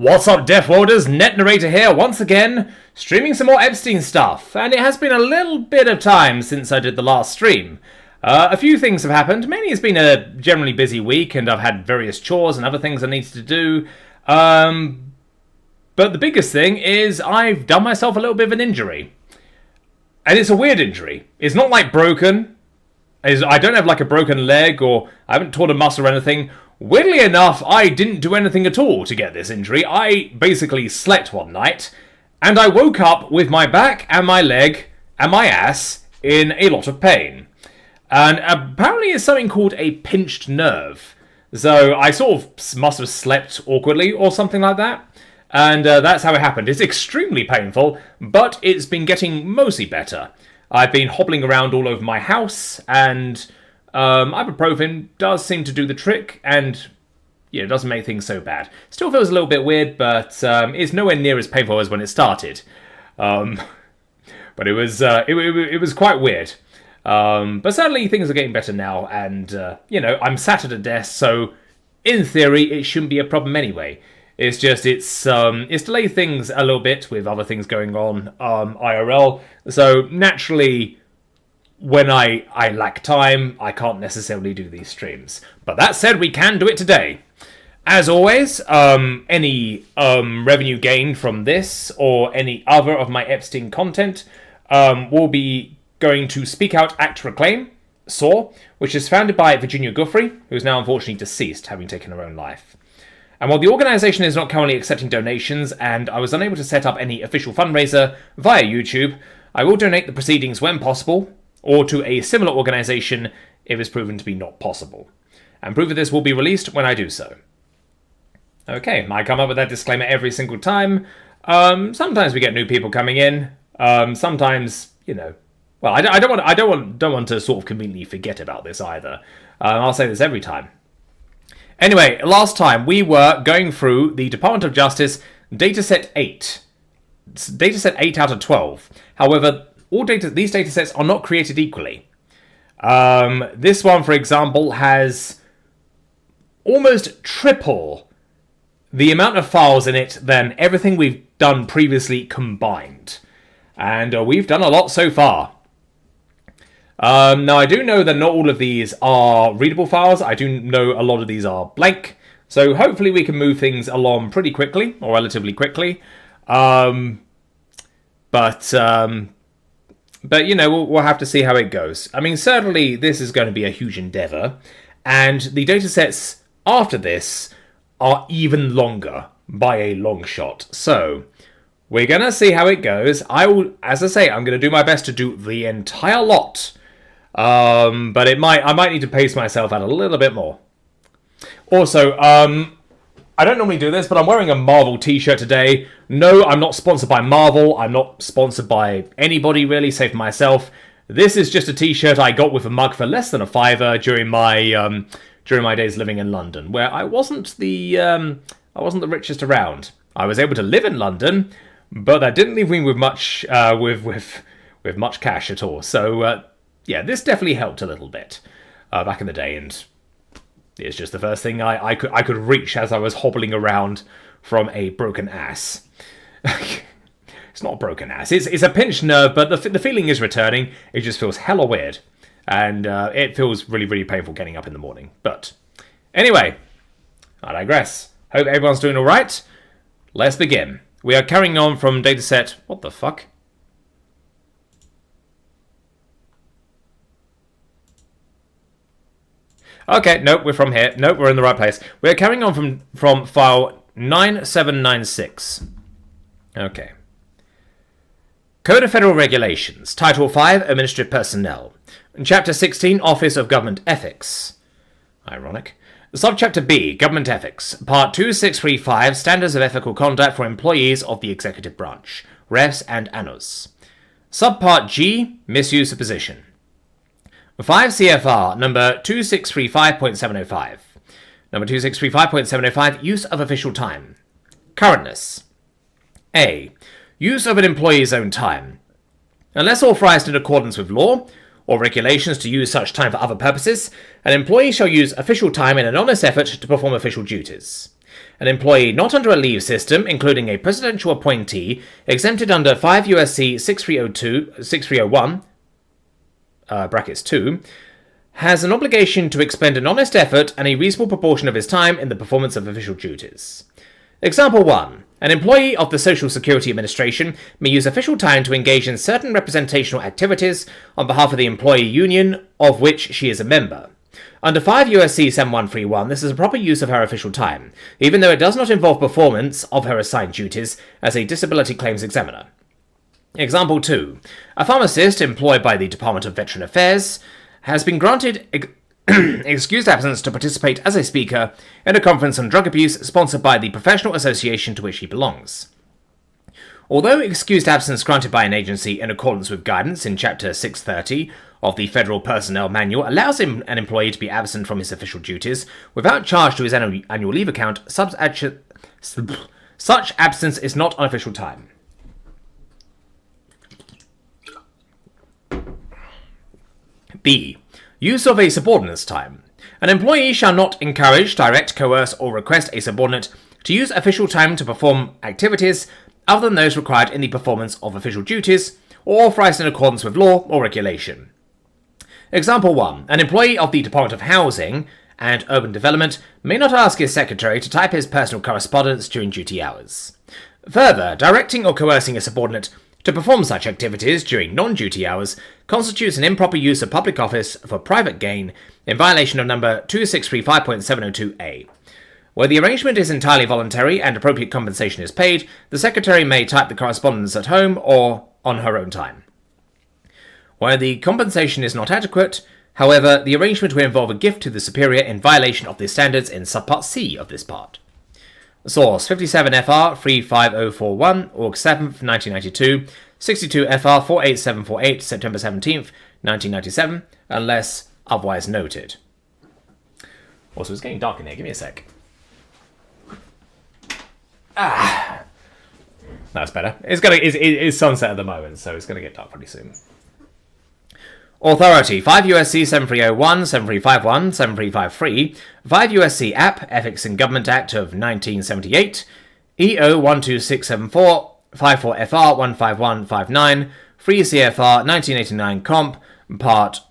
What's up, Deaf Worlders? Net Narrator here once again, streaming some more Epstein stuff, and it has been a little bit of time since I did the last stream. A few things have happened. Mainly it's been a generally busy week, and I've had various chores and other things I needed to do. But the biggest thing is I've done myself a little bit of an injury. And it's a weird injury. It's not like broken. I don't have like a broken leg, or I haven't torn a muscle or anything. Weirdly enough, I didn't do anything at all to get this injury. I basically slept one night, and I woke up with my back and my leg and my ass in a lot of pain. And apparently it's something called a pinched nerve. So I sort of must have slept awkwardly or something like that. And that's how it happened. It's extremely painful, but it's been getting mostly better. I've been hobbling around all over my house, and ibuprofen does seem to do the trick, and it doesn't make things so bad. Still feels a little bit weird, but it's nowhere near as painful as when it started. But it was quite weird. But certainly things are getting better now, and I'm sat at a desk, so in theory it shouldn't be a problem anyway. It's just it's delayed things a little bit with other things going on IRL. So naturally, when I lack time, I can't necessarily do these streams. But that said, we can do it today. As always, any revenue gained from this or any other of my Epstein content will be going to Speak Out Act Reclaim, SAW, which is founded by Virginia Guthrie, who is now unfortunately deceased, having taken her own life. And while the organisation is not currently accepting donations, and I was unable to set up any official fundraiser via YouTube, I will donate the proceedings when possible, or to a similar organisation if it's proven to be not possible. And proof of this will be released when I do so. Okay, I come up with that disclaimer every single time. Sometimes we get new people coming in. Sometimes, well, I don't want to sort of conveniently forget about this either. I'll say this every time. Anyway, last time we were going through the Department of Justice Dataset 8. It's Dataset 8 out of 12. However, these datasets are not created equally. This one, for example, has almost triple the amount of files in it than everything we've done previously combined. And we've done a lot so far. Now, I do know that not all of these are readable files. I do know a lot of these are blank. So hopefully we can move things along pretty quickly, or relatively quickly. But we'll have to see how it goes. I mean, certainly this is going to be a huge endeavour. And the datasets after this are even longer by a long shot. So we're going to see how it goes. I'm going to do my best to do the entire lot. But I might need to pace myself out a little bit more. Also, I don't normally do this, but I'm wearing a Marvel t-shirt today. No, I'm not sponsored by Marvel. I'm not sponsored by anybody really, save myself. This is just a t-shirt I got with a mug for less than a £5 during my days living in London, where I wasn't the richest around. I was able to live in London, but that didn't leave me with much with much cash at all. So yeah, this definitely helped a little bit back in the day, and it's just the first thing I could reach as I was hobbling around from a broken ass. It's not a broken ass. It's a pinched nerve, but the feeling is returning. It just feels hella weird, and it feels really, really painful getting up in the morning. But anyway, I digress. Hope everyone's doing all right. Let's begin. We are carrying on from dataset. What the fuck? Okay, nope, we're from here. Nope, we're in the right place. We're carrying on from file 9796. Okay. Code of Federal Regulations, Title 5, Administrative Personnel. Chapter 16, Office of Government Ethics. Ironic. Subchapter B, Government Ethics. Part 2635, Standards of Ethical Conduct for Employees of the Executive Branch. Refs and Annos. Subpart G, Misuse of Position. 5 CFR, number 2635.705. Number 2635.705, Use of Official Time. Currentness. A. Use of an employee's own time. Unless authorized in accordance with law or regulations to use such time for other purposes, an employee shall use official time in an honest effort to perform official duties. An employee not under a leave system, including a presidential appointee, exempted under 5 U.S.C. 6301, brackets 2, has an obligation to expend an honest effort and a reasonable proportion of his time in the performance of official duties. Example 1. An employee of the Social Security Administration may use official time to engage in certain representational activities on behalf of the employee union of which she is a member. Under 5 U.S.C. 7131, this is a proper use of her official time, even though it does not involve performance of her assigned duties as a disability claims examiner. Example 2. A pharmacist employed by the Department of Veteran Affairs has been granted excused absence to participate as a speaker in a conference on drug abuse sponsored by the professional association to which he belongs. Although excused absence granted by an agency in accordance with guidance in Chapter 630 of the Federal Personnel Manual allows an employee to be absent from his official duties without charge to his annual leave account, such absence is not unofficial time. B. Use of a subordinate's time. An employee shall not encourage, direct, coerce, or request a subordinate to use official time to perform activities other than those required in the performance of official duties or authorized in accordance with law or regulation. Example 1. An employee of the Department of Housing and Urban Development may not ask his secretary to type his personal correspondence during duty hours. Further, directing or coercing a subordinate to perform such activities during non-duty hours constitutes an improper use of public office for private gain in violation of number 2635.702a. Where the arrangement is entirely voluntary and appropriate compensation is paid, the secretary may type the correspondence at home or on her own time. Where the compensation is not adequate, however, the arrangement will involve a gift to the superior in violation of the standards in subpart C of this part. Source 57 FR 35041, August 7th, 1992, 62 FR 48748, September 17th, 1997, unless otherwise noted. Also, it's getting dark in here. Give me a sec. That's better. It's sunset at the moment, so it's going to get dark pretty soon. Authority 5 USC 7301, 7351, 7353, 5 USC App, Ethics in Government Act of 1978, EO 12674, 54FR 15159, 3 CFR 1989 Comp, Part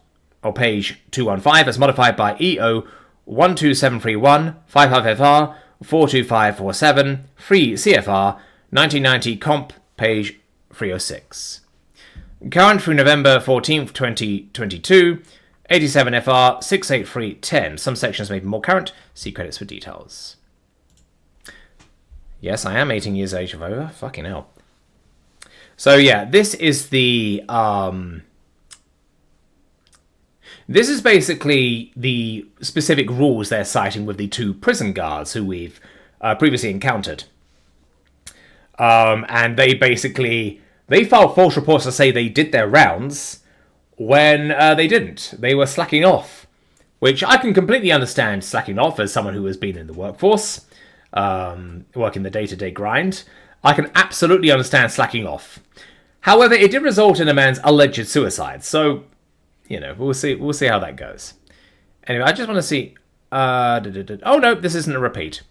or Page 215 as modified by EO 12731, 55FR 42547, 3 CFR 1990 Comp, Page 306. Current through November 14th, 2022, 87 FR 68310. Some sections may be more current. See credits for details. Yes, I am 18 years age of over. Fucking hell. So yeah, this is the this is basically the specific rules they're citing with the 2 prison guards who we've previously encountered. And they filed false reports to say they did their rounds when they didn't. They were slacking off, which I can completely understand slacking off as someone who has been in the workforce, working the day-to-day grind. I can absolutely understand slacking off. However, it did result in a man's alleged suicide, so, you know, we'll see how that goes. Anyway, I just want to see... oh, no, this isn't a repeat.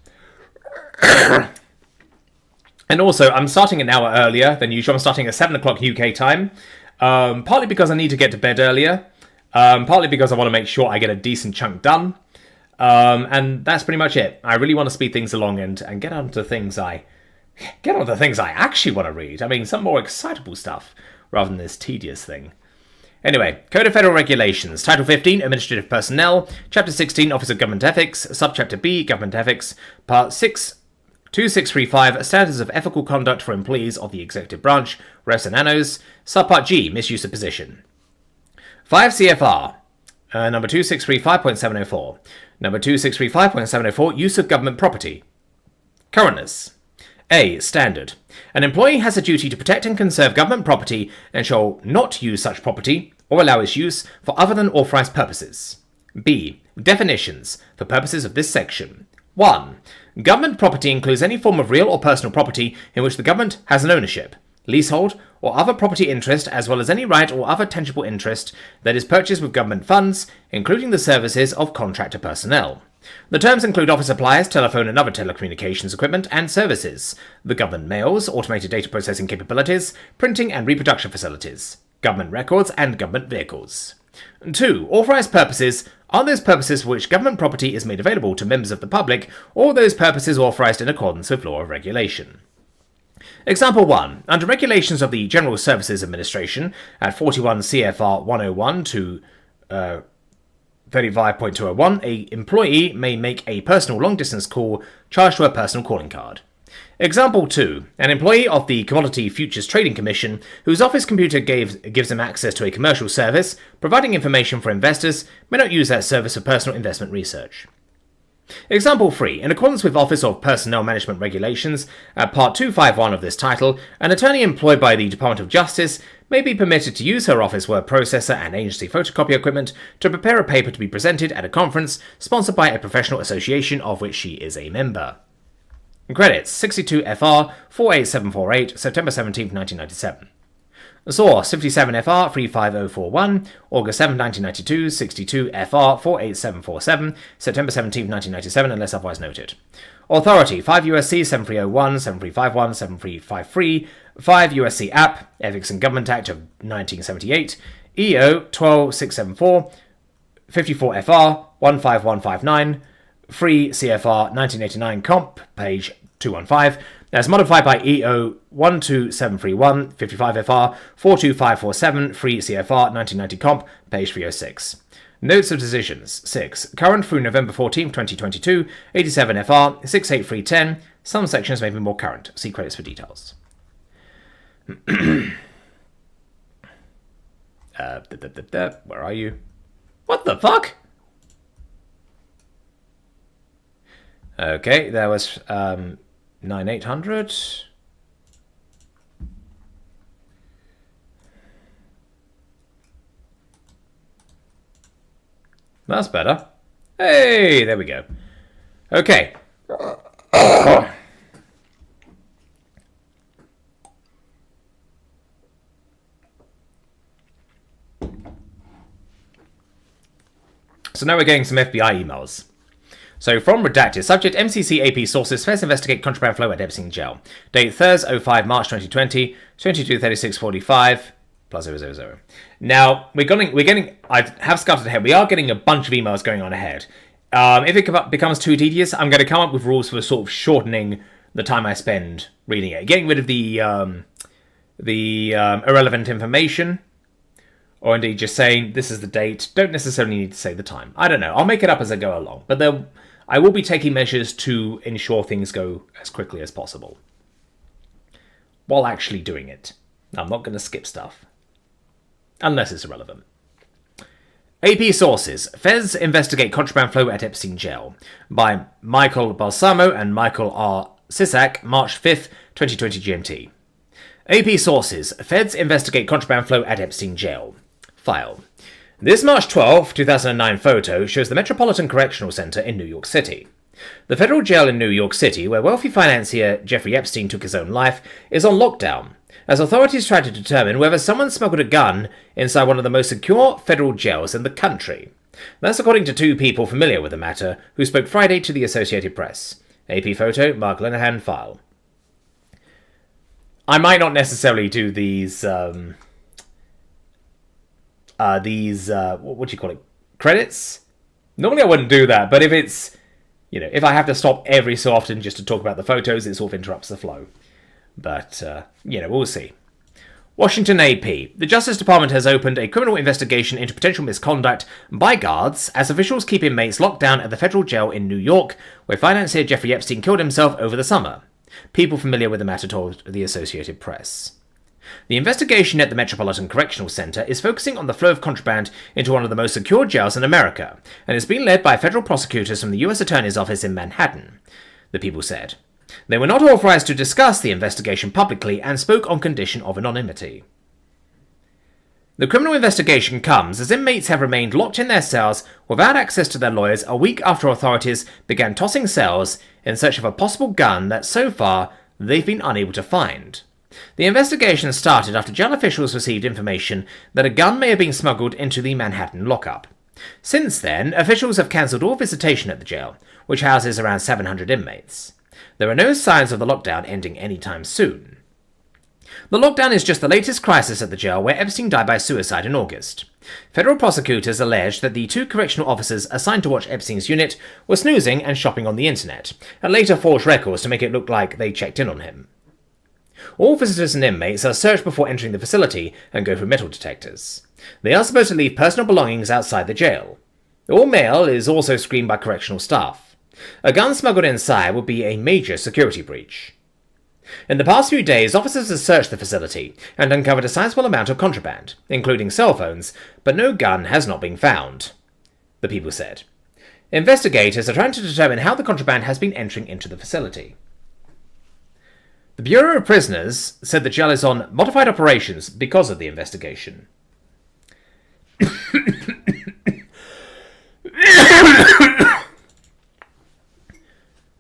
And also, I'm starting an hour earlier than usual. I'm starting at 7 o'clock UK time. Partly because I need to get to bed earlier. Partly because I want to make sure I get a decent chunk done. And that's pretty much it. I really want to speed things along and get on to things I actually want to read. I mean, some more excitable stuff rather than this tedious thing. Anyway, Code of Federal Regulations, Title 15, Administrative Personnel, Chapter 16, Office of Government Ethics, Subchapter B, Government Ethics, Part 6, 2635, Standards of Ethical Conduct for Employees of the Executive Branch, Refs and Annos, Subpart G, Misuse of Position. 5 CFR, number 2635.704. Number 2635.704, Use of Government Property. Currentness. A. Standard. An employee has a duty to protect and conserve government property and shall not use such property or allow its use for other than authorized purposes. B. Definitions for purposes of this section. 1. Government property includes any form of real or personal property in which the government has an ownership, leasehold, or other property interest, as well as any right or other tangible interest that is purchased with government funds, including the services of contractor personnel. The terms include office supplies, telephone and other telecommunications equipment and services, the government mails, automated data processing capabilities, printing and reproduction facilities, government records and government vehicles. 2. Authorised purposes are those purposes for which government property is made available to members of the public or those purposes authorised in accordance with law or regulation. Example 1. Under regulations of the General Services Administration at 41 CFR 101 to 35.201, a employee may make a personal long-distance call charged to a personal calling card. Example 2. An employee of the Commodity Futures Trading Commission, whose office computer gives them access to a commercial service, providing information for investors, may not use that service for personal investment research. Example 3. In accordance with Office of Personnel Management Regulations, at Part 251 of this title, an attorney employed by the Department of Justice may be permitted to use her office word processor and agency photocopy equipment to prepare a paper to be presented at a conference sponsored by a professional association of which she is a member. Credits: 62 FR 48748, September 17, 1997. Source: 57 FR 35041, August 7, 1992, 62 FR 48747, September 17, 1997, unless otherwise noted. Authority: 5 USC 7301, 7351, 7353, 5 USC App, Ethics and Government Act of 1978, EO 12674, 54 FR 15159, 3 CFR 1989 Comp, page 215, as modified by EO 12731, 55 FR 42547, 3 CFR 1990 Comp, page 306. Notes of decisions. 6. Current through November 14, 2022, 87 FR 68310. Some sections may be more current. See credits for details. Where are you? What the fuck? Okay, there was 9800. That's better. Hey, there we go. Okay. So now we're getting some FBI emails. So from Redacted, subject MCC AP sources, first investigate contraband flow at Epstein jail. Date Thursday, 05 March 2020, 22:36:45 plus 000. Now we're getting. I have scouted ahead. We are getting a bunch of emails going on ahead. If it becomes too tedious, I'm going to come up with rules for sort of shortening the time I spend reading it, getting rid of the irrelevant information, or indeed just saying this is the date. Don't necessarily need to say the time. I don't know. I'll make it up as I go along, but I will be taking measures to ensure things go as quickly as possible while actually doing it. I'm not going to skip stuff unless it's irrelevant. AP sources. Feds investigate contraband flow at Epstein jail by Michael Balsamo and Michael R. Sisak, March 5th, 2020 GMT. AP sources. Feds investigate contraband flow at Epstein jail. File. This March 12, 2009 photo shows the Metropolitan Correctional Center in New York City. The federal jail in New York City, where wealthy financier Jeffrey Epstein took his own life, is on lockdown, as authorities try to determine whether someone smuggled a gun inside one of the most secure federal jails in the country. That's according to two people familiar with the matter, who spoke Friday to the Associated Press. AP photo, Mark Linehan, file. I might not necessarily do these what do you call it? Credits? Normally I wouldn't do that, but if it's, if I have to stop every so often just to talk about the photos, it sort of interrupts the flow. But, we'll see. Washington AP. The Justice Department has opened a criminal investigation into potential misconduct by guards as officials keep inmates locked down at the federal jail in New York, where financier Jeffrey Epstein killed himself over the summer. People familiar with the matter told the Associated Press. The investigation at the Metropolitan Correctional Center is focusing on the flow of contraband into one of the most secure jails in America, and is being led by federal prosecutors from the U.S. Attorney's Office in Manhattan, the people said. They were not authorized to discuss the investigation publicly and spoke on condition of anonymity. The criminal investigation comes as inmates have remained locked in their cells without access to their lawyers a week after authorities began tossing cells in search of a possible gun that so far they've been unable to find. The investigation started after jail officials received information that a gun may have been smuggled into the Manhattan lockup. Since then, officials have cancelled all visitation at the jail, which houses around 700 inmates. There are no signs of the lockdown ending anytime soon. The lockdown is just the latest crisis at the jail, where Epstein died by suicide in August. Federal prosecutors alleged that the 2 correctional officers assigned to watch Epstein's unit were snoozing and shopping on the internet, and later forged records to make it look like they checked in on him. All visitors and inmates are searched before entering the facility and go through metal detectors. They are supposed to leave personal belongings outside the jail. All mail is also screened by correctional staff. A gun smuggled inside would be a major security breach. In the past few days, officers have searched the facility and uncovered a sizable amount of contraband, including cell phones, but no gun has not been found, the people said. Investigators are trying to determine how the contraband has been entering into the facility. The Bureau of Prisoners said the jail is on modified operations because of the investigation.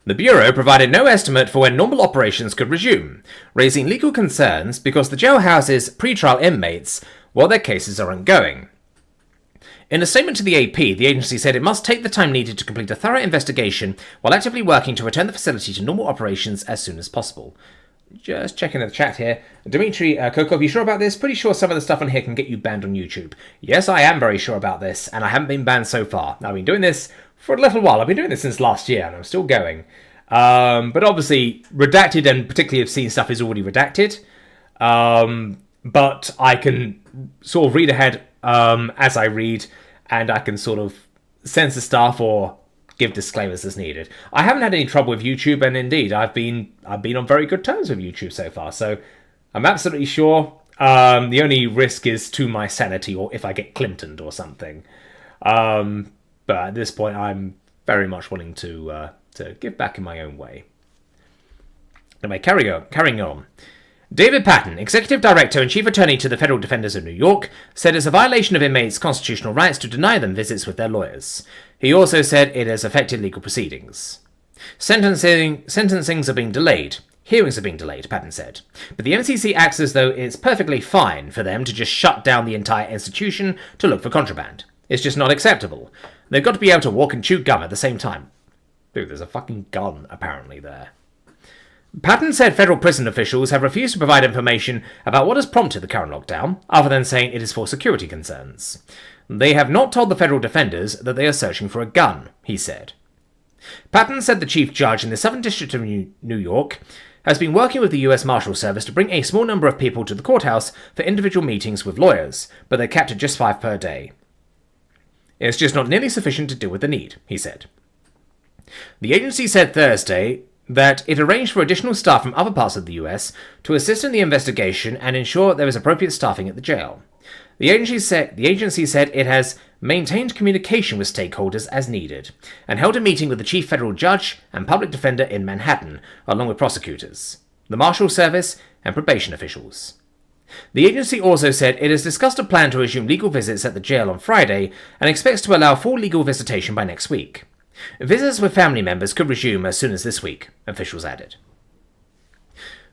The Bureau provided no estimate for when normal operations could resume, raising legal concerns because the jail houses pre-trial inmates while their cases are ongoing. In a statement to the AP, the agency said it must take the time needed to complete a thorough investigation while actively working to return the facility to normal operations as soon as possible. Just checking the chat here. Dmitry Kokov, you sure about this? Pretty sure some of the stuff on here can get you banned on YouTube. Yes, I am very sure about this, and I haven't been banned so far. I've been doing this for a little while. I've been doing this since last year, and I'm still going. But obviously, redacted and particularly obscene stuff is already redacted. But I can sort of read ahead as I read, and I can sort of censor stuff or give disclaimers as needed. I haven't had any trouble with YouTube, and indeed, I've been on very good terms with YouTube so far. So I'm absolutely sure. The only risk is to my sanity, or if I get Clintoned or something. But at this point, I'm very much willing to give back in my own way. Anyway, carrying on. David Patton, Executive Director and Chief Attorney to the Federal Defenders of New York, said it's a violation of inmates' constitutional rights to deny them visits with their lawyers. He also said it has affected legal proceedings. Sentencings are being delayed. Hearings are being delayed, Patton said. But the MCC acts as though it's perfectly fine for them to just shut down the entire institution to look for contraband. It's just not acceptable. They've got to be able to walk and chew gum at the same time. Dude, there's a fucking gun, apparently, there. Patton said federal prison officials have refused to provide information about what has prompted the current lockdown, other than saying it is for security concerns. They have not told the federal defenders that they are searching for a gun, he said. Patton said the chief judge in the Southern District of New York has been working with the U.S. Marshal Service to bring a small number of people to the courthouse for individual meetings with lawyers, but they're capped at just 5 per day. It's just not nearly sufficient to deal with the need, he said. The agency said Thursday that it arranged for additional staff from other parts of the US to assist in the investigation and ensure there is appropriate staffing at the jail. The agency said it has maintained communication with stakeholders as needed, and held a meeting with the chief federal judge and public defender in Manhattan, along with prosecutors, the Marshal Service, and probation officials. The agency also said it has discussed a plan to resume legal visits at the jail on Friday and expects to allow full legal visitation by next week. Visits with family members could resume as soon as this week, officials added.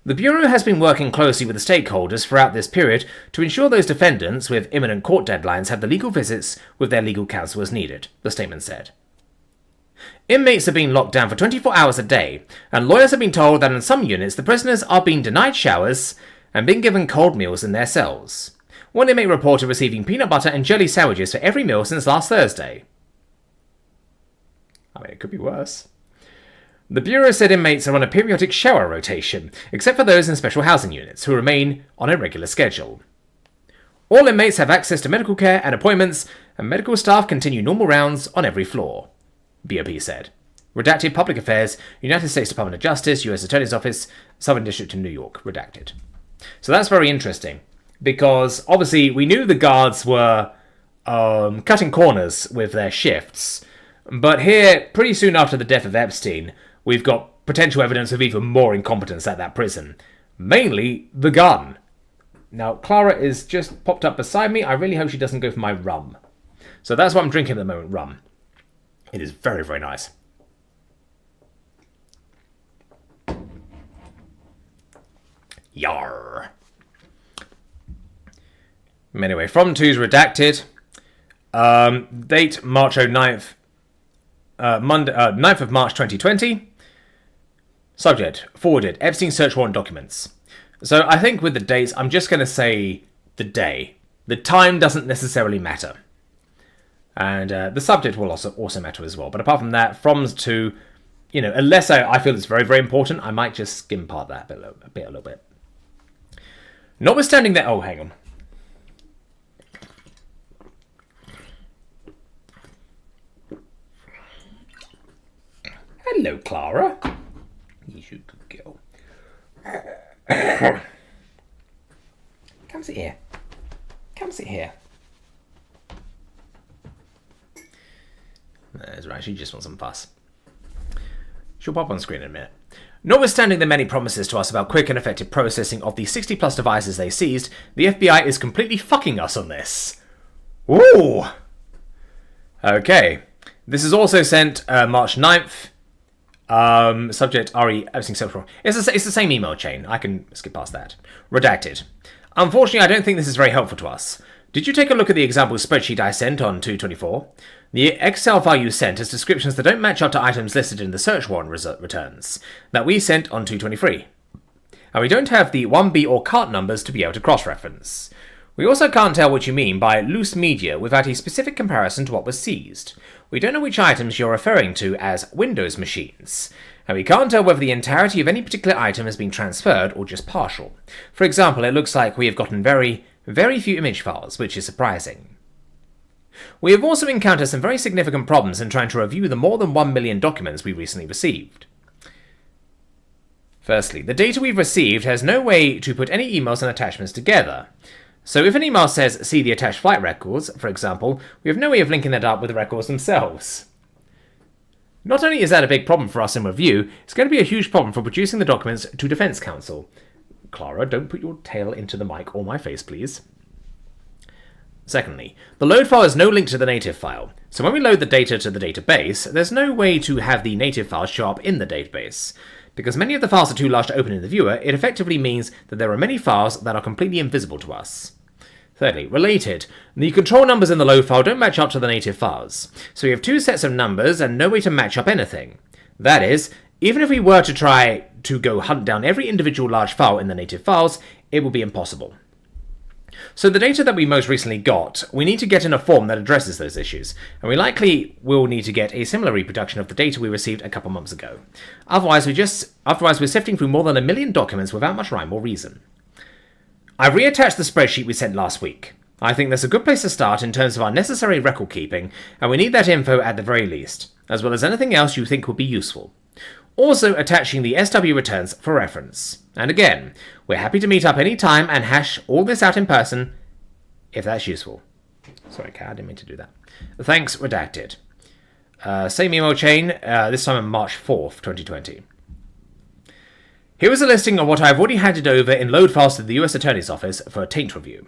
The Bureau has been working closely with the stakeholders throughout this period to ensure those defendants with imminent court deadlines have the legal visits with their legal counsel as needed, the statement said. Inmates are being locked down for 24 hours a day, and lawyers have been told that in some units the prisoners are being denied showers and being given cold meals in their cells. One inmate reported receiving peanut butter and jelly sandwiches for every meal since last Thursday. I mean, it could be worse. The Bureau said inmates are on a periodic shower rotation, except for those in special housing units, who remain on a regular schedule. All inmates have access to medical care and appointments, and medical staff continue normal rounds on every floor, BOP said. Redacted Public Affairs, United States Department of Justice, U.S. Attorney's Office, Southern District of New York, redacted. So that's very interesting, because obviously we knew the guards were cutting corners with their shifts, but here, pretty soon after the death of Epstein, we've got potential evidence of even more incompetence at that prison. Mainly, the gun. Now, Clara is just popped up beside me. I really hope she doesn't go for my rum. So that's what I'm drinking at the moment, rum. It is very, very nice. Yarr. Anyway, From 2's redacted. Date March 9th, Monday, 9th of March 2020. Subject, forwarded, Epstein search warrant documents. So I think with the dates, I'm just going to say the day. The time doesn't necessarily matter. And the subject will also matter as well. But apart from that, from to, unless I feel it's very, very important, I might just skim part that a little bit. Notwithstanding that... Oh, hang on. Hello, Clara. He's a good girl. Come sit here. Come sit here. That's right, she just wants some fuss. She'll pop on screen in a minute. Notwithstanding the many promises to us about quick and effective processing of the 60-plus devices they seized, the FBI is completely fucking us on this. Ooh! Okay. This is also sent March 9th. Subject, RE, Epstein Central. It's the same email chain. I can skip past that. Redacted. Unfortunately, I don't think this is very helpful to us. Did you take a look at the example spreadsheet I sent on 2/24? The Excel file you sent has descriptions that don't match up to items listed in the search warrant returns that we sent on 2/23. And we don't have the 1B or cart numbers to be able to cross-reference. We also can't tell what you mean by loose media without a specific comparison to what was seized. We don't know which items you're referring to as Windows machines. And we can't tell whether the entirety of any particular item has been transferred or just partial. For example, it looks like we have gotten very, very few image files, which is surprising. We have also encountered some very significant problems in trying to review the more than 1 million documents we recently received. Firstly, the data we've received has no way to put any emails and attachments together. So if an email says, see the attached flight records, for example, we have no way of linking that up with the records themselves. Not only is that a big problem for us in review, it's going to be a huge problem for producing the documents to Defense Counsel. Clara, don't put your tail into the mic or my face, please. Secondly, the load file has no link to the native file, so when we load the data to the database, there's no way to have the native file show up in the database. Because many of the files are too large to open in the viewer, it effectively means that there are many files that are completely invisible to us. Thirdly, related, the control numbers in the load file don't match up to the native files, so we have two sets of numbers and no way to match up anything. That is, even if we were to try to go hunt down every individual large file in the native files, it would be impossible. So the data that we most recently got, we need to get in a form that addresses those issues, and we likely will need to get a similar reproduction of the data we received a couple months ago. Otherwise we're sifting through more than 1 million documents without much rhyme or reason. I've reattached the spreadsheet we sent last week. I think that's a good place to start in terms of our necessary record keeping, and we need that info at the very least, as well as anything else you think would be useful. Also attaching the SW returns for reference. And again, we're happy to meet up any time and hash all this out in person, if that's useful. Sorry, Kat, I didn't mean to do that. Thanks, redacted. Same email chain, this time on March 4th, 2020. Here is a listing of what I have already handed over in load files to the US Attorney's Office for a taint review.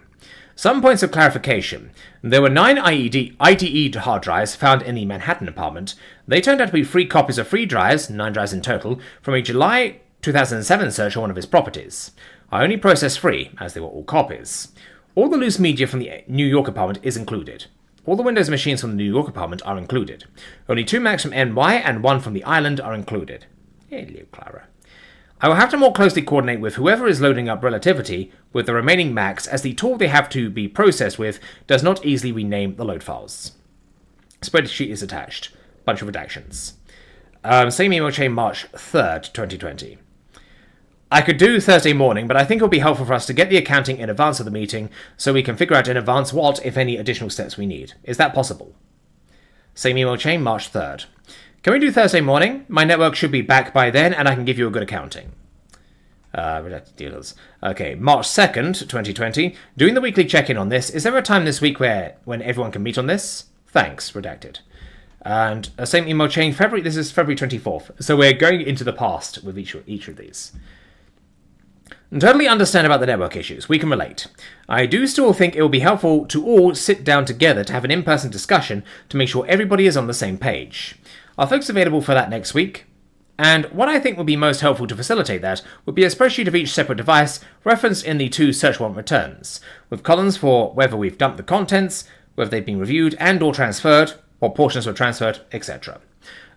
Some points of clarification. There were 9 IDE hard drives found in the Manhattan apartment. They turned out to be 3 copies of 3 drives, 9 drives in total, from a July 2007 search on one of his properties. I only processed 3, as they were all copies. All the loose media from the New York apartment is included. All the Windows machines from the New York apartment are included. Only 2 Macs from NY and 1 from the island are included. Hello, Clara. I will have to more closely coordinate with whoever is loading up Relativity with the remaining Macs, as the tool they have to be processed with does not easily rename the load files. Spreadsheet is attached. Bunch of redactions. Same email chain, March 3rd, 2020. I could do Thursday morning, but I think it would be helpful for us to get the accounting in advance of the meeting so we can figure out in advance what, if any, additional steps we need. Is that possible? Same email chain, March 3rd. Can we do Thursday morning? My network should be back by then, and I can give you a good accounting. Redacted dealers. Okay, March 2nd, 2020. Doing the weekly check-in on this. Is there a time this week when everyone can meet on this? Thanks, redacted. And same email chain, February. This is February 24th. So we're going into the past with each of these. Totally understand about the network issues. We can relate. I do still think it will be helpful to all sit down together to have an in-person discussion to make sure everybody is on the same page. Are folks available for that next week? And what I think would be most helpful to facilitate that would be a spreadsheet of each separate device referenced in the 2 search warrant returns, with columns for whether we've dumped the contents, whether they've been reviewed and or transferred, what portions were transferred, etc.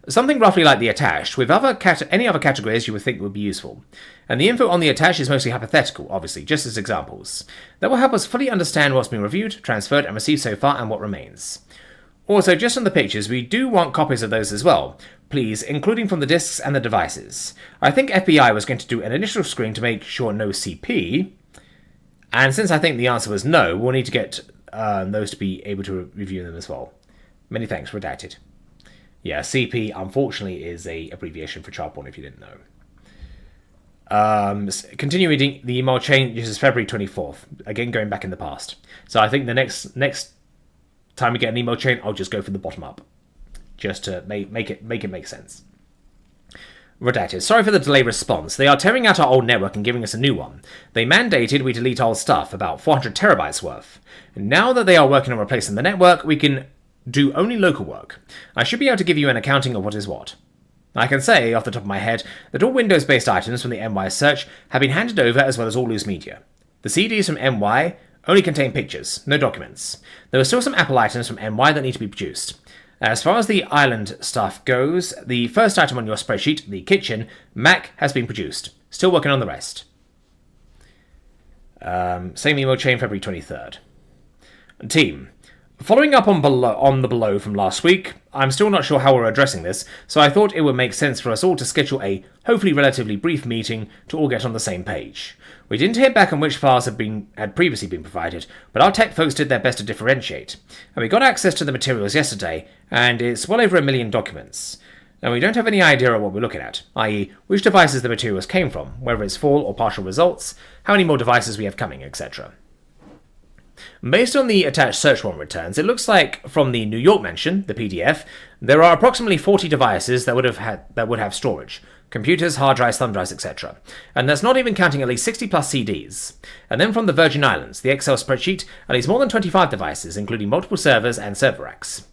Something roughly like the attached, with any other categories you would think would be useful. And the info on the attached is mostly hypothetical, obviously, just as examples. That will help us fully understand what's been reviewed, transferred, and received so far and what remains. Also, just on the pictures, we do want copies of those as well, please, including from the disks and the devices. I think FBI was going to do an initial screen to make sure no CP, and since I think the answer was no, we'll need to get those to be able to review them as well. Many thanks, redacted. Yeah, CP, unfortunately, is a abbreviation for child porn, if you didn't know. Continuing the email chain, this is February 24th. Again, going back in the past. So I think the next time we get an email chain, I'll just go from the bottom up. Just to make it make sense. Redacted. Sorry for the delayed response. They are tearing out our old network and giving us a new one. They mandated we delete old stuff, about 400 terabytes worth. And now that they are working on replacing the network, we can do only local work. I should be able to give you an accounting of what is what. I can say, off the top of my head, that all Windows-based items from the NY search have been handed over, as well as all loose media. The CDs from NY only contain pictures, no documents. There are still some Apple items from NY that need to be produced. As far as the island stuff goes, the first item on your spreadsheet, the kitchen, Mac, has been produced. Still working on the rest. Same email chain, February 23rd. Team. Following up on the below from last week, I'm still not sure how we're addressing this, so I thought it would make sense for us all to schedule a, hopefully relatively brief meeting to all get on the same page. We didn't hear back on which files had previously been provided, but our tech folks did their best to differentiate. And we got access to the materials yesterday, and it's well over 1 million documents. And we don't have any idea of what we're looking at, i.e. which devices the materials came from, whether it's full or partial results, how many more devices we have coming, etc. Based on the attached search warrant returns, it looks like from the New York mention, the PDF, there are approximately 40 devices that would have storage. Computers, hard drives, thumb drives, etc. And that's not even counting at least 60 plus CDs. And then from the Virgin Islands, the Excel spreadsheet, at least more than 25 devices, including multiple servers and server racks.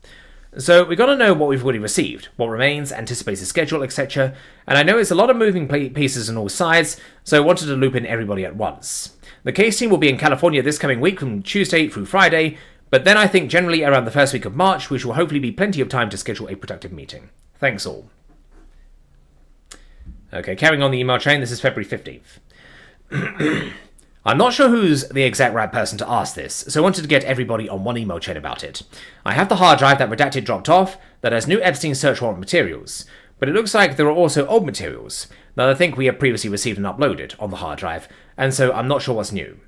So we got to know what we've already received, what remains, anticipated schedule, etc. And I know it's a lot of moving pieces on all sides, so I wanted to loop in everybody at once. The case team will be in California this coming week from Tuesday through Friday, but then I think generally around the first week of March, which will hopefully be plenty of time to schedule a productive meeting. Thanks all. Okay, carrying on the email chain, this is February 15th. I'm not sure who's the exact right person to ask this, so I wanted to get everybody on one email chain about it. I have the hard drive that Redacted dropped off that has new Epstein search warrant materials, but it looks like there are also old materials that I think we have previously received and uploaded on the hard drive, and so I'm not sure what's new.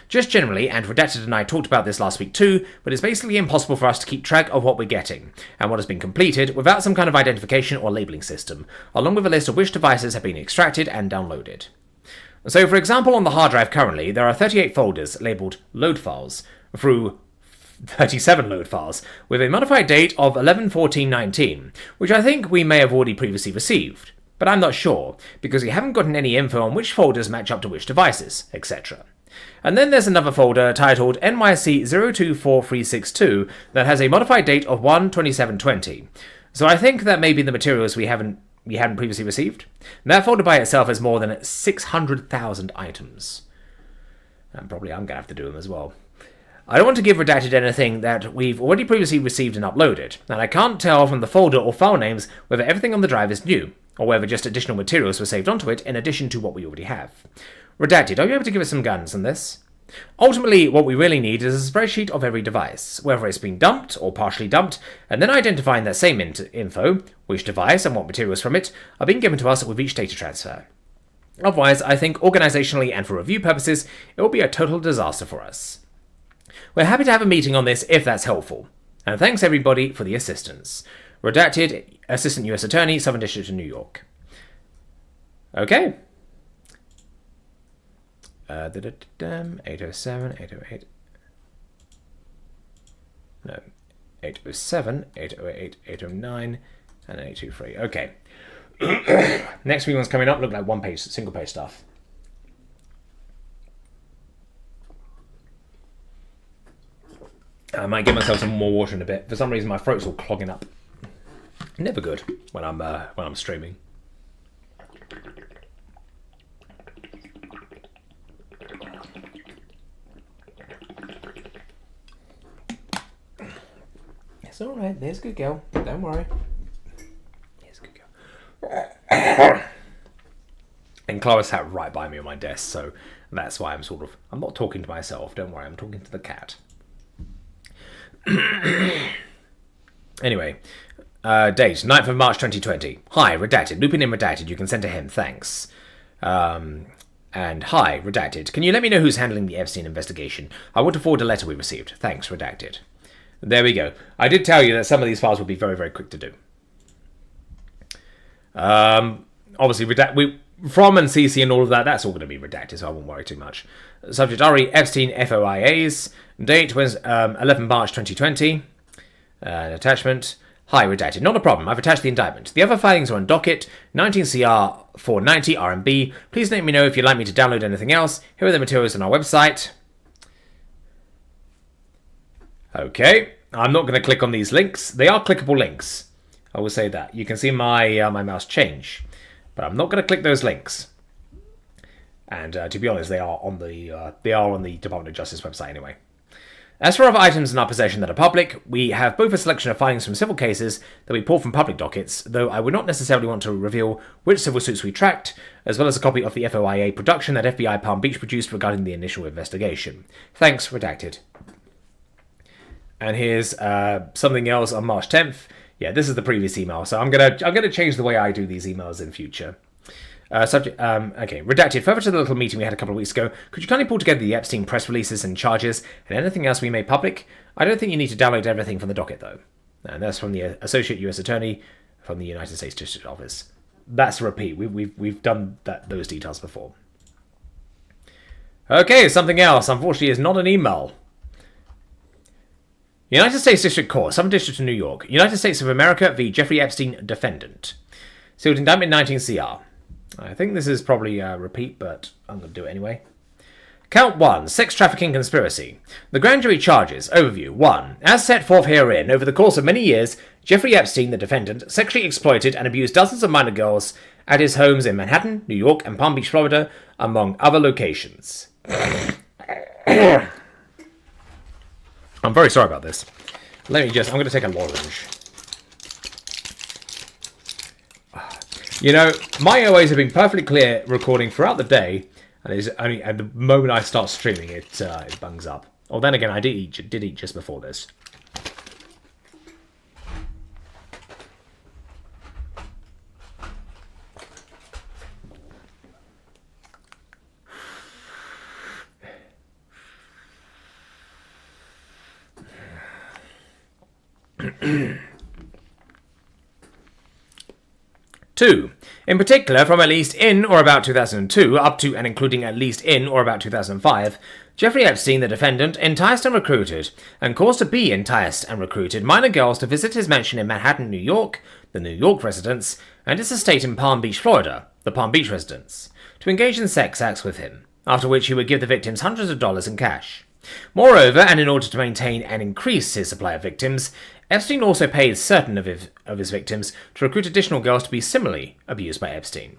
Just generally, and Redacted and I talked about this last week too, but it's basically impossible for us to keep track of what we're getting, and what has been completed, without some kind of identification or labeling system, along with a list of which devices have been extracted and downloaded. So for example, on the hard drive currently, there are 38 folders labelled load files, through 37 load files, with a modified date of 11/14/19, which I think we may have already previously received, but I'm not sure, because we haven't gotten any info on which folders match up to which devices, etc. And then there's another folder titled NYC 024362 that has a modified date of 1/27/20. So I think that may be the materials we hadn't previously received. And that folder by itself has more than 600,000 items. And probably I'm going to have to do them as well. I don't want to give Redacted anything that we've already previously received and uploaded, and I can't tell from the folder or file names whether everything on the drive is new, or whether just additional materials were saved onto it in addition to what we already have. Redacted, are you able to give us some guidance on this? Ultimately, what we really need is a spreadsheet of every device, whether it's been dumped or partially dumped, and then identifying that same info, which device and what materials from it, are being given to us with each data transfer. Otherwise, I think organisationally and for review purposes, it will be a total disaster for us. We're happy to have a meeting on this if that's helpful. And thanks everybody for the assistance. Redacted, Assistant US Attorney, Southern District of New York. Okay. 807, 808. No. 807, 808, 809, and 823. Okay. Next week one's coming up. Look like one page, single page stuff. I might give myself some more water in a bit. For some reason, my throat's all clogging up. Never good when I'm streaming. It's all right. There's a good girl. Don't worry. There's a good girl. And Clara sat right by me on my desk, so that's why I'm not talking to myself. Don't worry, I'm talking to the cat. Anyway, date, 9th of March 2020. Hi, redacted. Looping in redacted. You can send to him. Thanks. And hi, redacted. Can you let me know who's handling the Epstein investigation? I want to forward a letter we received. Thanks, redacted. There we go. I did tell you that some of these files would be very, very quick to do. Obviously, from and CC and all of that, that's all going to be redacted, so I won't worry too much. Subject RE Epstein FOIAs. Date was 11 March 2020. Attachment. Hi, redacted. Not a problem. I've attached the indictment. The other filings are on docket 19 CR 490 RMB. Please let me know if you'd like me to download anything else. Here are the materials on our website. Okay. I'm not going to click on these links. They are clickable links. I will say that. You can see my my mouse change. But I'm not going to click those links. And to be honest, they are on the Department of Justice website anyway. As for other items in our possession that are public, we have both a selection of filings from civil cases that we pulled from public dockets, though I would not necessarily want to reveal which civil suits we tracked, as well as a copy of the FOIA production that FBI Palm Beach produced regarding the initial investigation. Thanks, redacted. And here's something else on March 10th. Yeah, this is the previous email, so I'm gonna change the way I do these emails in future. Subject. Okay, redacted. Further to the little meeting we had a couple of weeks ago, could you kindly pull together the Epstein press releases and charges and anything else we made public? I don't think you need to download everything from the docket, though. And that's from the Associate U.S. Attorney from the United States District Office. That's a repeat. We've done those details before. Okay, something else. Unfortunately, is not an email. United States District Court, Southern District of New York. United States of America v. Jeffrey Epstein, defendant. Sealed indictment 19 CR. I think this is probably a repeat, but I'm going to do it anyway. Count 1. Sex trafficking conspiracy. The grand jury charges. Overview. 1. As set forth herein, over the course of many years, Jeffrey Epstein, the defendant, sexually exploited and abused dozens of minor girls at his homes in Manhattan, New York, and Palm Beach, Florida, among other locations. I'm very sorry about this. I'm going to take a lorange. You know, my airways have been perfectly clear recording throughout the day, and it's only at the moment I start streaming, it bungs up. Oh, then again, I did eat just before this. Two, in particular, from at least in or about 2002 up to and including at least in or about 2005, Jeffrey Epstein, the defendant, enticed and recruited, and caused to be enticed and recruited minor girls to visit his mansion in Manhattan, New York, the New York residence, and his estate in Palm Beach, Florida, the Palm Beach residence, to engage in sex acts with him, after which he would give the victims hundreds of dollars in cash. Moreover, and in order to maintain and increase his supply of victims, Epstein also paid certain of his victims to recruit additional girls to be similarly abused by Epstein.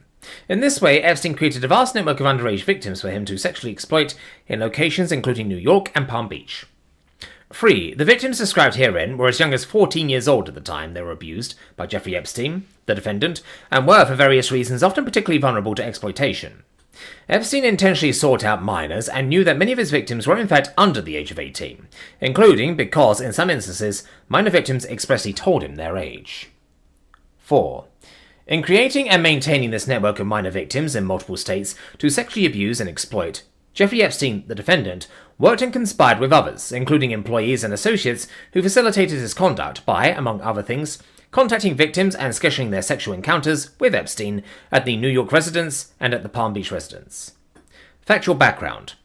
In this way, Epstein created a vast network of underage victims for him to sexually exploit in locations including New York and Palm Beach. 3. The victims described herein were as young as 14 years old at the time they were abused by Jeffrey Epstein, the defendant, and were, for various reasons, often particularly vulnerable to exploitation. Epstein intentionally sought out minors and knew that many of his victims were in fact under the age of 18, including because, in some instances, minor victims expressly told him their age. 4. In creating and maintaining this network of minor victims in multiple states to sexually abuse and exploit, Jeffrey Epstein, the defendant, worked and conspired with others, including employees and associates who facilitated his conduct by, among other things, contacting victims and scheduling their sexual encounters with Epstein at the New York residence and at the Palm Beach residence. Factual background.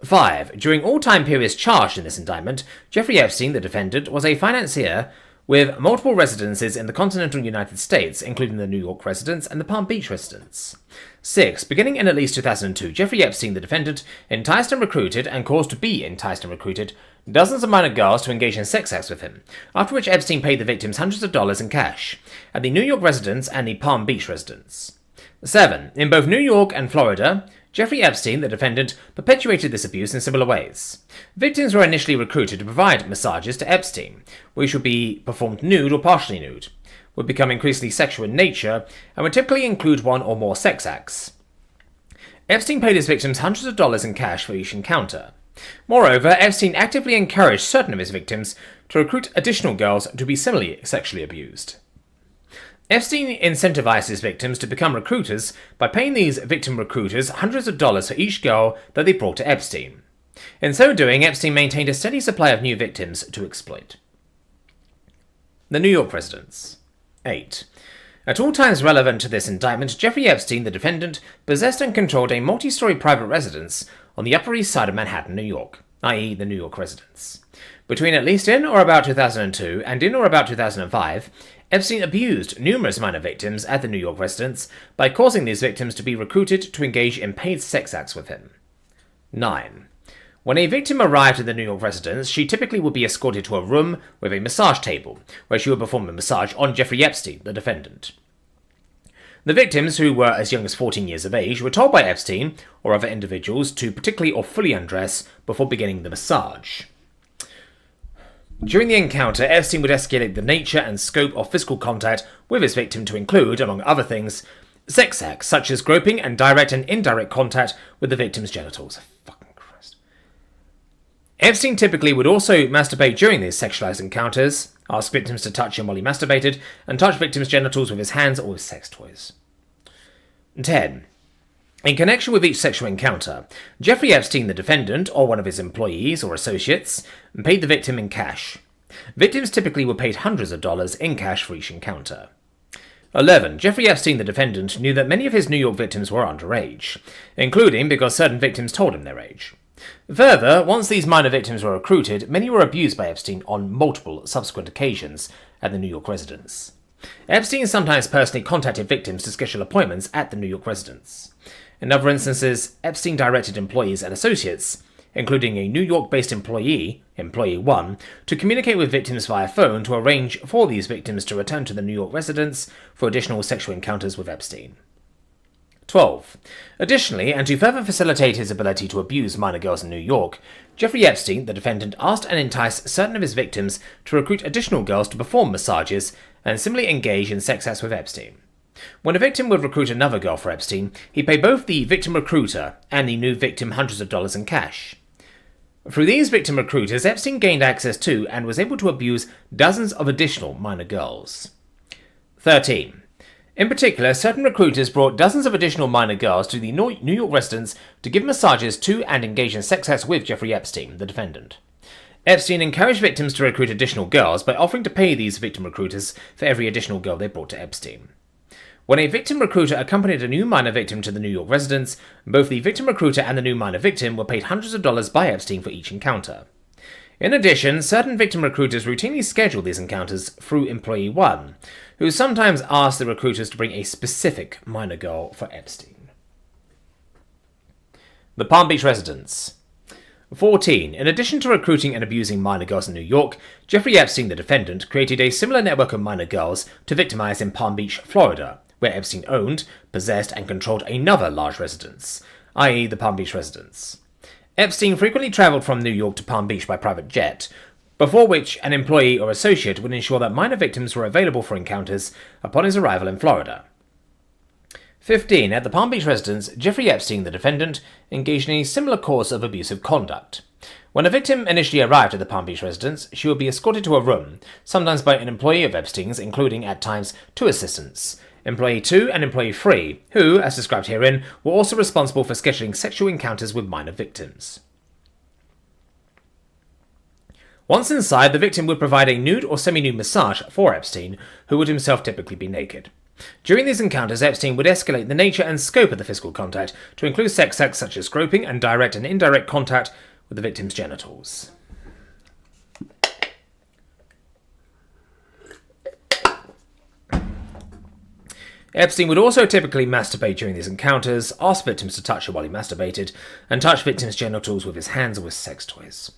5. During all time periods charged in this indictment, Jeffrey Epstein, the defendant, was a financier with multiple residences in the continental United States, including the New York residence and the Palm Beach residence. 6. Beginning in at least 2002, Jeffrey Epstein, the defendant, enticed and recruited, and caused to be enticed and recruited, dozens of minor girls to engage in sex acts with him, after which Epstein paid the victims hundreds of dollars in cash, at the New York residence and the Palm Beach residence. 7. In both New York and Florida, Jeffrey Epstein, the defendant, perpetuated this abuse in similar ways. Victims were initially recruited to provide massages to Epstein, which would be performed nude or partially nude, would become increasingly sexual in nature, and would typically include one or more sex acts. Epstein paid his victims hundreds of dollars in cash for each encounter. Moreover, Epstein actively encouraged certain of his victims to recruit additional girls to be similarly sexually abused. Epstein incentivized his victims to become recruiters by paying these victim recruiters hundreds of dollars for each girl that they brought to Epstein. In so doing, Epstein maintained a steady supply of new victims to exploit. The New York residence. 8. At all times relevant to this indictment, Jeffrey Epstein, the defendant, possessed and controlled a multi-story private residence on the Upper East Side of Manhattan, New York, i.e. the New York residence. Between at least in or about 2002 and in or about 2005, Epstein abused numerous minor victims at the New York residence by causing these victims to be recruited to engage in paid sex acts with him. 9. When a victim arrived at the New York residence, she typically would be escorted to a room with a massage table, where she would perform a massage on Jeffrey Epstein, the defendant. The victims, who were as young as 14 years of age, were told by Epstein or other individuals to particularly or fully undress before beginning the massage. During the encounter, Epstein would escalate the nature and scope of physical contact with his victim to include, among other things, sex acts such as groping and direct and indirect contact with the victim's genitals. Fucking Christ. Epstein typically would also masturbate during these sexualized encounters, ask victims to touch him while he masturbated, and touch victims' genitals with his hands or with sex toys. 10. In connection with each sexual encounter, Jeffrey Epstein, the defendant, or one of his employees or associates, paid the victim in cash. Victims typically were paid hundreds of dollars in cash for each encounter. 11. Jeffrey Epstein, the defendant, knew that many of his New York victims were underage, including because certain victims told him their age. Further, once these minor victims were recruited, many were abused by Epstein on multiple subsequent occasions at the New York residence. Epstein sometimes personally contacted victims to schedule appointments at the New York residence. In other instances, Epstein directed employees and associates, including a New York-based employee, Employee 1, to communicate with victims via phone to arrange for these victims to return to the New York residence for additional sexual encounters with Epstein. 12. Additionally, and to further facilitate his ability to abuse minor girls in New York, Jeffrey Epstein, the defendant, asked and enticed certain of his victims to recruit additional girls to perform massages and similarly engage in sex acts with Epstein. When a victim would recruit another girl for Epstein, he paid both the victim recruiter and the new victim hundreds of dollars in cash. Through these victim recruiters, Epstein gained access to and was able to abuse dozens of additional minor girls. 13. In particular, certain recruiters brought dozens of additional minor girls to the New York residence to give massages to and engage in sex acts with Jeffrey Epstein, the defendant. Epstein encouraged victims to recruit additional girls by offering to pay these victim recruiters for every additional girl they brought to Epstein. When a victim recruiter accompanied a new minor victim to the New York residence, both the victim recruiter and the new minor victim were paid hundreds of dollars by Epstein for each encounter. In addition, certain victim recruiters routinely scheduled these encounters through Employee 1, who sometimes asked the recruiters to bring a specific minor girl for Epstein. The Palm Beach residence. 14. In addition to recruiting and abusing minor girls in New York, Jeffrey Epstein, the defendant, created a similar network of minor girls to victimize in Palm Beach, Florida, where Epstein owned, possessed, and controlled another large residence, i.e. the Palm Beach residence. Epstein frequently traveled from New York to Palm Beach by private jet, before which an employee or associate would ensure that minor victims were available for encounters upon his arrival in Florida. 15. At the Palm Beach residence, Jeffrey Epstein, the defendant, engaged in a similar course of abusive conduct. When a victim initially arrived at the Palm Beach residence, she would be escorted to a room, sometimes by an employee of Epstein's, including, at times, 2 assistants, Employee 2 and Employee 3, who, as described herein, were also responsible for scheduling sexual encounters with minor victims. Once inside, the victim would provide a nude or semi-nude massage for Epstein, who would himself typically be naked. During these encounters, Epstein would escalate the nature and scope of the physical contact to include sex acts such as groping and direct and indirect contact with the victim's genitals. Epstein would also typically masturbate during these encounters, ask victims to touch him while he masturbated, and touch victims' genitals with his hands or with sex toys.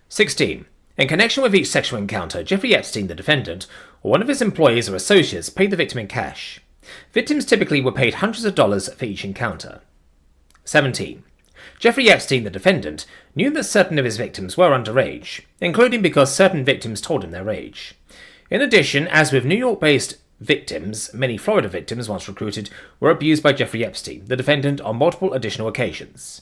16. In connection with each sexual encounter, Jeffrey Epstein, the defendant, or one of his employees or associates paid the victim in cash. Victims typically were paid hundreds of dollars for each encounter. 17. Jeffrey Epstein, the defendant, knew that certain of his victims were underage, including because certain victims told him their age. In addition, as with New York-based victims, many Florida victims, once recruited, were abused by Jeffrey Epstein, the defendant, on multiple additional occasions.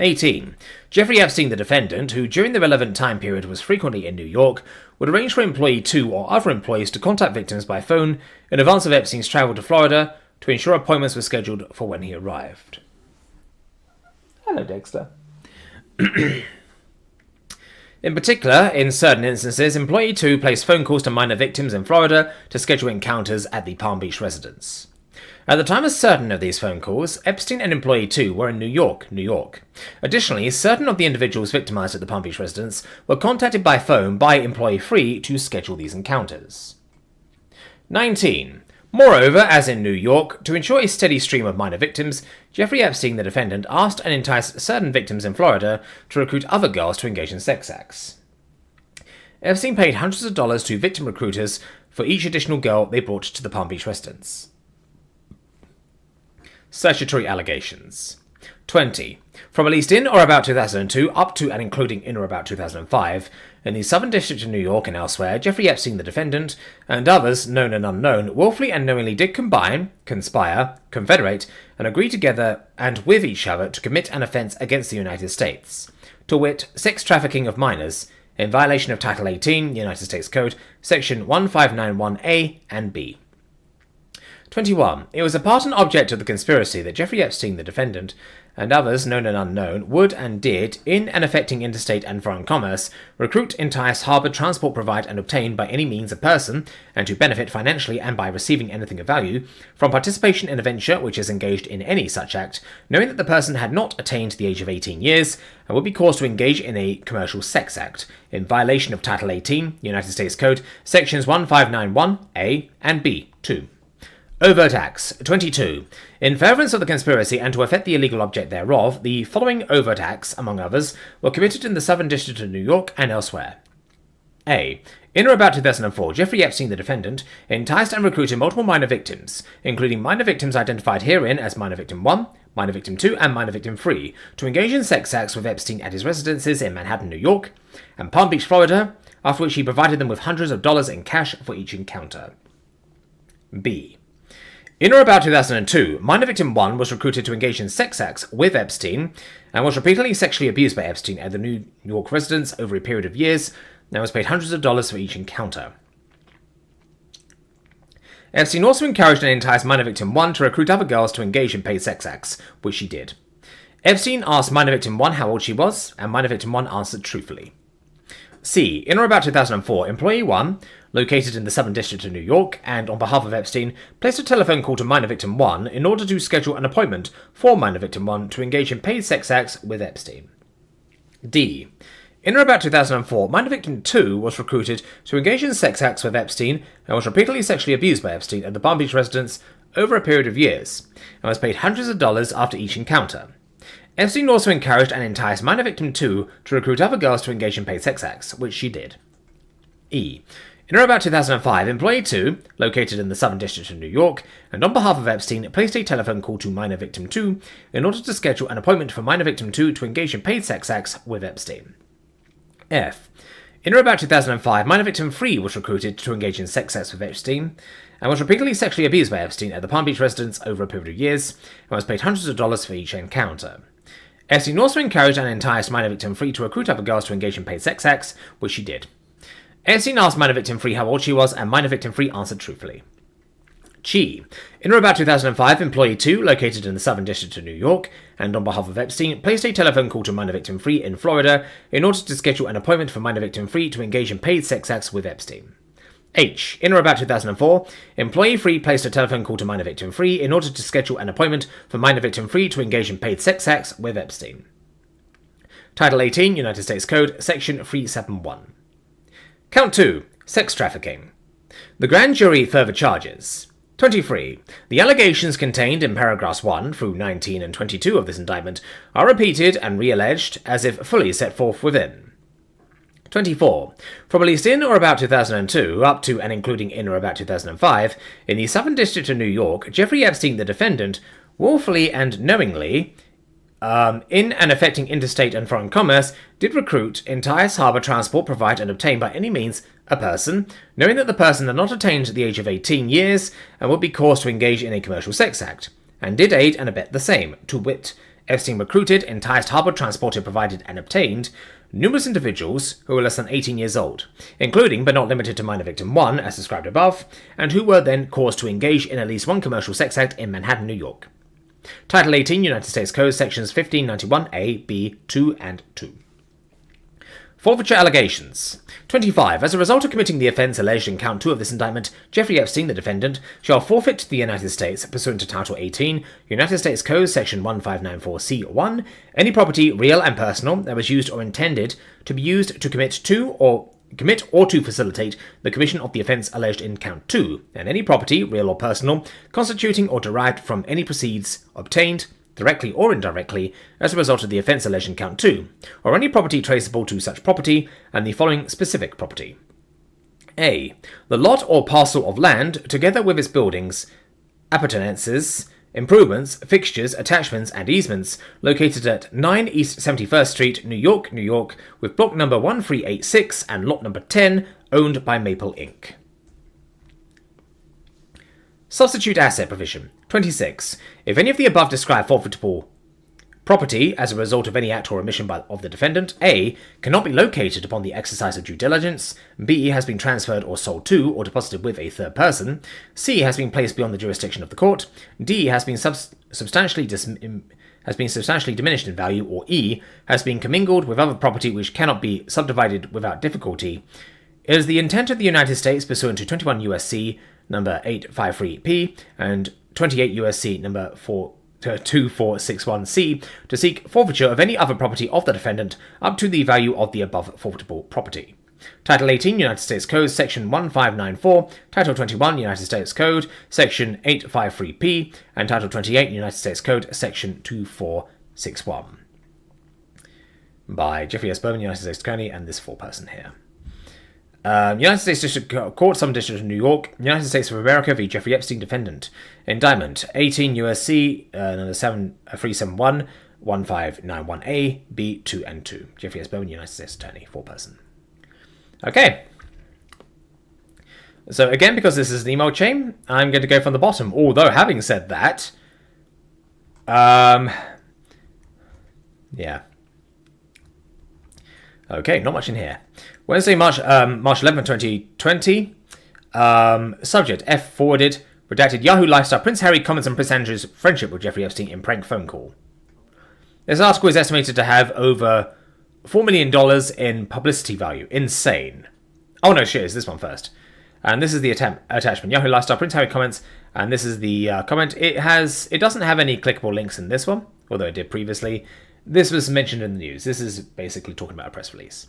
18. Jeffrey Epstein, the defendant, who during the relevant time period was frequently in New York, would arrange for employee 2 or other employees to contact victims by phone in advance of Epstein's travel to Florida to ensure appointments were scheduled for when he arrived. Hello, Dexter. In particular, in certain instances, employee 2 placed phone calls to minor victims in Florida to schedule encounters at the Palm Beach residence. At the time of certain of these phone calls, Epstein and employee 2 were in New York, New York. Additionally, certain of the individuals victimized at the Palm Beach residence were contacted by phone by employee 3 to schedule these encounters. 19. Moreover, as in New York, to ensure a steady stream of minor victims, Jeffrey Epstein, the defendant, asked and enticed certain victims in Florida to recruit other girls to engage in sex acts. Epstein paid hundreds of dollars to victim recruiters for each additional girl they brought to the Palm Beach residence. Statutory allegations. 20. From at least in or about 2002 up to and including in or about 2005, in the Southern District of New York and elsewhere, Jeffrey Epstein, the defendant, and others, known and unknown, willfully and knowingly did combine, conspire, confederate, and agree together and with each other to commit an offence against the United States, to wit, sex trafficking of minors, in violation of Title 18, United States Code, Section 1591A and B. 21. It was a part and object of the conspiracy that Jeffrey Epstein, the defendant, and others, known and unknown, would and did, in and affecting interstate and foreign commerce, recruit, entice, harbour, transport, provide, and obtain by any means a person, and to benefit financially and by receiving anything of value, from participation in a venture which is engaged in any such act, knowing that the person had not attained the age of 18 years, and would be caused to engage in a commercial sex act, in violation of Title 18, United States Code, Sections 1591A and B, 2. Overt acts. 22. In furtherance of the conspiracy and to effect the illegal object thereof, the following overt acts, among others, were committed in the Southern District of New York and elsewhere. A. In or about 2004, Jeffrey Epstein, the defendant, enticed and recruited multiple minor victims, including minor victims identified herein as minor victim 1, minor victim 2, and minor victim 3, to engage in sex acts with Epstein at his residences in Manhattan, New York, and Palm Beach, Florida, after which he provided them with hundreds of dollars in cash for each encounter. B. In or about 2002, minor victim 1 was recruited to engage in sex acts with Epstein and was repeatedly sexually abused by Epstein at the New York residence over a period of years and was paid hundreds of dollars for each encounter. Epstein also encouraged and enticed minor victim 1 to recruit other girls to engage in paid sex acts, which she did. Epstein asked minor victim 1 how old she was, and minor victim 1 answered truthfully. C. In or about 2004, employee 1, located in the Southern District of New York, and on behalf of Epstein, placed a telephone call to minor victim 1 in order to schedule an appointment for minor victim 1 to engage in paid sex acts with Epstein. D. In or about 2004, minor victim 2 was recruited to engage in sex acts with Epstein and was repeatedly sexually abused by Epstein at the Palm Beach residence over a period of years, and was paid hundreds of dollars after each encounter. Epstein also encouraged and enticed minor victim 2 to recruit other girls to engage in paid sex acts, which she did. E. In or about 2005, employee 2, located in the Southern District of New York, and on behalf of Epstein, placed a telephone call to minor victim 2 in order to schedule an appointment for minor victim 2 to engage in paid sex acts with Epstein. F. In or about 2005, minor victim 3 was recruited to engage in sex acts with Epstein, and was repeatedly sexually abused by Epstein at the Palm Beach residence over a period of years, and was paid hundreds of dollars for each encounter. Epstein also encouraged and enticed minor victim 3 to recruit other girls to engage in paid sex acts, which she did. Epstein asked minor victim 3 how old she was, and minor victim 3 answered truthfully. G. In or about 2005, employee 2, located in the Southern District of New York, and on behalf of Epstein, placed a telephone call to minor victim 3 in Florida in order to schedule an appointment for minor victim 3 to engage in paid sex acts with Epstein. H. In or about 2004, employee 3 placed a telephone call to minor victim 3 in order to schedule an appointment for minor victim 3 to engage in paid sex acts with Epstein. Title 18, United States Code, Section 371. Count 2. Sex trafficking. The grand jury further charges. 23. The allegations contained in paragraphs 1 through 19 and 22 of this indictment are repeated and re-alleged as if fully set forth within. 24. From at least in or about 2002, up to and including in or about 2005, in the Southern District of New York, Jeffrey Epstein, the defendant, willfully and knowingly, in and affecting interstate and foreign commerce, did recruit, entice, harbour, transport, provide, and obtain by any means a person, knowing that the person had not attained the age of 18 years and would be caused to engage in a commercial sex act, and did aid and abet the same, to wit, Epstein recruited, enticed, harboured, transported, provided, and obtained numerous individuals who were less than 18 years old, including but not limited to minor victim 1, as described above, and who were then caused to engage in at least one commercial sex act in Manhattan, New York. Title 18, United States Code, Sections 1591A, B, 2, and 2. Forfeiture allegations. 25. As a result of committing the offence alleged in Count 2 of this indictment, Jeffrey Epstein, the defendant, shall forfeit to the United States, pursuant to Title 18, United States Code, Section 1594C1, any property, real and personal, that was used or intended to be used to commit or to facilitate the commission of the offence alleged in Count 2, and any property, real or personal, constituting or derived from any proceeds obtained, directly or indirectly, as a result of the offence alleged in Count 2, or any property traceable to such property, and the following specific property. A. The lot or parcel of land, together with its buildings, appurtenances, improvements, fixtures, attachments, and easements, located at 9 East 71st Street, New York, New York, with block number 1386 and lot number 10, owned by Maple Inc. Substitute asset provision. 26. If any of the above described forfeitable property as a result of any act or omission of the defendant, A. cannot be located upon the exercise of due diligence, B. has been transferred or sold to or deposited with a third person, C. has been placed beyond the jurisdiction of the court, D. has been substantially diminished in value, or E. has been commingled with other property which cannot be subdivided without difficulty, it is the intent of the United States, pursuant to 21 U.S.C. number 853P and 28 U.S.C. number 2461C, to seek forfeiture of any other property of the defendant up to the value of the above forfeitable property. Title 18, United States Code, Section 1594, Title 21, United States Code, Section 853P, and Title 28, United States Code, Section 2461. By Jeffrey S. Bowman, United States Attorney, and this foreperson here. United States District Court, Southern District of New York, United States of America v. Jeffrey Epstein, defendant. Indictment, 18 U.S.C. number 371, 1591A, B, 2, and 2. Jeffrey S. Bowman, United States Attorney, foreperson. Okay. So again, because this is an email chain, I'm going to go from the bottom. Although, having said that, yeah. Okay, not much in here. Wednesday, March 11, 2020. Subject, F forwarded, redacted Yahoo Lifestyle. Prince Harry comments on Prince Andrew's friendship with Jeffrey Epstein in prank phone call. This article is estimated to have over $4 million in publicity value. Insane. Oh no, shit, it's this one first. And this is the attachment. Yahoo Lifestyle, Prince Harry comments, and this is the comment. It doesn't have any clickable links in this one, although it did previously. This was mentioned in the news. This is basically talking about a press release.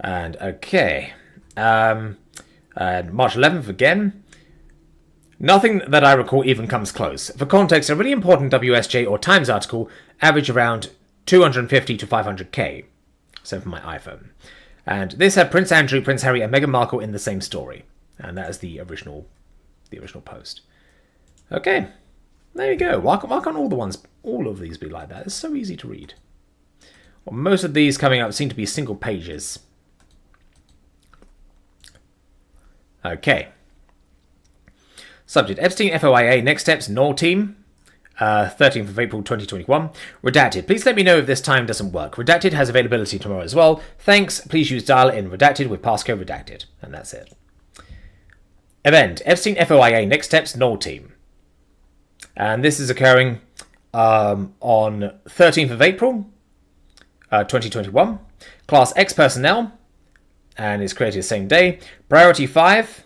And okay, and March 11th again. Nothing that I recall even comes close. For context, a really important WSJ or Times article averaged around 250 to 500k. So for my iPhone. And this had Prince Andrew, Prince Harry, and Meghan Markle in the same story. And that is the original post. Okay, there you go. Why can't all of these be like that? It's so easy to read. Well, most of these coming up seem to be single pages. Okay. Subject, Epstein FOIA, next steps, Knoll team, 13th of April 2021. Redacted, please let me know if this time doesn't work. Redacted has availability tomorrow as well. Thanks, please use dial in redacted with passcode redacted. And that's it. Event, Epstein FOIA, next steps, Knoll team. And this is occurring on 13th of April 2021. Class X personnel, and is created the same day. Priority 5,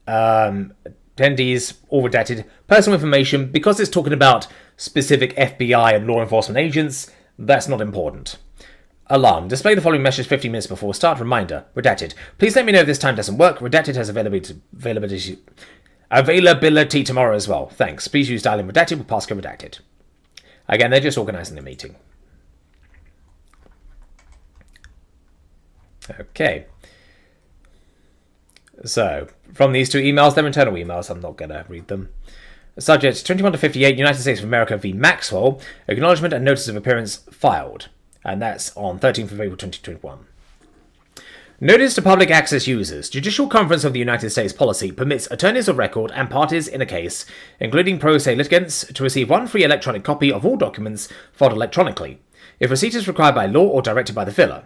attendees, all redacted. Personal information, because it's talking about specific FBI and law enforcement agents, that's not important. Alarm, display the following message 15 minutes before start. Reminder, redacted. Please let me know if this time doesn't work. Redacted has availability tomorrow as well. Thanks. Please use dial in redacted with passcode redacted. Again, they're just organising a meeting. Okay. So, from these two emails, they're internal emails. I'm not going to read them. Subject 21 to 58, United States of America v. Maxwell. Acknowledgement and notice of appearance filed. And that's on 13th of April 2021. Notice to public access users. Judicial Conference of the United States policy permits attorneys of record and parties in a case, including pro se litigants, to receive one free electronic copy of all documents filed electronically, if receipt is required by law or directed by the filler.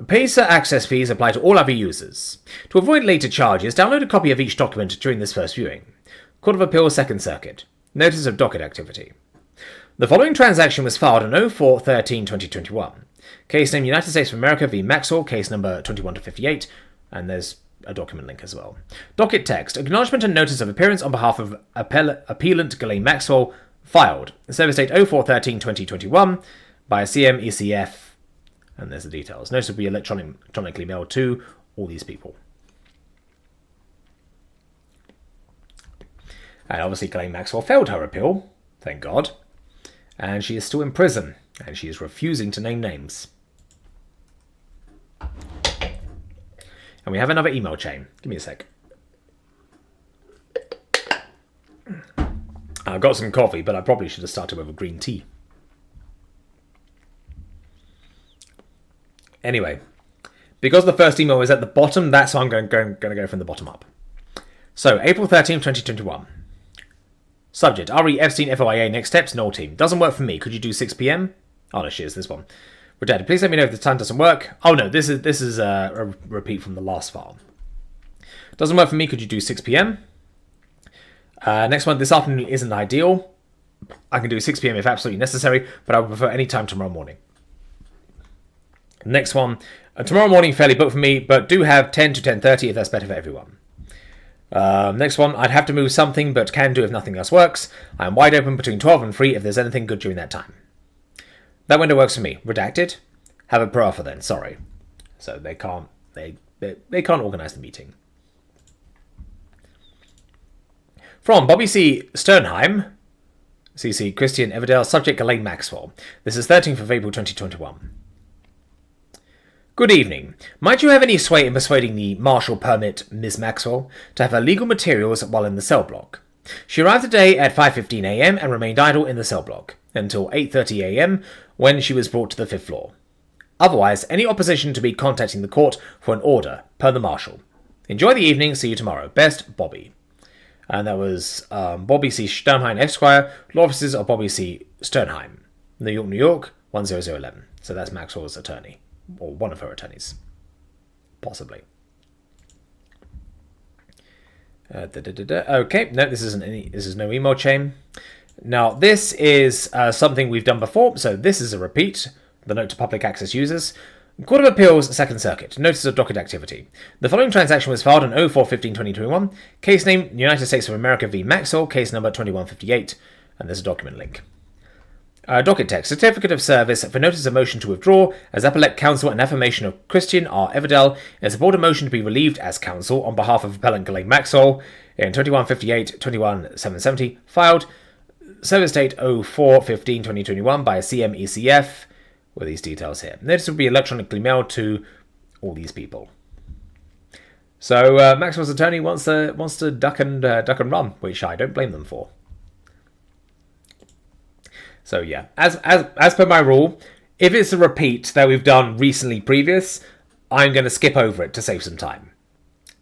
PACER access fees apply to all other users. To avoid later charges, download a copy of each document during this first viewing. Court of Appeal, Second Circuit. Notice of docket activity. The following transaction was filed on 04/13/2021. Case name United States of America v. Maxwell, case number 21 to 58, and there's a document link as well. Docket text. Acknowledgement and notice of appearance on behalf of appellant Ghislaine Maxwell, filed. Service date 04/13/2021 by CMECF, and there's the details. Notice will be electronically mailed to all these people. And obviously Ghislaine Maxwell failed her appeal, thank God, and she is still in prison, and she is refusing to name names. And we have another email chain. Give me a sec. I've got some coffee, but I probably should have started with a green tea. Anyway, because the first email is at the bottom, that's why I'm going to go from the bottom up. So, April 13th, 2021. Subject, RE Epstein FOIA next steps, null team. Doesn't work for me. Could you do 6 p.m? Oh no, shit, it's this one. Redacted. Please let me know if the time doesn't work. Oh no, this is a repeat from the last file. Doesn't work for me. Could you do 6 p.m? Next one, this afternoon isn't ideal. I can do 6 p.m. if absolutely necessary, but I would prefer any time tomorrow morning. Next one, tomorrow morning fairly booked for me, but do have 10 to 10:30 if that's better for everyone. Next one, I'd have to move something, but can do if nothing else works. I'm wide open between 12 and 3 if there's anything good during that time. That window works for me. Redacted. Have a pro offer then. Sorry. So they can't organise the meeting. From Bobby C. Sternheim, CC Christian Everdale, subject Ghislaine Maxwell. This is 13th of April 2021. Good evening. Might you have any sway in persuading the marshal permit Ms. Maxwell to have her legal materials while in the cell block? She arrived today at 5:15 a.m. and remained idle in the cell block until 8:30 a.m. when she was brought to the 5th floor. Otherwise, any opposition to be contacting the court for an order, per the marshal. Enjoy the evening. See you tomorrow. Best, Bobby. And that was Bobby C. Sternheim, Esquire, law offices of Bobby C. Sternheim, New York, New York, 10011. So that's Maxwell's attorney, or one of her attorneys, possibly. Okay, no, this is no email chain. Now, this is something we've done before, so this is a repeat. The note to public access users. Court of Appeals, Second Circuit. Notice of docket activity. The following transaction was filed on 04/15/2021. Case name, United States of America v. Maxwell, case number 2158. And there's a document link. Docket text. Certificate of service for notice of motion to withdraw as appellate counsel and affirmation of Christian R. Everdell in support of motion to be relieved as counsel on behalf of appellant Ghislaine Maxwell in 2158, 21770, filed service date 04/15/2021 by CMECF, with these details here. Notice will be electronically mailed to all these people. So Maxwell's attorney wants to duck and run, which I don't blame them for. So yeah, as per my rule, if it's a repeat that we've done recently previous, I'm going to skip over it to save some time,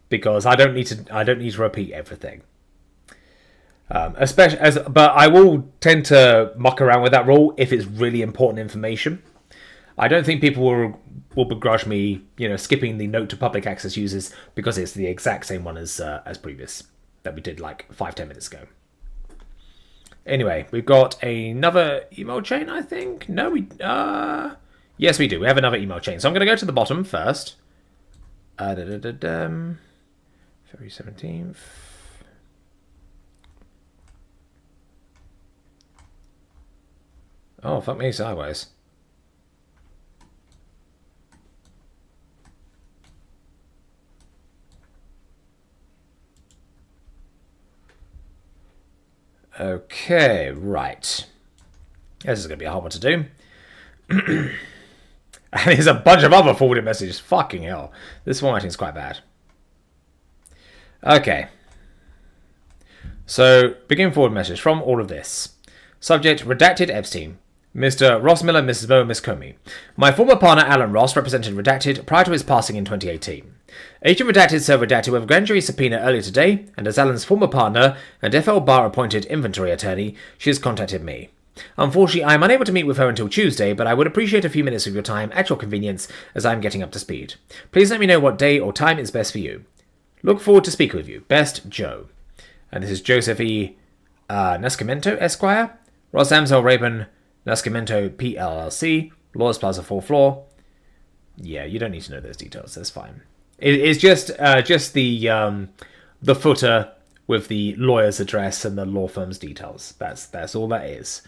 because I don't need to repeat everything. But I will tend to muck around with that rule if it's really important information. I don't think people will begrudge me, skipping the note to public access users because it's the exact same one as previous that we did like 5-10 minutes ago. Anyway, we've got another email chain, I think. No, yes, we do. We have another email chain. So I'm going to go to the bottom first. February 17th. Oh, fuck me sideways. Okay, right. This is going to be a hard one to do. And there's a bunch of other forwarded messages. Fucking hell. This formatting is quite bad. Okay. So, begin forward message from all of this. Subject, redacted Epstein. Mr. Ross Miller, Mrs. Bowe, Miss Comey. My former partner, Alan Ross, represented Redacted prior to his passing in 2018. Agent Redacted served Redacted with a grand jury subpoena earlier today, and as Alan's former partner and FL Bar-appointed inventory attorney, she has contacted me. Unfortunately, I am unable to meet with her until Tuesday, but I would appreciate a few minutes of your time at your convenience as I am getting up to speed. Please let me know what day or time is best for you. Look forward to speaking with you. Best, Joe. And this is Joseph E. Nascimento, Esquire. Ross Amsel Rabin, Nascimento PLLC, Lawyers Plaza 4th floor. Yeah, you don't need to know those details. That's fine. It's just the footer with the lawyer's address and the law firm's details. That's all that is.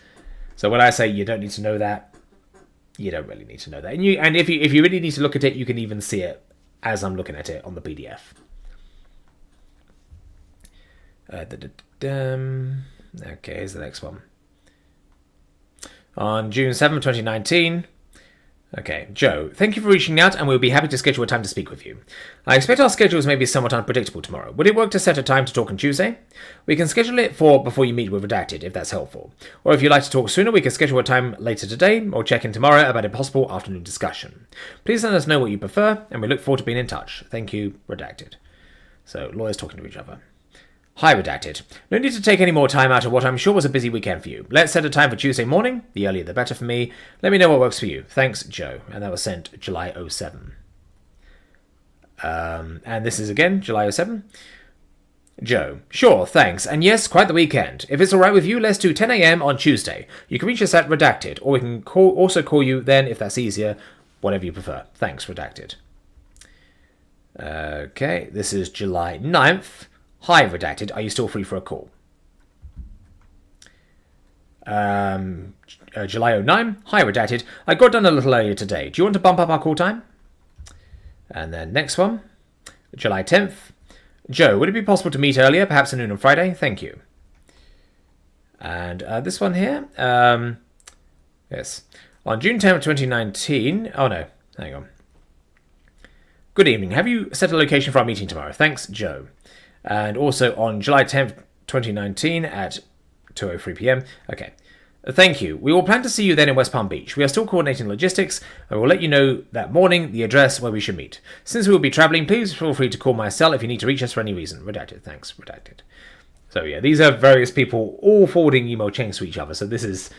So when I say you don't need to know that, you don't really need to know that. And if you really need to look at it, you can even see it as I'm looking at it on the PDF. Okay, here's the next one. On June 7, 2019. Okay, Joe, thank you for reaching out, and we'll be happy to schedule a time to speak with you. I expect our schedules may be somewhat unpredictable tomorrow. Would it work to set a time to talk on Tuesday? We can schedule it for before you meet with Redacted, if that's helpful. Or if you'd like to talk sooner, we can schedule a time later today, or check in tomorrow about a possible afternoon discussion. Please let us know what you prefer, and we look forward to being in touch. Thank you, Redacted. So, lawyers talking to each other. Hi, Redacted. No need to take any more time out of what I'm sure was a busy weekend for you. Let's set a time for Tuesday morning. The earlier the better for me. Let me know what works for you. Thanks, Joe. And that was sent July 07. And this is again July 07. Joe. Sure, thanks. And yes, quite the weekend. If it's alright with you, let's do 10 a.m. on Tuesday. You can reach us at Redacted, or we can also call you then if that's easier. Whatever you prefer. Thanks, Redacted. Okay, this is July 9th. Hi, Redacted. Are you still free for a call? July 09. Hi, Redacted. I got done a little earlier today. Do you want to bump up our call time? And then next one. July 10th. Joe, would it be possible to meet earlier, perhaps at noon on Friday? Thank you. And this one here. Yes. On June 10th, 2019. Oh, no. Hang on. Good evening. Have you set a location for our meeting tomorrow? Thanks, Joe. And also on July 10th, 2019 at 2:03 p.m. Okay. Thank you. We will plan to see you then in West Palm Beach. We are still coordinating logistics, and we'll let you know that morning the address where we should meet. Since we will be traveling, please feel free to call my cell if you need to reach us for any reason. Redacted. Thanks. Redacted. So yeah, these are various people all forwarding email chains to each other. So this is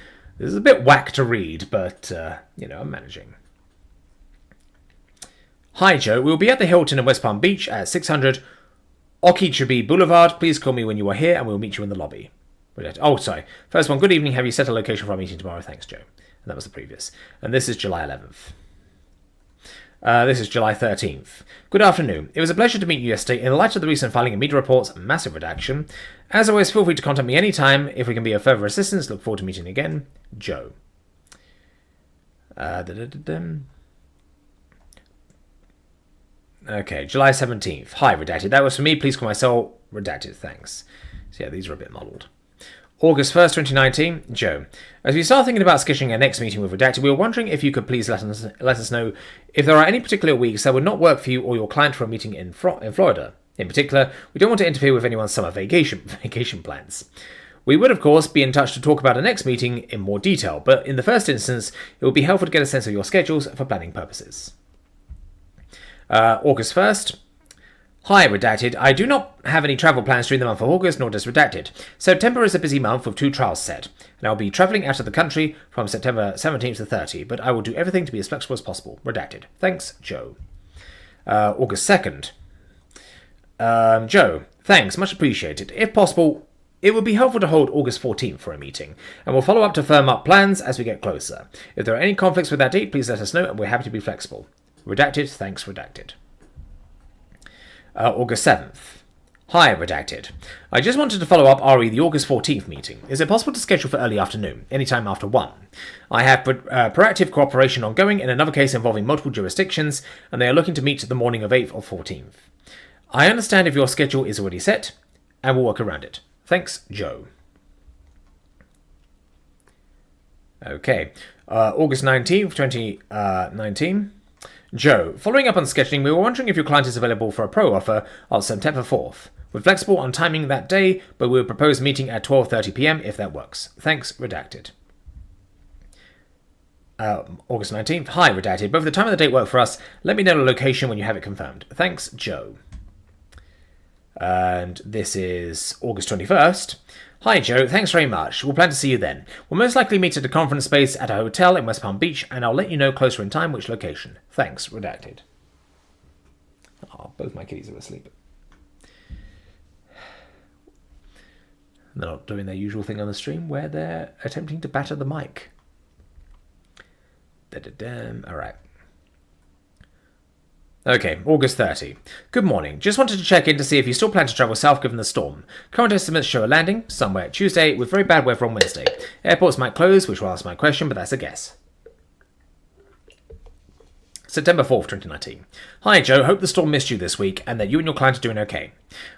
a bit whack to read, but I'm managing. Hi, Joe. We will be at the Hilton in West Palm Beach at 600 Okeechobee Boulevard. Please call me when you are here, and we'll meet you in the lobby. Oh, sorry. First one. Good evening. Have you set a location for our meeting tomorrow? Thanks, Joe. And that was the previous. And this is July 11th. This is July 13th. Good afternoon. It was a pleasure to meet you yesterday. In the light of the recent filing of media reports, massive redaction. As always, feel free to contact me anytime. If we can be of further assistance, look forward to meeting again. Joe. Okay, July 17th. Hi, Redacted. That was for me. Please call my cell. Redacted. Thanks. So yeah, these are a bit muddled. August 1st, 2019. Joe. As we start thinking about scheduling our next meeting with Redacted, we were wondering if you could please let us know if there are any particular weeks that would not work for you or your client for a meeting in Florida. In particular, we don't want to interfere with anyone's summer vacation plans. We would, of course, be in touch to talk about our next meeting in more detail, but in the first instance, it would be helpful to get a sense of your schedules for planning purposes. August 1st. Hi, Redacted. I do not have any travel plans during the month of August, nor does Redacted. September is a busy month with 2 trials set, and I'll be travelling out of the country from September 17th to 30th, but I will do everything to be as flexible as possible. Redacted. Thanks, Joe. August 2nd. Joe, thanks. Much appreciated. If possible, it would be helpful to hold August 14th for a meeting, and we'll follow up to firm up plans as we get closer. If there are any conflicts with that date, please let us know, and we're happy to be flexible. Redacted. Thanks, Redacted. August 7th. Hi, Redacted. I just wanted to follow up the August 14th meeting. Is it possible to schedule for early afternoon, anytime after 1? I have proactive cooperation ongoing in another case involving multiple jurisdictions, and they are looking to meet the morning of 8th or 14th. I understand if your schedule is already set, and we'll work around it. Thanks, Joe. Okay. August 19th, 2019. Joe, following up on scheduling, we were wondering if your client is available for a pro offer on September 4th. We're flexible on timing that day, but we would propose meeting at 12:30 p.m. if that works. Thanks, redacted. August 19th. Hi, redacted. Both the time and the date work for us. Let me know the location when you have it confirmed. Thanks, Joe. And this is August 21st. Hi, Joe. Thanks very much. We'll plan to see you then. We'll most likely meet at a conference space at a hotel in West Palm Beach, and I'll let you know closer in time which location. Thanks, redacted. Oh, both my kitties are asleep. They're not doing their usual thing on the stream where they're attempting to batter the mic. All right. Okay, August 30. Good morning. Just wanted to check in to see if you still plan to travel south given the storm. Current estimates show a landing somewhere Tuesday with very bad weather on Wednesday. Airports might close, which will ask my question, but that's a guess. September 4th, 2019. Hi, Joe. Hope the storm missed you this week and that you and your client are doing okay.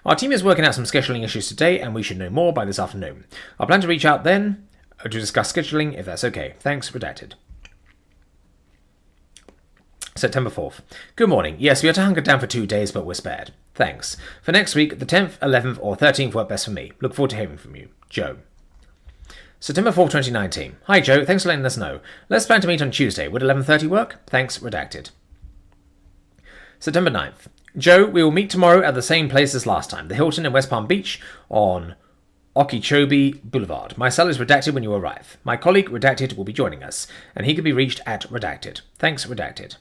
Our team is working out some scheduling issues today and we should know more by this afternoon. I plan to reach out then to discuss scheduling if that's okay. Thanks, redacted. September 4th. Good morning. Yes, we had to hunker down for 2 days, but we're spared. Thanks. For next week, the 10th, 11th, or 13th work best for me. Look forward to hearing from you. Joe. September 4th, 2019. Hi, Joe. Thanks for letting us know. Let's plan to meet on Tuesday. Would 11:30 work? Thanks, redacted. September 9th. Joe, we will meet tomorrow at the same place as last time, the Hilton in West Palm Beach on Okeechobee Boulevard. My cell is redacted when you arrive. My colleague, redacted, will be joining us, and he can be reached at redacted. Thanks, redacted.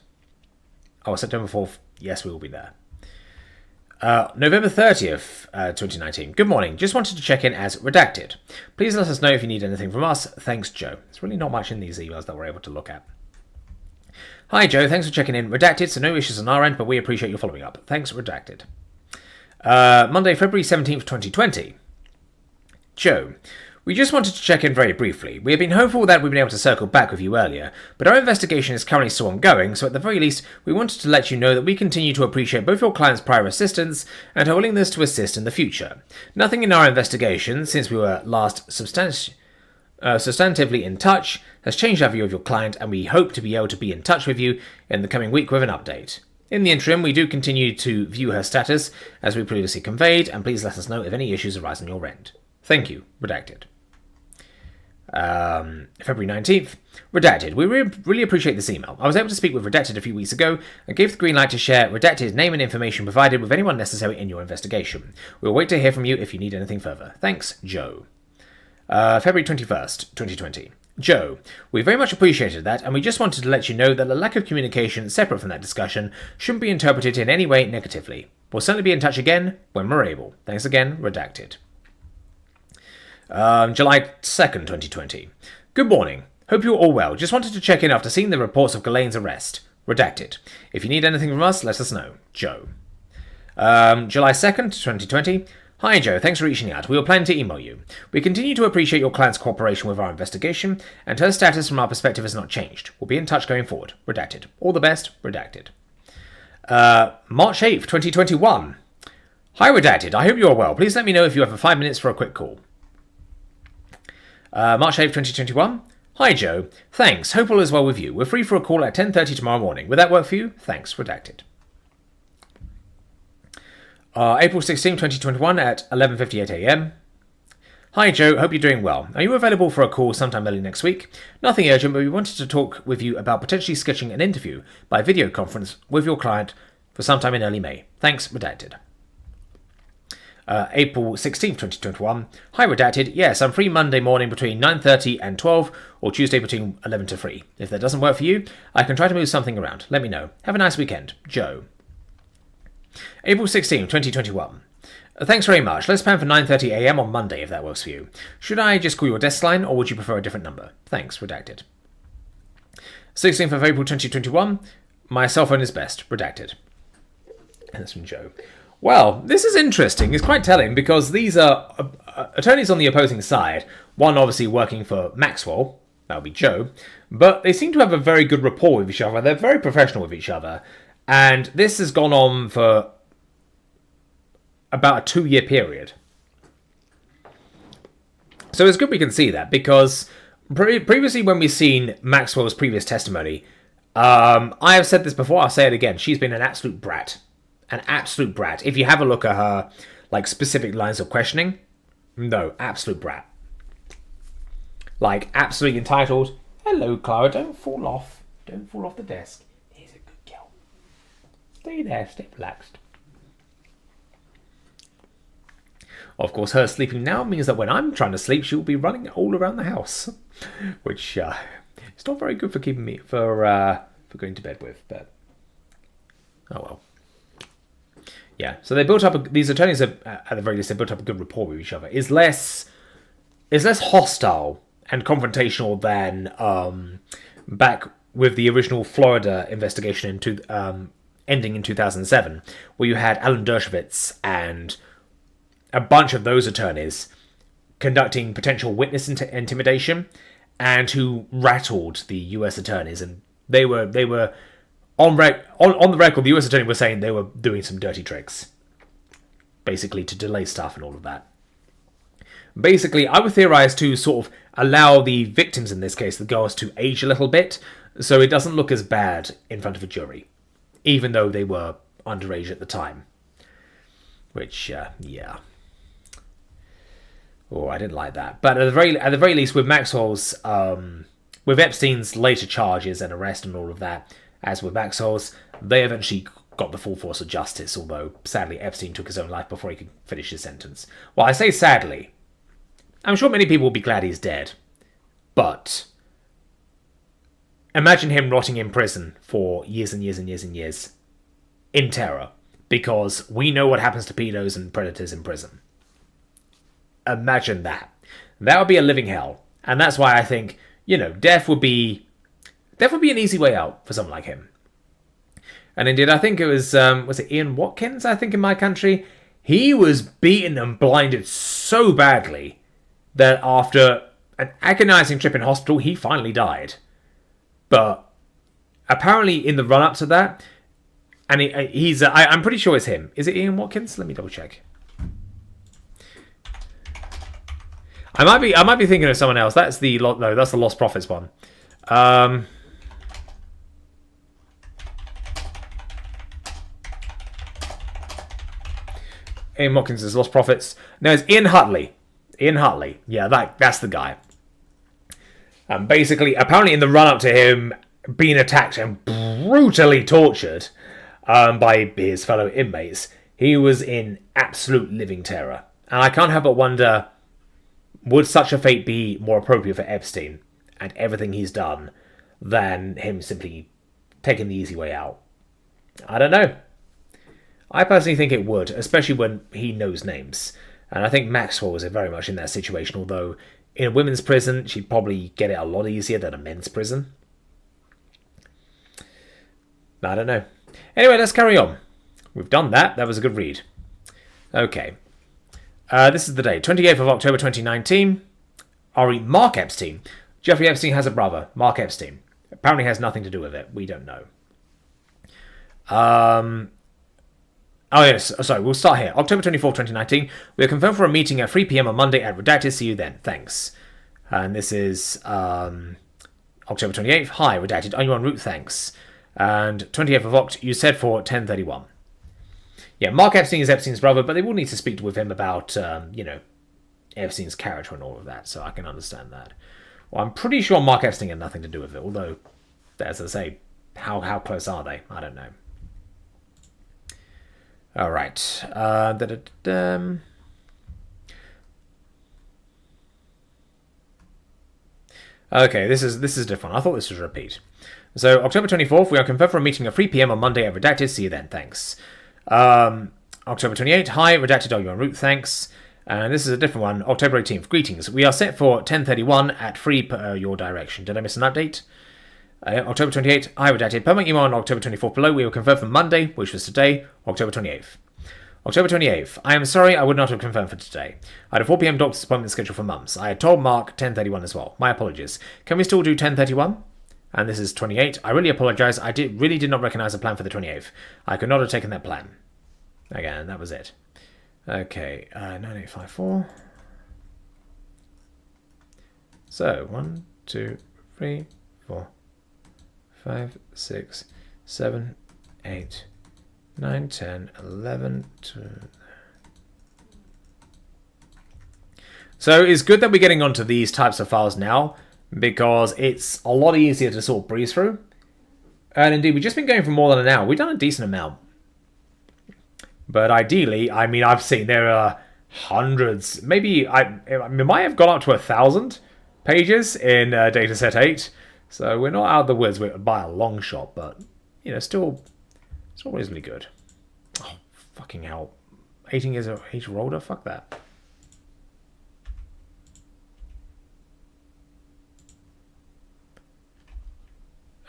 Oh, September 4th. Yes, we will be there. November 30th, 2019. Good morning. Just wanted to check in as redacted. Please let us know if you need anything from us. Thanks, Joe. There's really not much in these emails that we're able to look at. Hi, Joe. Thanks for checking in. Redacted, so no issues on our end, but we appreciate your following up. Thanks, redacted. Monday, February 17th, 2020. Joe. We just wanted to check in very briefly. We have been hopeful that we've been able to circle back with you earlier, but our investigation is currently still ongoing, so at the very least, we wanted to let you know that we continue to appreciate both your client's prior assistance and her willingness to assist in the future. Nothing in our investigation, since we were last substantively in touch, has changed our view of your client, and we hope to be able to be in touch with you in the coming week with an update. In the interim, we do continue to view her status, as we previously conveyed, and please let us know if any issues arise on your end. Thank you. Redacted. February 19th. Redacted. We really appreciate this email. I was able to speak with Redacted a few weeks ago and gave the green light to share Redacted's name and information provided with anyone necessary in your investigation. We'll wait to hear from you if you need anything further. Thanks, Joe. February 21st, 2020. Joe, we very much appreciated that, and we just wanted to let you know that the lack of communication separate from that discussion shouldn't be interpreted in any way negatively. We'll certainly be in touch again when we're able. Thanks again, Redacted. July 2nd, 2020. Good morning. Hope you're all well. Just wanted to check in after seeing the reports of Ghislaine's arrest. Redacted. If you need anything from us, let us know. Joe. July 2nd, 2020. Hi, Joe. Thanks for reaching out. We were planning to email you. We continue to appreciate your client's cooperation with our investigation, and her status from our perspective has not changed. We'll be in touch going forward. Redacted. All the best. Redacted. March 8th, 2021. Hi, Redacted. I hope you are well. Please let me know if you have 5 minutes for a quick call. March 8th, 2021. Hi, Joe. Thanks. Hope all is well with you. We're free for a call at 10:30 tomorrow morning. Would that work for you? Thanks. Redacted. April 16th, 2021 at 11:58 a.m. Hi, Joe. Hope you're doing well. Are you available for a call sometime early next week? Nothing urgent, but we wanted to talk with you about potentially sketching an interview by video conference with your client for sometime in early May. Thanks. Redacted. April 16th, 2021. Hi, Redacted. Yes, I'm free Monday morning between 9:30 and 12, or Tuesday between 11 to 3. If that doesn't work for you, I can try to move something around. Let me know. Have a nice weekend. Joe. April 16th, 2021. Thanks very much. Let's plan for 9:30 a.m. on Monday if that works for you. Should I just call your desk line, or would you prefer a different number? Thanks. Redacted. 16th of April, 2021. My cell phone is best. Redacted. And that's from Joe. Well, this is interesting. It's quite telling because these are attorneys on the opposing side. One obviously working for Maxwell, that would be Joe, but they seem to have a very good rapport with each other. They're very professional with each other. And this has gone on for about a 2-year period. So it's good we can see that because Previously, when we've seen Maxwell's previous testimony, I have said this before, I'll say it again. She's been an absolute brat. An absolute brat. If you have a look at her, like, specific lines of questioning, no, absolute brat. Like, absolutely entitled. Hello, Clara, don't fall off. Don't fall off the desk. Here's a good girl. Stay there, stay relaxed. Of course, her sleeping now means that when I'm trying to sleep, she'll be running all around the house. Which, it's not very good for keeping me, for going to bed with, but oh well. Yeah, so they built up, these attorneys have, at the very least, they built up a good rapport with each other. Is less hostile and confrontational than back with the original Florida investigation ending in 2007, where you had Alan Dershowitz and a bunch of those attorneys conducting potential witness intimidation, and who rattled the U.S. attorneys, and they were on the record. The U.S. attorney was saying they were doing some dirty tricks, basically to delay stuff and all of that. Basically, I would theorize to sort of allow the victims in this case, the girls, to age a little bit, so it doesn't look as bad in front of a jury, even though they were underage at the time. Which, yeah. Oh, I didn't like that. But at the very least, with Maxwell's, with Epstein's later charges and arrest and all of that, as with Maxwell's, they eventually got the full force of justice, although, sadly, Epstein took his own life before he could finish his sentence. Well, I say sadly. I'm sure many people will be glad he's dead. But imagine him rotting in prison for years and years and years and years. In terror. Because we know what happens to pedos and predators in prison. Imagine that. That would be a living hell. And that's why I think, death would be an easy way out for someone like him. And indeed, I think it was it Ian Watkins, I think, in my country? He was beaten and blinded so badly that after an agonizing trip in hospital, he finally died. But apparently in the run-up to that, and I'm pretty sure it's him. Is it Ian Watkins? Let me double check. I might be thinking of someone else. That's the Lost Prophets one. Ian Watkins is Lost Prophets. No, it's Ian Hutley. Ian Hutley. Yeah, that's the guy. Basically, apparently in the run-up to him being attacked and brutally tortured by his fellow inmates, he was in absolute living terror. And I can't help but wonder, would such a fate be more appropriate for Epstein and everything he's done than him simply taking the easy way out? I don't know. I personally think it would, especially when he knows names. And I think Maxwell was very much in that situation, although in a women's prison, she'd probably get it a lot easier than a men's prison. I don't know. Anyway, let's carry on. We've done that. That was a good read. Okay. This is the day, 28th of October 2019. I'll read Mark Epstein. Jeffrey Epstein has a brother, Mark Epstein. Apparently has nothing to do with it. We don't know. Oh, yes. Sorry, we'll start here. October 24th, 2019. We are confirmed for a meeting at 3 p.m. on Monday at Redacted. See you then. Thanks. And this is October 28th. Hi, Redacted. Are you en route? Thanks. And 28th of Oct, you said for 10:31. Yeah, Mark Epstein is Epstein's brother, but they will need to speak with him about, Epstein's character and all of that, so I can understand that. Well, I'm pretty sure Mark Epstein had nothing to do with it, although, as I say, how close are they? I don't know. All right. Okay, this is different. I thought this was a repeat. So, October 24th, we are confirmed for a meeting at 3 p.m. on Monday at Redacted. See you then. Thanks. October 28th. Hi, Redacted. Are you en route? Thanks. And this is a different one. October 18th. Greetings. We are set for 10:31 at 3 per your direction. Did I miss an update? October 28th. Hi, Redacted. Per my email on October 24th below, we will confirm for Monday, which was today, October 28th. October 28th. I am sorry I would not have confirmed for today. I had a 4 p.m. doctor's appointment scheduled for Mums. I had told Mark 10:31 as well. My apologies. Can we still do 10:31? And this is 28. I really apologise. I really did not recognise the plan for the 28th. I could not have taken that plan. Again, that was it. Okay, 9854. So, 1, 2, 3, 4, 5, 6, 7, 8, 9, 10, 11, 12. So it's good that we're getting onto these types of files now, because it's a lot easier to sort of breeze through. And indeed, we've just been going for more than an hour. We've done a decent amount. But ideally, I mean, I've seen there are hundreds, maybe, it might have gone up to 1,000 pages in dataset 8. So we're not out of the woods by a long shot, but, you know, still reasonably good. Oh, fucking hell. 18 years of age or older? Fuck that.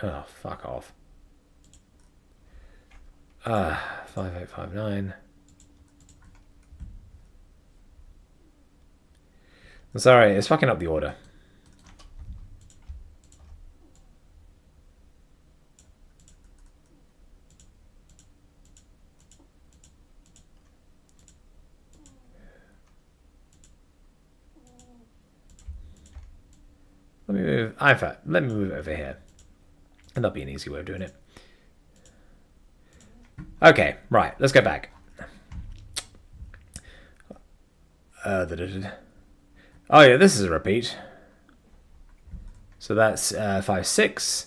Oh, fuck off. 5859. I'm sorry, it's fucking up the order. Let me move. In fact, let me move it over here. And that'll be an easy way of doing it. Okay, right, let's go back. Oh yeah, this is a repeat. So that's 5.6.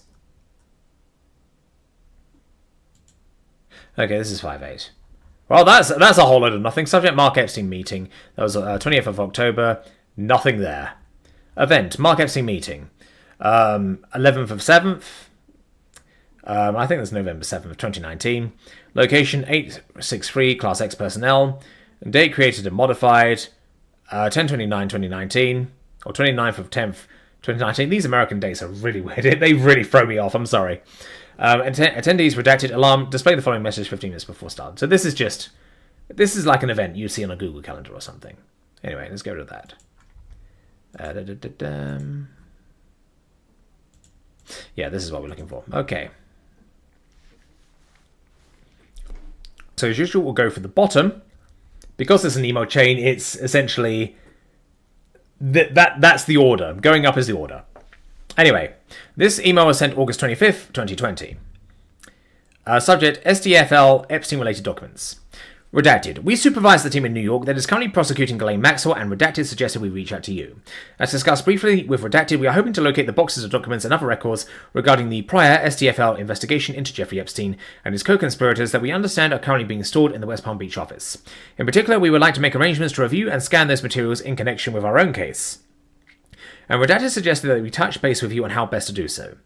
Okay, this is 5.8. Well, that's a whole load of nothing. Subject: Mark Epstein meeting. That was 20th of October. Nothing there. Event: Mark Epstein meeting. 11th of 7th. I think that's November 7th, 2019. Location: 863, Class X personnel. Date created and modified: 10/29/2019, or 29th of 10th, 2019. These American dates are really weird. They really throw me off. I'm sorry. Attendees redacted. Alarm: display the following message 15 minutes before start. So this is like an event you see on a Google Calendar or something. Anyway, let's get rid of that. Yeah, this is what we're looking for. Okay. So as usual, we'll go for the bottom. Because it's an email chain, it's essentially... That's the order. Going up is the order. Anyway, this email was sent August 25th, 2020. Subject: SDFL Epstein-related documents. Redacted: we supervise the team in New York that is currently prosecuting Ghislaine Maxwell, and Redacted suggested we reach out to you. As discussed briefly with Redacted, we are hoping to locate the boxes of documents and other records regarding the prior SDFL investigation into Jeffrey Epstein and his co-conspirators that we understand are currently being stored in the West Palm Beach office. In particular, we would like to make arrangements to review and scan those materials in connection with our own case. And Redacted suggested that we touch base with you on how best to do so.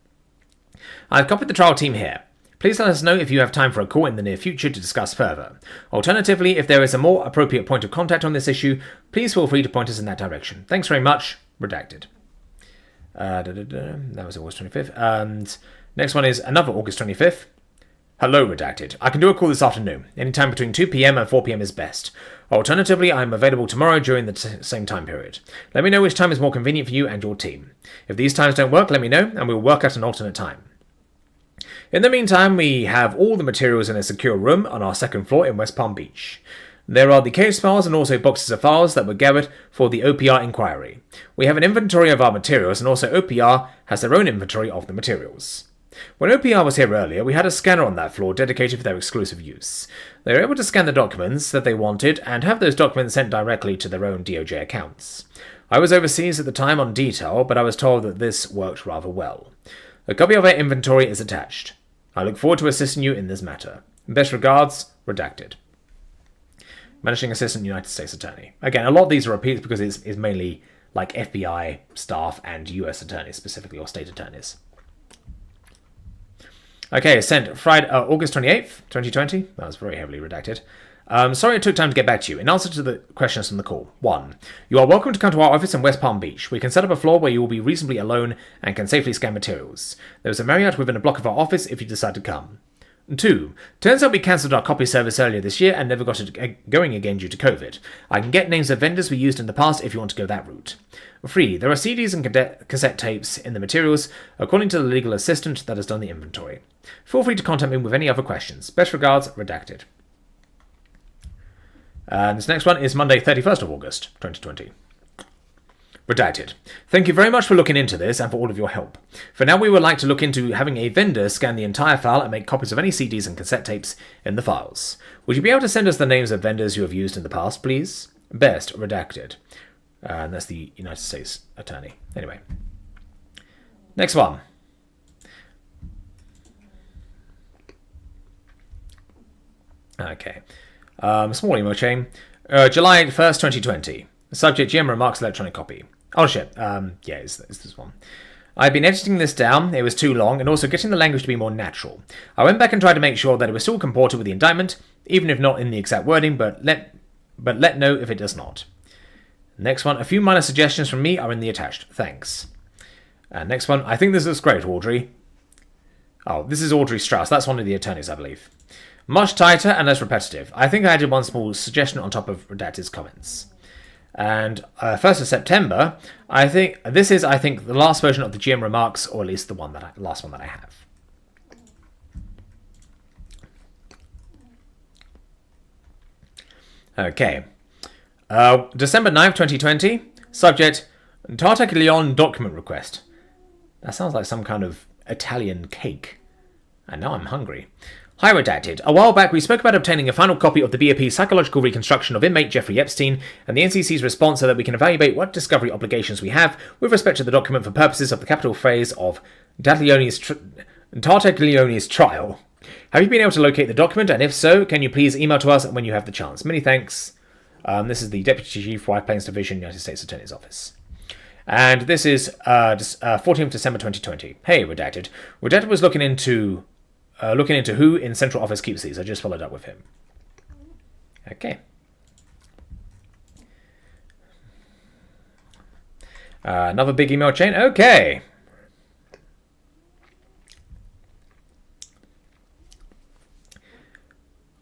I've copied the trial team here. Please let us know if you have time for a call in the near future to discuss further. Alternatively, if there is a more appropriate point of contact on this issue, please feel free to point us in that direction. Thanks very much. Redacted. That was August 25th. And next one is another August 25th. Hello, Redacted. I can do a call this afternoon. Anytime between 2 p.m. and 4 p.m. is best. Alternatively, I am available tomorrow during the same time period. Let me know which time is more convenient for you and your team. If these times don't work, let me know, and we will work out an alternate time. In the meantime, we have all the materials in a secure room on our second floor in West Palm Beach. There are the case files and also boxes of files that were gathered for the OPR inquiry. We have an inventory of our materials, and also OPR has their own inventory of the materials. When OPR was here earlier, we had a scanner on that floor dedicated for their exclusive use. They were able to scan the documents that they wanted and have those documents sent directly to their own DOJ accounts. I was overseas at the time on detail, but I was told that this worked rather well. A copy of our inventory is attached. I look forward to assisting you in this matter. Best regards, Redacted. Managing Assistant United States Attorney. Again, a lot of these are repeats because it's mainly like FBI staff and US attorneys specifically, or state attorneys. Okay, sent Friday, August 28th, 2020. That was very heavily redacted. Sorry it took time to get back to you. In answer to the questions from the call. 1. You are welcome to come to our office in West Palm Beach. We can set up a floor where you will be reasonably alone and can safely scan materials. There is a Marriott within a block of our office if you decide to come. 2. Turns out we cancelled our copy service earlier this year and never got it going again due to COVID. I can get names of vendors we used in the past if you want to go that route. 3. There are CDs and cassette tapes in the materials, according to the legal assistant that has done the inventory. Feel free to contact me with any other questions. Best regards, Redacted. This next one is Monday, 31st of August, 2020. Redacted. Thank you very much for looking into this and for all of your help. For now, we would like to look into having a vendor scan the entire file and make copies of any CDs and cassette tapes in the files. Would you be able to send us the names of vendors you have used in the past, please? Best, redacted. And that's the United States attorney. Anyway. Next one. Okay. Small email chain. July 1st, 2020. Subject, GM remarks, electronic copy. Oh shit. Yeah, it's this one. I've been editing this down. It was too long, and also getting the language to be more natural. I went back and tried to make sure that it was still comported with the indictment, even if not in the exact wording, but let know if it does not. Next one. A few minor suggestions from me are in the attached. Thanks. Next one. I think this looks great, Audrey. Oh, this is Audrey Strauss. That's one of the attorneys, I believe. Much tighter and less repetitive. I think I added one small suggestion on top of Redacted's comments. And 1st of September, I think this is the last version of the GM remarks, or at least the last one that I have. Okay. December 9th, 2020. Subject, Tartaglione document request. That sounds like some kind of Italian cake. And now I'm hungry. Hi, Redacted. A while back, we spoke about obtaining a final copy of the BOP's psychological reconstruction of inmate Jeffrey Epstein and the NCC's response so that we can evaluate what discovery obligations we have with respect to the document for purposes of the capital phase of Tartaglione's trial. Have you been able to locate the document, and if so, can you please email to us when you have the chance? Many thanks. This is the Deputy Chief, White Plains Division, United States Attorney's Office. And this is 14th December 2020. Hey, Redacted. Redacted was looking into who in central office keeps these. I just followed up with him. Okay. Another big email chain. Okay.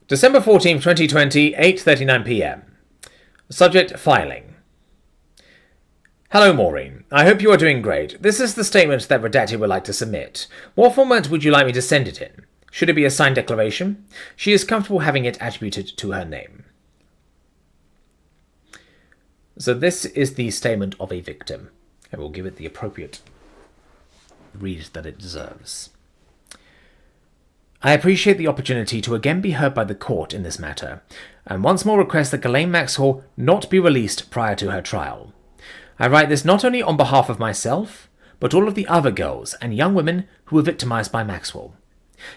December 14th, 2020, 8:39 p.m. Subject, filing. Hello, Maureen. I hope you are doing great. This is the statement that Redacted would like to submit. What format would you like me to send it in? Should it be a signed declaration? She is comfortable having it attributed to her name. So this is the statement of a victim. I will give it the appropriate read that it deserves. I appreciate the opportunity to again be heard by the court in this matter, and once more request that Ghislaine Maxwell not be released prior to her trial. I write this not only on behalf of myself, but all of the other girls and young women who were victimized by Maxwell.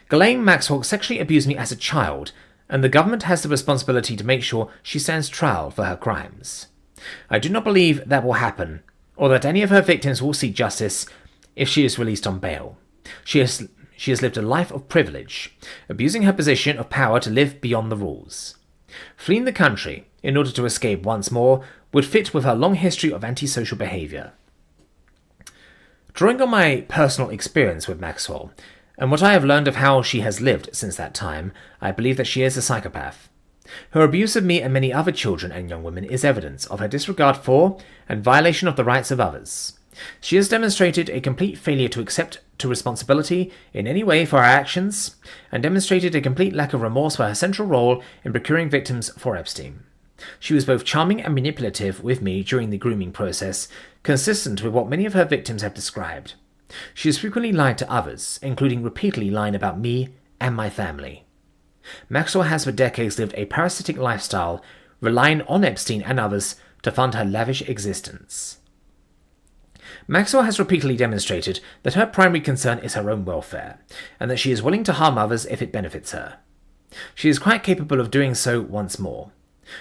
Ghislaine Maxwell sexually abused me as a child, and the government has the responsibility to make sure she stands trial for her crimes. I do not believe that will happen, or that any of her victims will see justice if she is released on bail. She has lived a life of privilege, abusing her position of power to live beyond the rules. Fleeing the country in order to escape once more would fit with her long history of antisocial behavior. Drawing on my personal experience with Maxwell, and what I have learned of how she has lived since that time, I believe that she is a psychopath. Her abuse of me and many other children and young women is evidence of her disregard for and violation of the rights of others. She has demonstrated a complete failure to accept responsibility in any way for her actions, and demonstrated a complete lack of remorse for her central role in procuring victims for Epstein. She was both charming and manipulative with me during the grooming process, consistent with what many of her victims have described. She has frequently lied to others, including repeatedly lying about me and my family. Maxwell has for decades lived a parasitic lifestyle, relying on Epstein and others to fund her lavish existence. Maxwell has repeatedly demonstrated that her primary concern is her own welfare, and that she is willing to harm others if it benefits her. She is quite capable of doing so once more.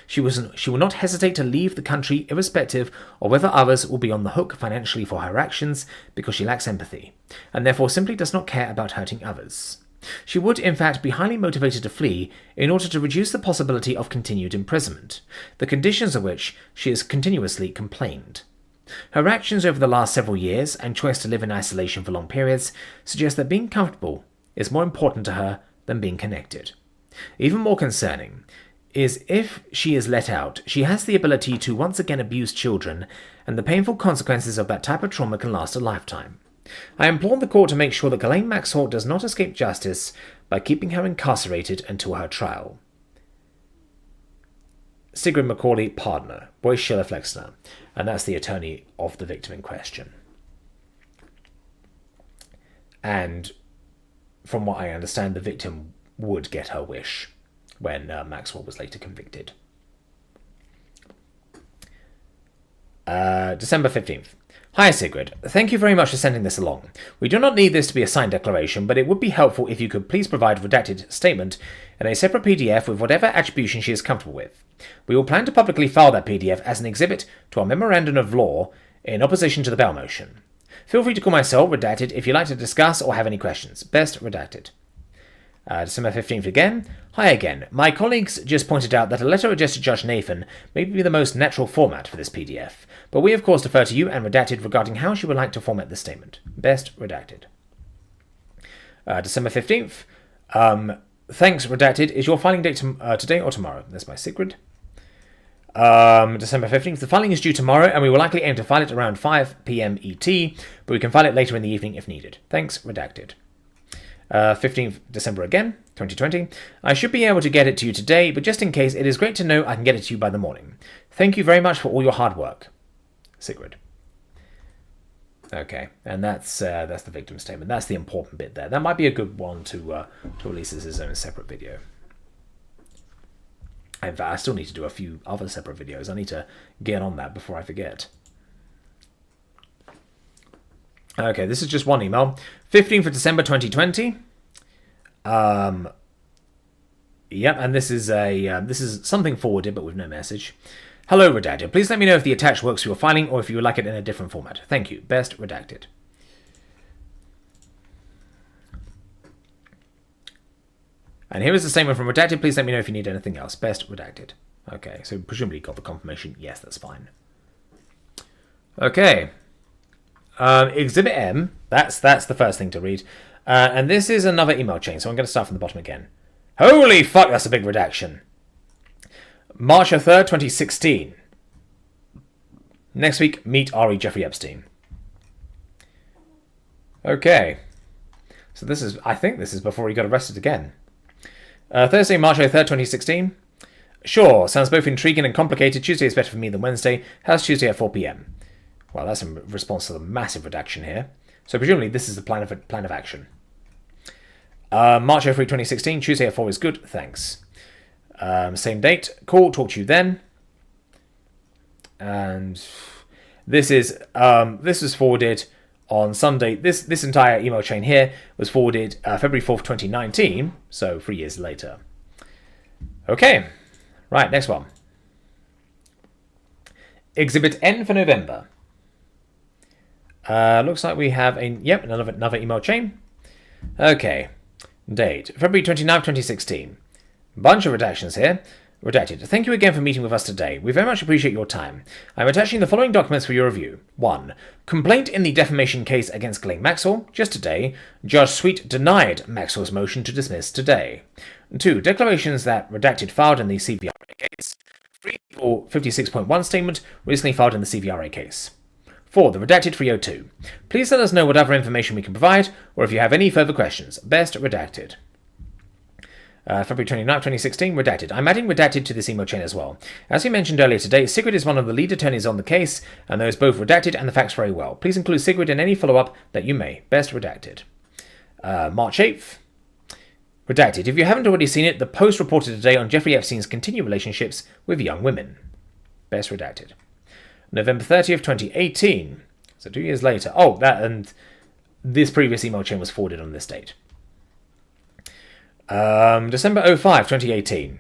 She will not hesitate to leave the country irrespective of whether others will be on the hook financially for her actions because she lacks empathy, and therefore simply does not care about hurting others. She would, in fact, be highly motivated to flee in order to reduce the possibility of continued imprisonment, the conditions of which she has continuously complained. Her actions over the last several years and choice to live in isolation for long periods suggest that being comfortable is more important to her than being connected. Even more concerning is if she is let out, she has the ability to once again abuse children, and the painful consequences of that type of trauma can last a lifetime. I implore the court to make sure that Ghislaine Maxwell does not escape justice by keeping her incarcerated until her trial. Sigrid Macaulay, partner, Boyce Schiller Flexner. And that's the attorney of the victim in question. And from what I understand, the victim would get her wish when Maxwell was later convicted. December 15th. Hi Sigrid, thank you very much for sending this along. We do not need this to be a signed declaration, but it would be helpful if you could please provide a redacted statement in a separate PDF with whatever attribution she is comfortable with. We will plan to publicly file that PDF as an exhibit to our memorandum of law in opposition to the bail motion. Feel free to call my cell, redacted, if you'd like to discuss or have any questions. Best, redacted. December 15th again. Hi again. My colleagues just pointed out that a letter addressed to Judge Nathan may be the most natural format for this PDF, but we of course defer to you and redacted regarding how she would like to format this statement. Best, redacted. December 15th. Thanks, redacted. Is your filing date today or tomorrow? That's by Sigrid. December 15th. The filing is due tomorrow, and we will likely aim to file it around 5 p.m. ET, but we can file it later in the evening if needed. Thanks, redacted. 15th December again, 2020. I should be able to get it to you today, but just in case, it is great to know I can get it to you by the morning. Thank you very much for all your hard work. Sigrid. Okay, and that's the victim statement. That's the important bit there. That might be a good one to release as its own separate video. In fact, I still need to do a few other separate videos. I need to get on that before I forget. Okay, this is just one email. 15th of December 2020. Yep, and this is something forwarded but with no message. Hello, redacted. Please let me know if the attached works for your filing or if you would like it in a different format. Thank you. Best, redacted. And here is the statement from redacted. Please let me know if you need anything else. Best, redacted. Okay, so presumably got the confirmation. Yes, that's fine. Okay. Exhibit M, that's the first thing to read. And this is another email chain, so I'm going to start from the bottom again. Holy fuck, that's a big redaction. March 3rd, 2016. Next week, meet R.E. Jeffrey Epstein. Okay. So I think this is before he got arrested again. Thursday, March 3rd, 2016. Sure, sounds both intriguing and complicated. Tuesday is better for me than Wednesday. How's Tuesday at 4 p.m.? Well, that's in response to the massive redaction here. So presumably this is the plan of action. March 3, 2016, Tuesday at 4 is good, thanks. Same date, cool, talk to you then. And this was forwarded on Sunday. This entire email chain here was forwarded February 4th, 2019, so 3 years later. Okay, right, next one. Exhibit N for November. Looks like we have another email chain. Okay. Date, February 29th, 2016. Bunch of redactions here. Redacted. Thank you again for meeting with us today. We very much appreciate your time. I'm attaching the following documents for your review. 1. Complaint in the defamation case against Ghislaine Maxwell. Just today, Judge Sweet denied Maxwell's motion to dismiss today. 2. Declarations that redacted filed in the CVRA case. 3. Or 56.1 statement recently filed in the CVRA case. 4. The redacted 302. Please let us know what other information we can provide, or if you have any further questions. Best, redacted. February 29, 2016, redacted. I'm adding redacted to this email chain as well. As we mentioned earlier today, Sigrid is one of the lead attorneys on the case, and knows both redacted and the facts very well. Please include Sigrid in any follow-up that you may. Best, redacted. March 8th. Redacted. If you haven't already seen it, the Post reported today on Jeffrey Epstein's continued relationships with young women. Best, redacted. November 30th, 2018. So 2 years later. Oh, and this previous email chain was forwarded on this date. December 05, 2018.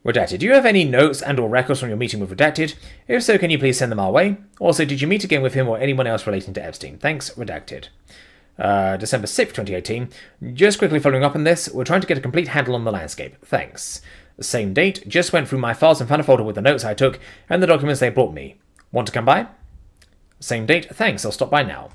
Redacted. Do you have any notes and or records from your meeting with Redacted? If so, can you please send them our way? Also, did you meet again with him or anyone else relating to Epstein? Thanks, Redacted. December 6th, 2018. Just quickly following up on this, we're trying to get a complete handle on the landscape. Thanks. The same date. Just went through my files and found a folder with the notes I took and the documents they brought me. Want to come by? Same date. Thanks, I'll stop by now.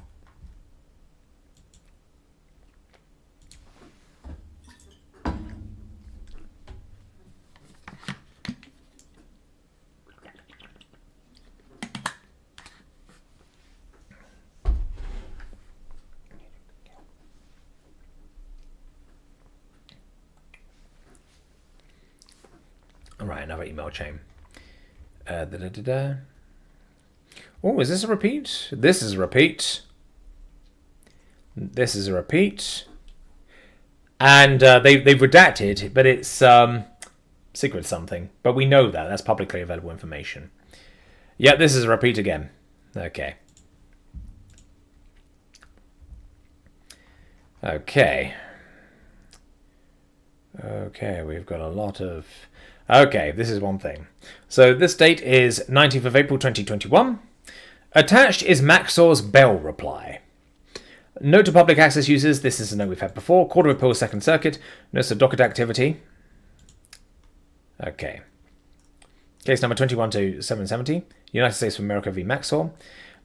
Alright, another email chain. Oh, is this a repeat? This is a repeat. This is a repeat. And they've redacted, but it's secret something. But we know that. That's publicly available information. Yeah, this is a repeat again. Okay. Okay. Okay, we've got a lot of... Okay, this is one thing. So this date is 19th of April 2021. Attached is Maxor's Bell reply. Note to public access users, this is a note we've had before. Court of Appeals Second Circuit. Notice of docket activity. Okay. Case number 21-770. United States of America v. Maxor.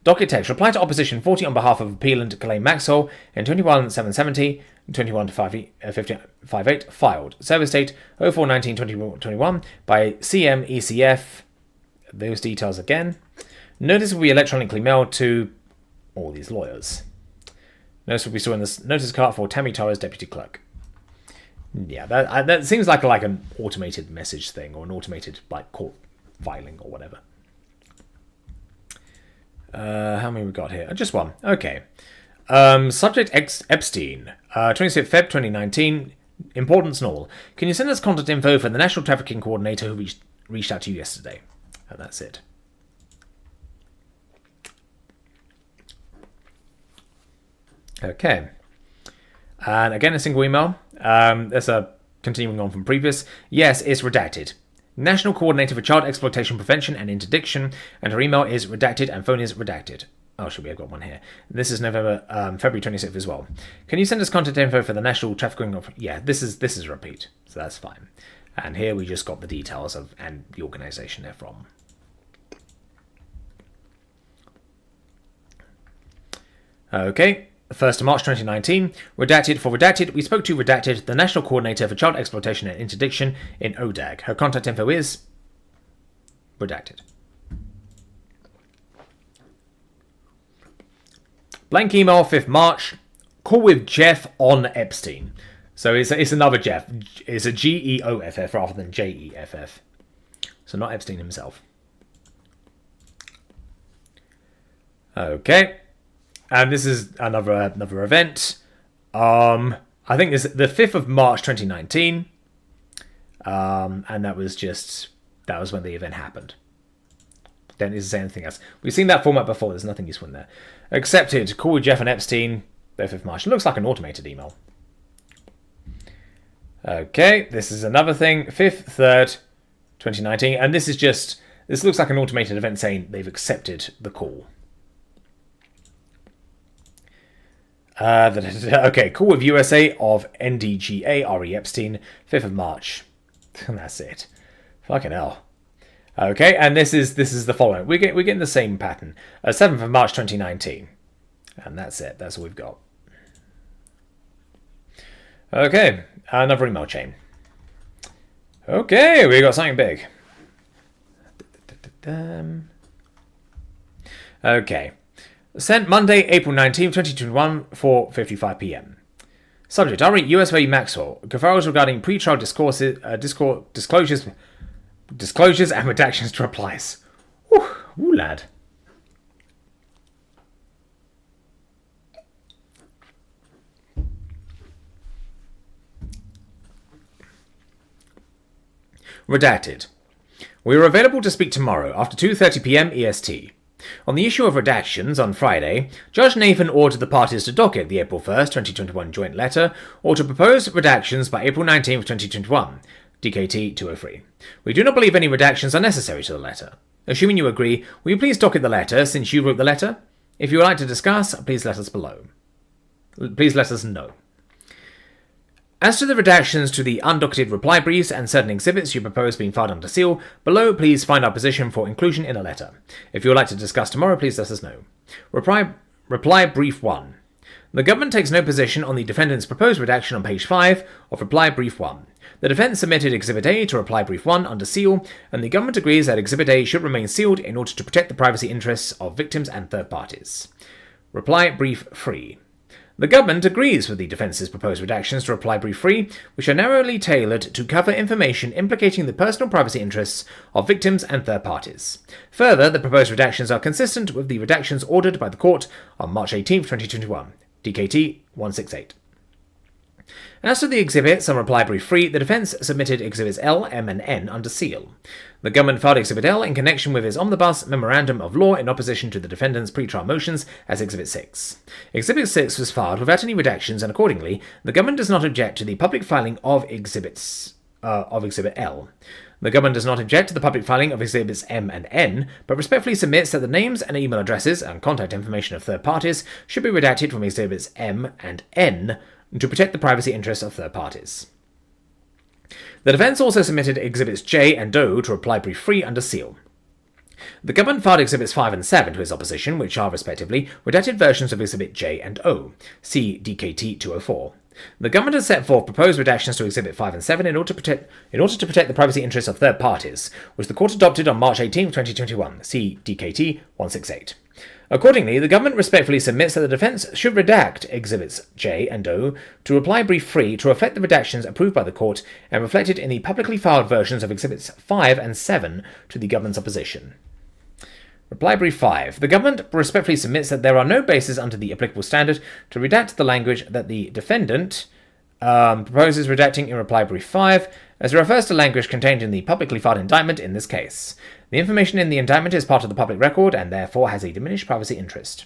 Docket text. Reply to opposition 40 on behalf of appellant claim Maxor in 21-770, 21-58 filed. Service date 04-19-2021 by CMECF. Those details again. Notice will be electronically mailed to all these lawyers. Notice will be stored in the notice card for Tammy Torres, Deputy Clerk. Yeah, that seems like an automated message thing or an automated court filing or whatever. How many we got here? Just one. Okay. Subject Epstein. 26th Feb 2019. Importance null. Can you send us contact info for the National Trafficking Coordinator who reached out to you yesterday? And that's it. Okay. And again, a single email. There's a continuing on from previous. Yes, it's redacted. National Coordinator for Child Exploitation Prevention and Interdiction, and her email is redacted and phone is redacted. Oh, should we have got one here? This is February 26th as well. Can you send us contact info for the National Trafficking? Yeah, this is a repeat, so that's fine. And here we just got the details of and the organisation they're from. Okay. 1st of March 2019, redacted. For redacted, we spoke to redacted, the National Coordinator for Child Exploitation and Interdiction in ODAG. Her contact info is redacted. Blank email, 5th March. Call with Jeff on Epstein. So it's another Jeff. It's a Geoff rather than Jeff. So not Epstein himself. Okay. And this is another event. I think this is the 5th of March 2019. And that was when the event happened. Don't need to say anything else. We've seen that format before. There's nothing useful in there. Accepted. Call with Jeff and Epstein. 5th of March. It looks like an automated email. Okay. This is another thing. 5th, 3rd, 2019. And this looks like an automated event saying they've accepted the call. Okay, call with USA of NDGA RE Epstein, 5th of March. And that's it. Fucking hell. Okay, and this is the following. We're getting the same pattern. 7th of March 2019. And that's it. That's all we've got. Okay, another email chain. Okay, we got something big. Okay. Sent Monday, April 19, 2021, 4:55 p.m. Subject: RE US v. Maxwell. Referrals regarding pre-trial disclosures and redactions to replies. Ooh, lad. Redacted. We are available to speak tomorrow after 2:30 p.m. EST. On the issue of redactions on Friday, Judge Nathan ordered the parties to docket the April 1st, 2021 joint letter or to propose redactions by April 19th, 2021, DKT 203. We do not believe any redactions are necessary to the letter. Assuming you agree, will you please docket the letter since you wrote the letter? If you would like to discuss, please let us know. As to the redactions to the undocketed reply briefs and certain exhibits you propose being filed under seal, below please find our position for inclusion in a letter. If you would like to discuss tomorrow, please let us know. Reply Brief 1. The government takes no position on the defendant's proposed redaction on page 5 of Reply Brief 1. The defense submitted Exhibit A to Reply Brief 1 under seal, and the government agrees that Exhibit A should remain sealed in order to protect the privacy interests of victims and third parties. Reply Brief 3. The government agrees with the defence's proposed redactions to reply brief 3, which are narrowly tailored to cover information implicating the personal privacy interests of victims and third parties. Further, the proposed redactions are consistent with the redactions ordered by the court on March 18, 2021, DKT 168. As for the exhibits on reply brief 3, the defence submitted exhibits L, M and N under seal. The government filed exhibit L in connection with its omnibus memorandum of law in opposition to the defendant's pre-trial motions as exhibit 6. Exhibit 6 was filed without any redactions, and accordingly, the government does not object to the public filing of exhibit L. The government does not object to the public filing of exhibits M and N, but respectfully submits that the names and email addresses and contact information of third parties should be redacted from exhibits M and N to protect the privacy interests of third parties. The defence also submitted exhibits J and O to reply brief 3 under seal. The government filed exhibits 5 and 7 to its opposition, which are, respectively, redacted versions of exhibit J and O. See DKT 204. The government has set forth proposed redactions to exhibit 5 and 7 in order to protect the privacy interests of third parties, which the court adopted on March 18, 2021. See DKT 168. Accordingly, the government respectfully submits that the defence should redact exhibits J and O to reply brief 3 to reflect the redactions approved by the court and reflected in the publicly filed versions of exhibits 5 and 7 to the government's opposition. Reply brief 5. The government respectfully submits that there are no bases under the applicable standard to redact the language that the defendant proposes redacting in reply brief 5, as it refers to language contained in the publicly filed indictment in this case. The information in the indictment is part of the public record and therefore has a diminished privacy interest.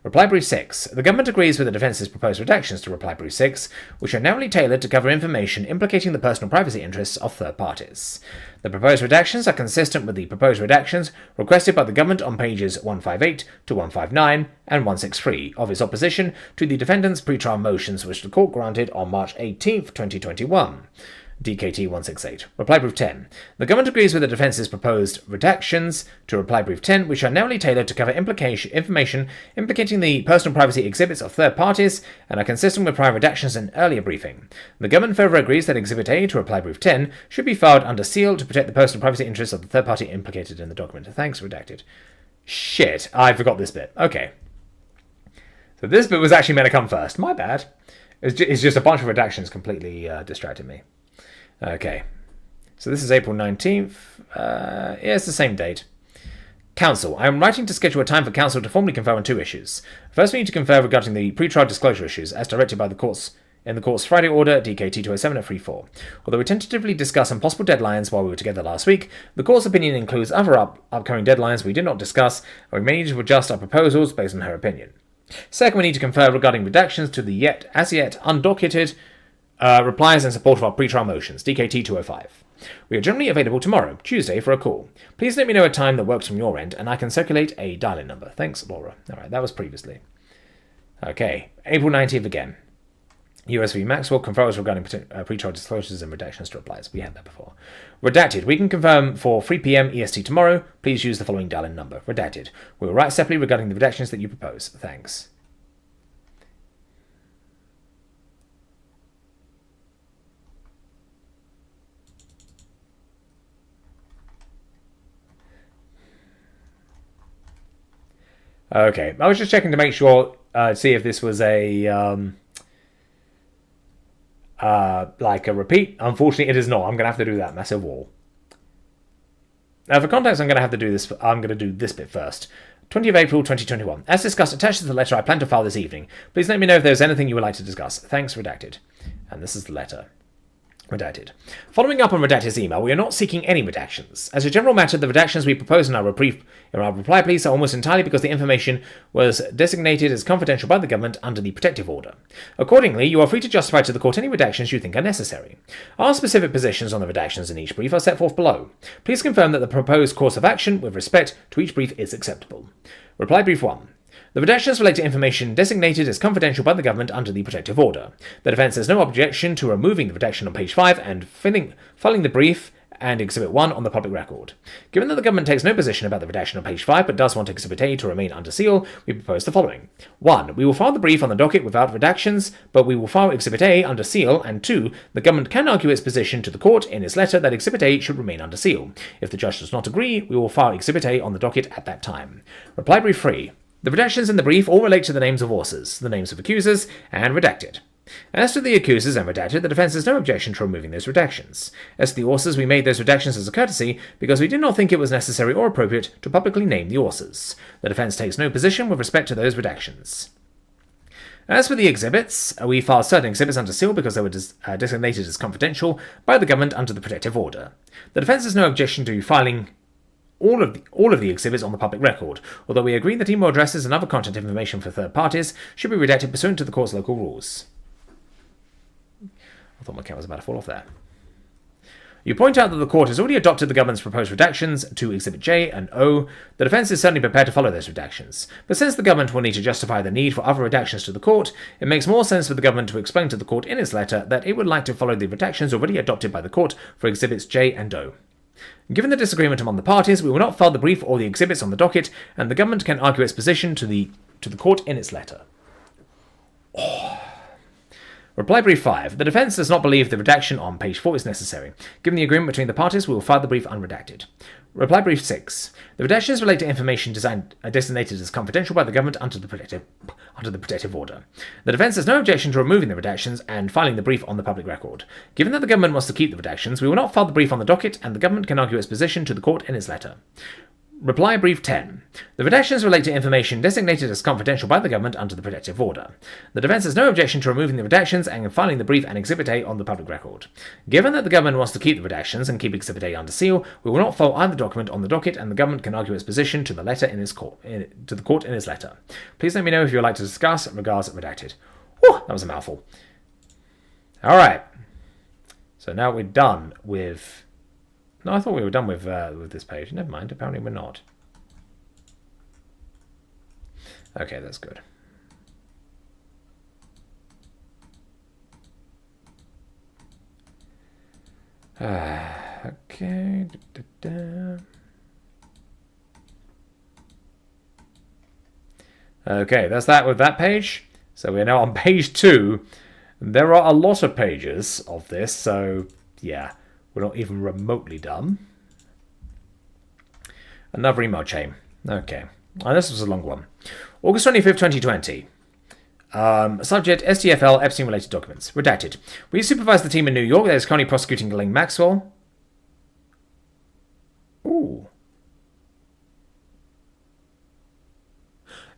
Reply brief 6. The government agrees with the defence's proposed redactions to reply brief 6, which are narrowly tailored to cover information implicating the personal privacy interests of third parties. The proposed redactions are consistent with the proposed redactions requested by the government on pages 158 to 159 and 163 of its opposition to the defendant's pre-trial motions, which the court granted on March 18, 2021. DKT 168. Reply brief 10. The government agrees with the defence's proposed redactions to reply brief 10, which are narrowly tailored to cover information implicating the personal privacy exhibits of third parties and are consistent with prior redactions in earlier briefing. The government further agrees that exhibit A to reply brief 10 should be filed under seal to protect the personal privacy interests of the third party implicated in the document. Thanks, redacted. Shit, I forgot this bit. Okay. So this bit was actually meant to come first. My bad. It's just a bunch of redactions completely distracted me. Okay, so this is April 19th. Yeah, it's the same date. Counsel. I am writing to schedule a time for counsel to formally confer on 2 issues. First, we need to confer regarding the pre-trial disclosure issues, as directed by the courts in the court's Friday order, DKT 207 at 3-4. Although we tentatively discussed some possible deadlines while we were together last week, the court's opinion includes other upcoming deadlines we did not discuss, and we may need to adjust our proposals based on her opinion. Second, we need to confer regarding redactions to the as yet undocketed replies in support of our pre-trial motions, DKT 205. We are generally available tomorrow, Tuesday, for a call. Please let me know a time that works from your end, and I can circulate a dial-in number. Thanks, Laura. Alright, that was previously. Okay, April 19th again. US v. Maxwell, conferrals regarding pre-trial disclosures and redactions to replies. We had that before. Redacted. We can confirm for 3 p.m. EST tomorrow. Please use the following dial-in number. Redacted. We will write separately regarding the redactions that you propose. Thanks. Okay, I was just checking to make sure, see if this was a, like a repeat. Unfortunately, it is not. I'm going to have to do that massive wall. Now, for context, I'm going to do this bit first. 20th April 2021. As discussed, attached to the letter I plan to file this evening. Please let me know if there's anything you would like to discuss. Thanks, redacted. And this is the letter. Redacted. Following up on Redacted's email, we are not seeking any redactions. As a general matter, the redactions we propose in our reply please are almost entirely because the information was designated as confidential by the government under the protective order. Accordingly, you are free to justify to the court any redactions you think are necessary. Our specific positions on the redactions in each brief are set forth below. Please confirm that the proposed course of action with respect to each brief is acceptable. Reply brief 1. The redactions relate to information designated as confidential by the government under the protective order. The defence has no objection to removing the redaction on page 5 and filing the brief and Exhibit 1 on the public record. Given that the government takes no position about the redaction on page 5 but does want Exhibit A to remain under seal, we propose the following. 1. We will file the brief on the docket without redactions, but we will file Exhibit A under seal, and 2. The government can argue its position to the court in its letter that Exhibit A should remain under seal. If the judge does not agree, we will file Exhibit A on the docket at that time. Reply brief 3. The redactions in the brief all relate to the names of authors, the names of accusers, and redacted. As to the accusers and redacted, the defence has no objection to removing those redactions. As to the authors, we made those redactions as a courtesy because we did not think it was necessary or appropriate to publicly name the authors. The defence takes no position with respect to those redactions. As for the exhibits, we filed certain exhibits under seal because they were designated as confidential by the government under the protective order. The defence has no objection to filing all of the exhibits on the public record, although we agree that email addresses and other contact information for third parties should be redacted pursuant to the court's local rules. I thought my cat was about to fall off there. You point out that the court has already adopted the government's proposed redactions to Exhibit J and O. The defence is certainly prepared to follow those redactions, but since the government will need to justify the need for other redactions to the court, it makes more sense for the government to explain to the court in its letter that it would like to follow the redactions already adopted by the court for Exhibits J and O. Given the disagreement among the parties, we will not file the brief or the exhibits on the docket, and the government can argue its position to the court in its letter. Reply Brief 5. The defence does not believe the redaction on page 4 is necessary. Given the agreement between the parties, we will file the brief unredacted. Reply Brief 6. The redactions relate to information designated as confidential by the government under the protective order. The defence has no objection to removing the redactions and filing the brief on the public record. Given that the government wants to keep the redactions, we will not file the brief on the docket, and the government can argue its position to the court in its letter. Reply Brief 10. The redactions relate to information designated as confidential by the government under the protective order. The defence has no objection to removing the redactions and filing the brief and Exhibit A on the public record. Given that the government wants to keep the redactions and keep Exhibit A under seal, we will not file either document on the docket, and the government can argue its position to the court in its letter. Please let me know if you would like to discuss. Regards, redacted. Whew, that was a mouthful. All right. So now we're done with. No, I thought we were done with this page. Never mind. Apparently we're not. Okay, that's good. Okay. Okay, that's that with that page. So we're now on page 2. There are a lot of pages of this, so yeah. We're not even remotely done. Another email chain. Okay. And this was a long one. August 25th, 2020. Subject, STFL, Epstein-related documents. Redacted. We supervise the team in New York that is currently prosecuting Ghislaine Maxwell. Ooh.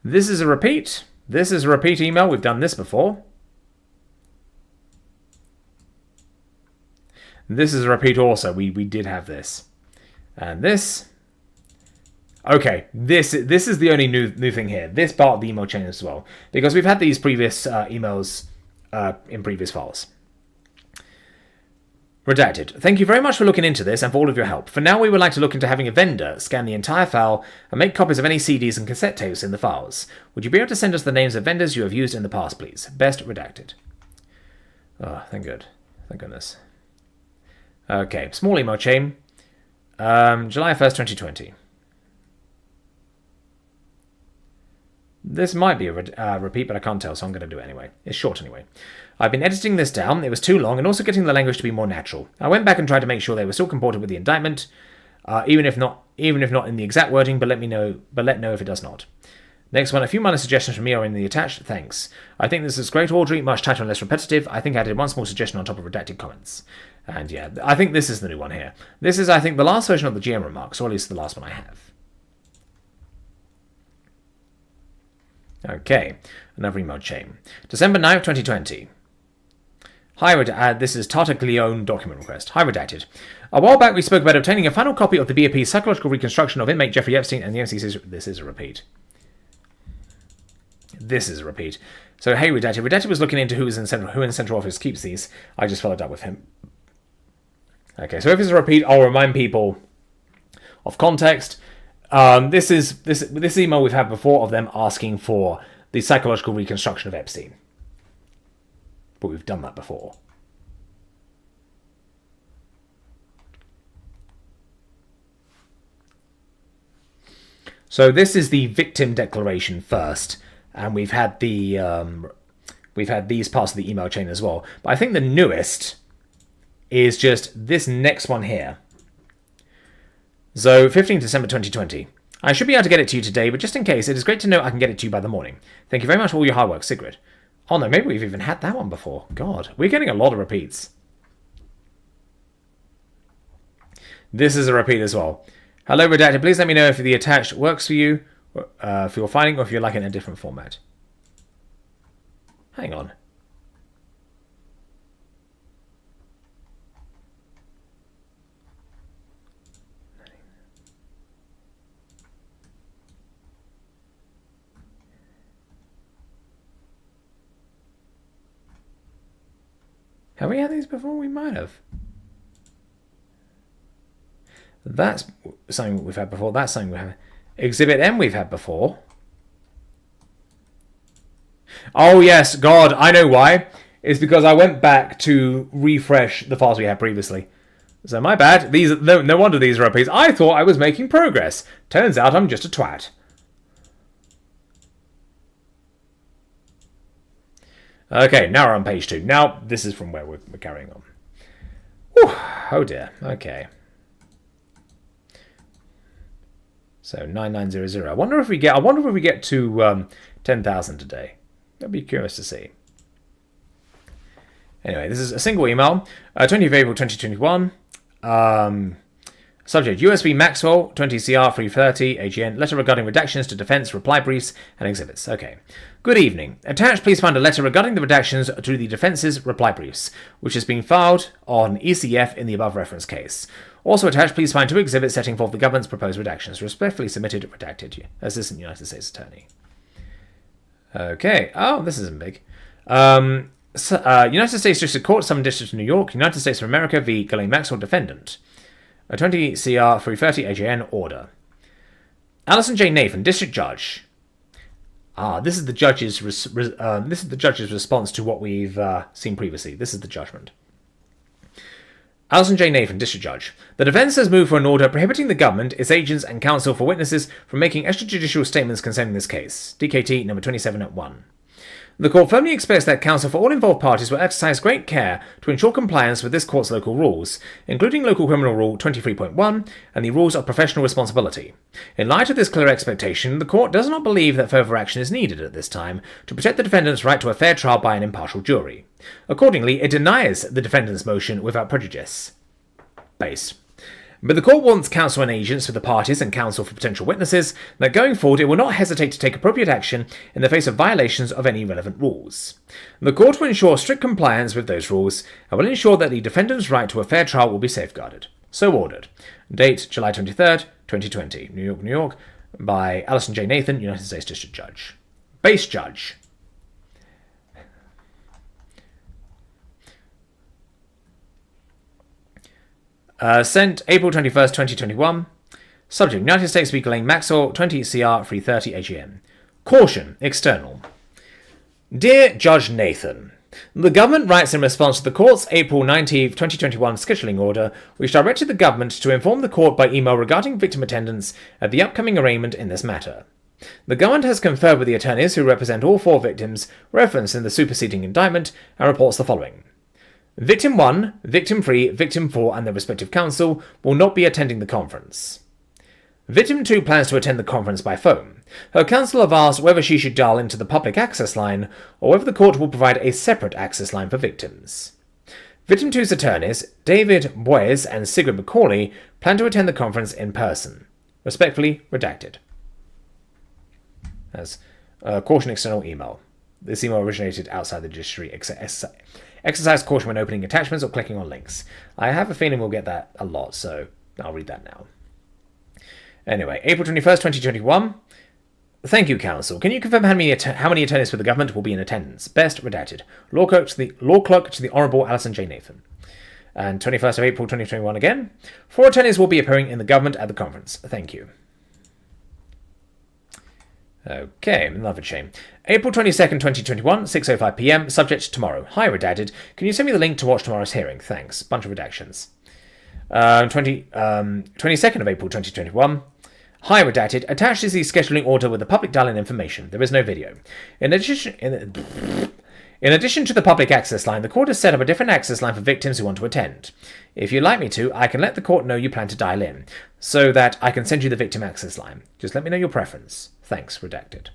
This is a repeat. This is a repeat email. We've done this before. This is a repeat also. We did have this. And this. Okay, this is the only new thing here. This part of the email chain as well. Because we've had these previous emails in previous files. Redacted. Thank you very much for looking into this and for all of your help. For now, we would like to look into having a vendor scan the entire file and make copies of any CDs and cassette tapes in the files. Would you be able to send us the names of vendors you have used in the past, please? Best, redacted. Oh, thank God. Thank goodness. Okay, small email chain. July 1st, 2020. This might be a repeat, but I can't tell, so I'm going to do it anyway. It's short anyway. I've been editing this down. It was too long, and also getting the language to be more natural. I went back and tried to make sure they were still comported with the indictment, even if not in the exact wording. But let know if it does not. Next one, a few minor suggestions from me are in the attached. Thanks. I think this is great, Audrey. Much tighter and less repetitive. I think I added one small suggestion on top of redacted comments. And yeah, I think this is the new one here. This is, I think, the last version of the GM remarks, or at least the last one I have. Okay, another email chain. December 9th, 2020. Hi, this is Tartaglione document request. Hi, redacted. A while back we spoke about obtaining a final copy of the BOP's psychological reconstruction of inmate Jeffrey Epstein, and the MC's. This is a repeat. This is a repeat. So, hey, redacted. Redacted was looking into who in central office keeps these. I just followed up with him. Okay, so if it's a repeat, I'll remind people of context. This email we've had before of them asking for the psychological reconstruction of Epstein. But we've done that before. So this is the victim declaration first, and we've had these parts of the email chain as well. But I think the newest is just this next one here. So, 15th December 2020. I should be able to get it to you today, but just in case, it is great to know I can get it to you by the morning. Thank you very much for all your hard work, Sigrid. Oh no, maybe we've even had that one before. God, we're getting a lot of repeats. This is a repeat as well. Hello, Redacted. Please let me know if the attached works for you, for your finding, or if you like it in a different format. Hang on. Have we had these before? We might have. That's something we've had before. That's something we have. Exhibit M we've had before. Oh, yes. God, I know why. It's because I went back to refresh the files we had previously. So my bad. These no wonder these are repeats. I thought I was making progress. Turns out I'm just a twat. Okay, now we're on page 2. Now, this is from where we're carrying on. Whew, oh dear. Okay. So 9900. I wonder if we get to 10,000 today. I'd be curious to see. Anyway, this is a single email. 20th of April 2021. Subject: USB Maxwell 20CR 330 AGN. Letter regarding redactions to defense, reply briefs, and exhibits. Okay. Good evening. Attached, please find a letter regarding the redactions to the defense's reply briefs, which has been filed on ECF in the above reference case. Also attached, please find 2 exhibits setting forth the government's proposed redactions. Respectfully submitted, redacted. Assistant United States Attorney. Okay. Oh, this isn't big. United States District Court, Southern District of New York, United States of America v. Ghislaine Maxwell, defendant. A 20 CR 330 AJN order. Alison J. Nathan, District Judge. This is the judge's response to what we've seen previously. This is the judgment. Alison J. Nathan, District Judge. The defense has moved for an order prohibiting the government, its agents, and counsel for witnesses from making extrajudicial statements concerning this case. DKT number 27 at 1. The court firmly expects that counsel for all involved parties will exercise great care to ensure compliance with this court's local rules, including Local Criminal Rule 23.1 and the Rules of Professional Responsibility. In light of this clear expectation, the court does not believe that further action is needed at this time to protect the defendant's right to a fair trial by an impartial jury. Accordingly, it denies the defendant's motion without prejudice. Based. But the court wants counsel and agents for the parties and counsel for potential witnesses that going forward it will not hesitate to take appropriate action in the face of violations of any relevant rules. The court will ensure strict compliance with those rules and will ensure that the defendant's right to a fair trial will be safeguarded. So ordered. Date July 23rd, 2020. New York, New York. By Alison J. Nathan, United States District Judge. Base Judge. Sent April 21st, 2021. Subject: United States v. Ghislaine Maxwell, 20 CR 330 AGM. Caution: External. Dear Judge Nathan, the government writes in response to the court's April 19, 2021 scheduling order, which directed the government to inform the court by email regarding victim attendance at the upcoming arraignment in this matter. The government has conferred with the attorneys who represent all 4 victims referenced in the superseding indictment and reports the following. Victim 1, Victim 3, Victim 4 and their respective counsel will not be attending the conference. Victim 2 plans to attend the conference by phone. Her counsel have asked whether she should dial into the public access line or whether the court will provide a separate access line for victims. Victim 2's attorneys, David Boyes and Sigrid McCauley, plan to attend the conference in person. Respectfully, redacted. As caution external email. This email originated outside the judiciary. Exercise caution when opening attachments or clicking on links. I have a feeling we'll get that a lot, so I'll read that now. Anyway, April 21st, 2021. Thank you, counsel. Can you confirm how many attorneys for the government will be in attendance? Best redacted. Law clerk to the Honourable Alison J. Nathan. And 21st of April, 2021 again. 4 attorneys will be appearing in the government at the conference. Thank you. Okay, another chain. April 22nd, 2021, 6:05 p.m. Subject tomorrow. Hi, redacted. Can you send me the link to watch tomorrow's hearing? Thanks. Bunch of redactions. 22nd of April, 2021. Hi, redacted. Attached is the scheduling order with the public dial-in information. There is no video. In In addition to the public access line, the court has set up a different access line for victims who want to attend. If you'd like me to, I can let the court know you plan to dial in, so that I can send you the victim access line. Just let me know your preference. Thanks, redacted.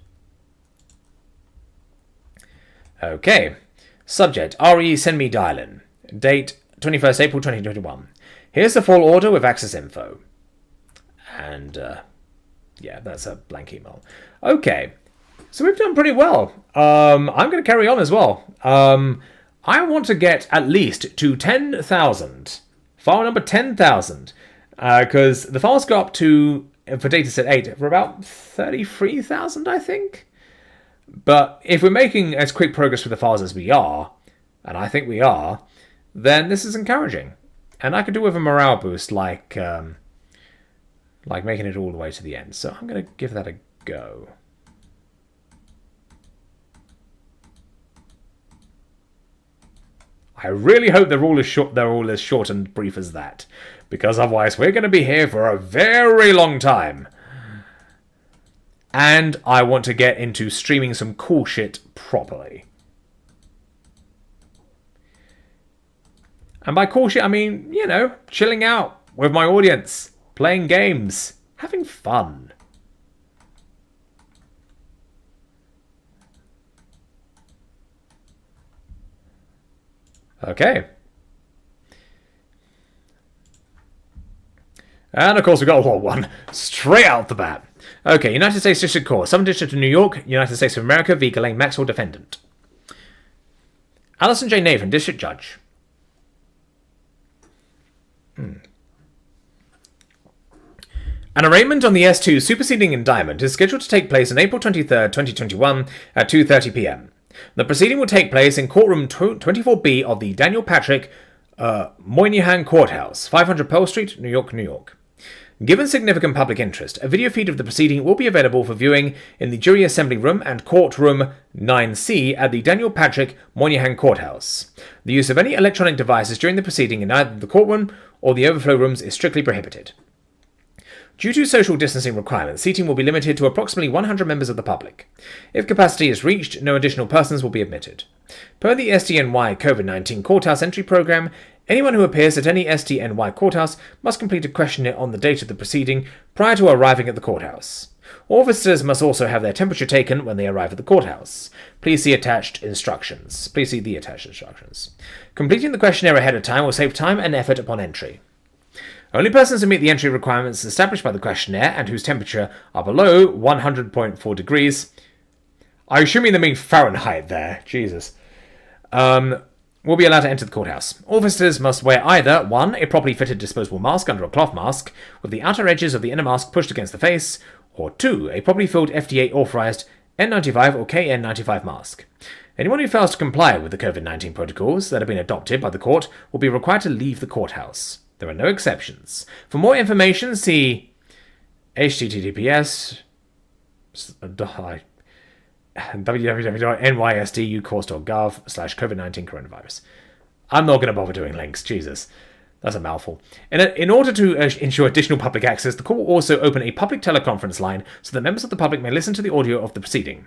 Okay. Subject, RE send me dial in. Date, 21st April 2021. Here's the full order with access info. And, yeah, that's a blank email. Okay. So we've done pretty well. I'm going to carry on as well. I want to get at least to 10,000. File number 10,000. Because the files go up to, for dataset 8, for about 33,000, I think. But if we're making as quick progress with the files as we are, and I think we are, then this is encouraging. And I could do with a morale boost like making it all the way to the end. So I'm going to give that a go. I really hope they're all as short and brief as that, because otherwise we're going to be here for a very long time. And I want to get into streaming some cool shit properly. And by cool shit, I mean, you know, chilling out with my audience, playing games, having fun. Okay. And of course we got a lot one straight out the bat. Okay, United States District Court, Southern District of New York, United States of America v. Ghislaine Maxwell, defendant. Alison J. Nathan, District Judge. An arraignment on the S2 superseding indictment is scheduled to take place on April 23rd, 2021 at 2:30 p.m. The proceeding will take place in courtroom 24B of the Daniel Patrick Moynihan Courthouse, 500 Pearl Street, New York, New York. Given significant public interest, a video feed of the proceeding will be available for viewing in the Jury Assembly Room and Courtroom 9C at the Daniel Patrick Moynihan Courthouse. The use of any electronic devices during the proceeding in either the courtroom or the overflow rooms is strictly prohibited. Due to social distancing requirements, seating will be limited to approximately 100 members of the public. If capacity is reached, no additional persons will be admitted. Per the SDNY COVID-19 Courthouse Entry Program, anyone who appears at any SDNY courthouse must complete a questionnaire on the date of the proceeding prior to arriving at the courthouse. All visitors must also have their temperature taken when they arrive at the courthouse. Please see the attached instructions. Completing the questionnaire ahead of time will save time and effort upon entry. Only persons who meet the entry requirements established by the questionnaire and whose temperature are below 100.4 degrees, I assume they mean Fahrenheit there, Jesus, will be allowed to enter the courthouse. All visitors must wear either 1. A properly fitted disposable mask under a cloth mask, with the outer edges of the inner mask pushed against the face, or 2. A properly filled FDA-authorized N95 or KN95 mask. Anyone who fails to comply with the COVID-19 protocols that have been adopted by the court will be required to leave the courthouse. There are no exceptions. For more information, see https www.nysducourse.gov/COVID-19 coronavirus. I'm not going to bother doing links. Jesus. That's a mouthful. In order to ensure additional public access, the court will also open a public teleconference line so that members of the public may listen to the audio of the proceeding.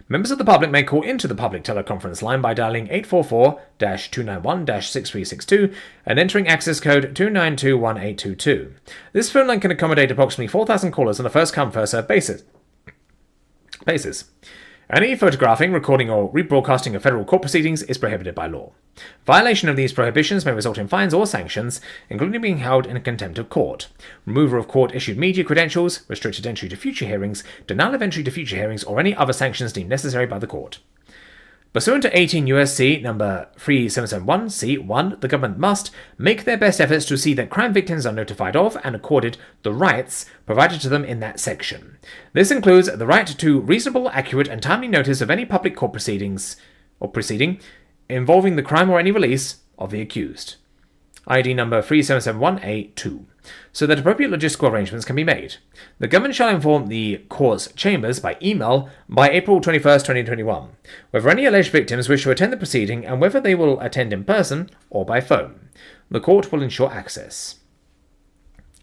Members of the public may call into the public teleconference line by dialing 844-291-6362 and entering access code 2921822. This phone line can accommodate approximately 4,000 callers on a first-come, first-served basis. Any photographing, recording, or rebroadcasting of federal court proceedings is prohibited by law. Violation of these prohibitions may result in fines or sanctions, including being held in contempt of court, removal of court-issued media credentials, restricted entry to future hearings, denial of entry to future hearings, or any other sanctions deemed necessary by the court. Pursuant to 18 U.S.C. number 3771c1, the government must make their best efforts to see that crime victims are notified of and accorded the rights provided to them in that section. This includes the right to reasonable, accurate, and timely notice of any public court proceeding involving the crime or any release of the accused. ID number 3771A2, so that appropriate logistical arrangements can be made. The government shall inform the court's chambers by email by April 21st, 2021, whether any alleged victims wish to attend the proceeding and whether they will attend in person or by phone. The court will ensure access.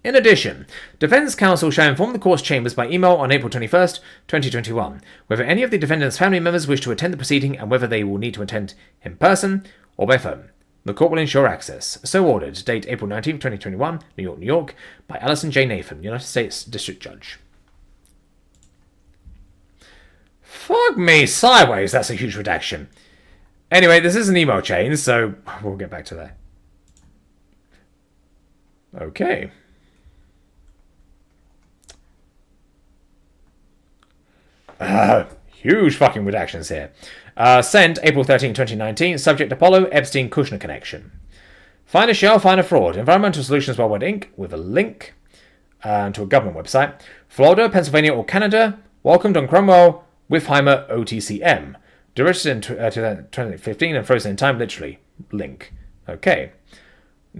In addition, Defense Counsel shall inform the court's chambers by email on April 21st, 2021, whether any of the defendant's family members wish to attend the proceeding and whether they will need to attend in person or by phone. The court will ensure access. So ordered. Date April 19th, 2021, New York, New York, by Alison J. Nathan, United States District Judge. Fuck me sideways, that's a huge redaction. Anyway, this is an email chain, so we'll get back to that. Okay. Huge fucking redactions here. Sent April 13, 2019. Subject Apollo, Epstein, Kushner connection. Find a shell, find a fraud. Environmental Solutions Worldwide Inc. with a link to a government website. Florida, Pennsylvania, or Canada. Welcomed on Cromwell, Wifheimer, OTCM. Directed in 2015 and frozen in time, literally. Link. Okay.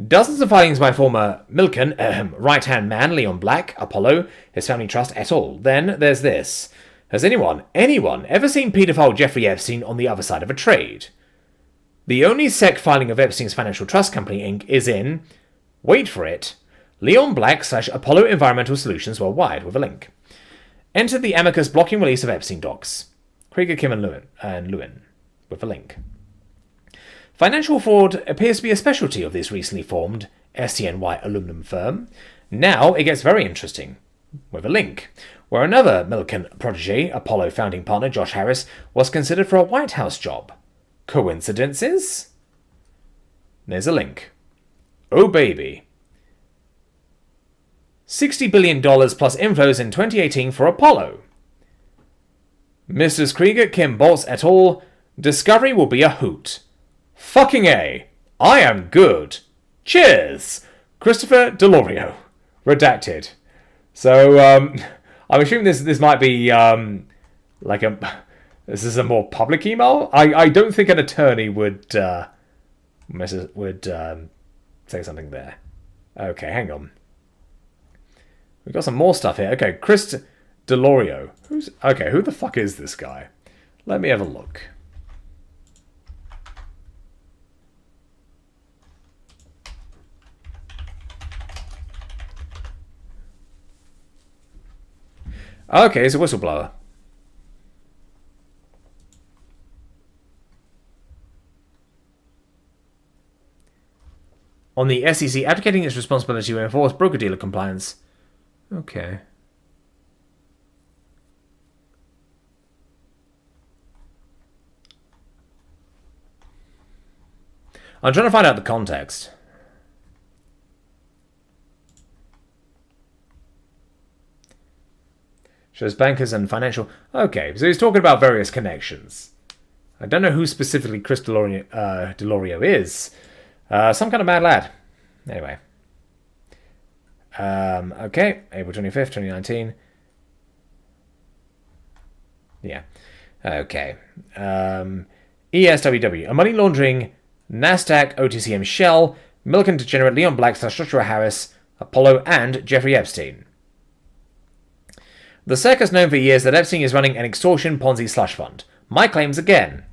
Dozens of filings by former Milken, right-hand man, Leon Black, Apollo, his family trust, et al. Then there's this. Has anyone ever seen paedophile Jeffrey Epstein on the other side of a trade? The only SEC filing of Epstein's Financial Trust Company, Inc. is in, wait for it, Leon Black / Apollo Environmental Solutions Worldwide, with a link. Enter the amicus blocking release of Epstein docs. Krieger, Kim, and Lewin, with a link. Financial fraud appears to be a specialty of this recently formed STNY aluminum firm. Now it gets very interesting, with a link, where another Milken protege, Apollo founding partner Josh Harris, was considered for a White House job. Coincidences? There's a link. Oh baby. $60 billion plus inflows in 2018 for Apollo. Mrs. Krieger, Kim Boltz et al. Discovery will be a hoot. Fucking A. I am good. Cheers. Christopher Delorio. Redacted. So, I'm assuming this might be, this is a more public email? I don't think an attorney would say something there. Okay, hang on. We've got some more stuff here. Okay, Chris Delorio. Who the fuck is this guy? Let me have a look. Okay, he's a whistleblower. On the SEC advocating its responsibility to enforce broker-dealer compliance. Okay. I'm trying to find out the context. Shows bankers and financial... Okay, so he's talking about various connections. I don't know who specifically Chris Delorio is. Some kind of mad lad. Anyway. Okay, April 25th, 2019. Yeah. Okay. ESWW, a money laundering NASDAQ OTCM shell, Milken degenerate Leon Black / Joshua Harris, Apollo, and Jeffrey Epstein. The SEC has known for years that Epstein is running an extortion Ponzi slush fund. My claims again.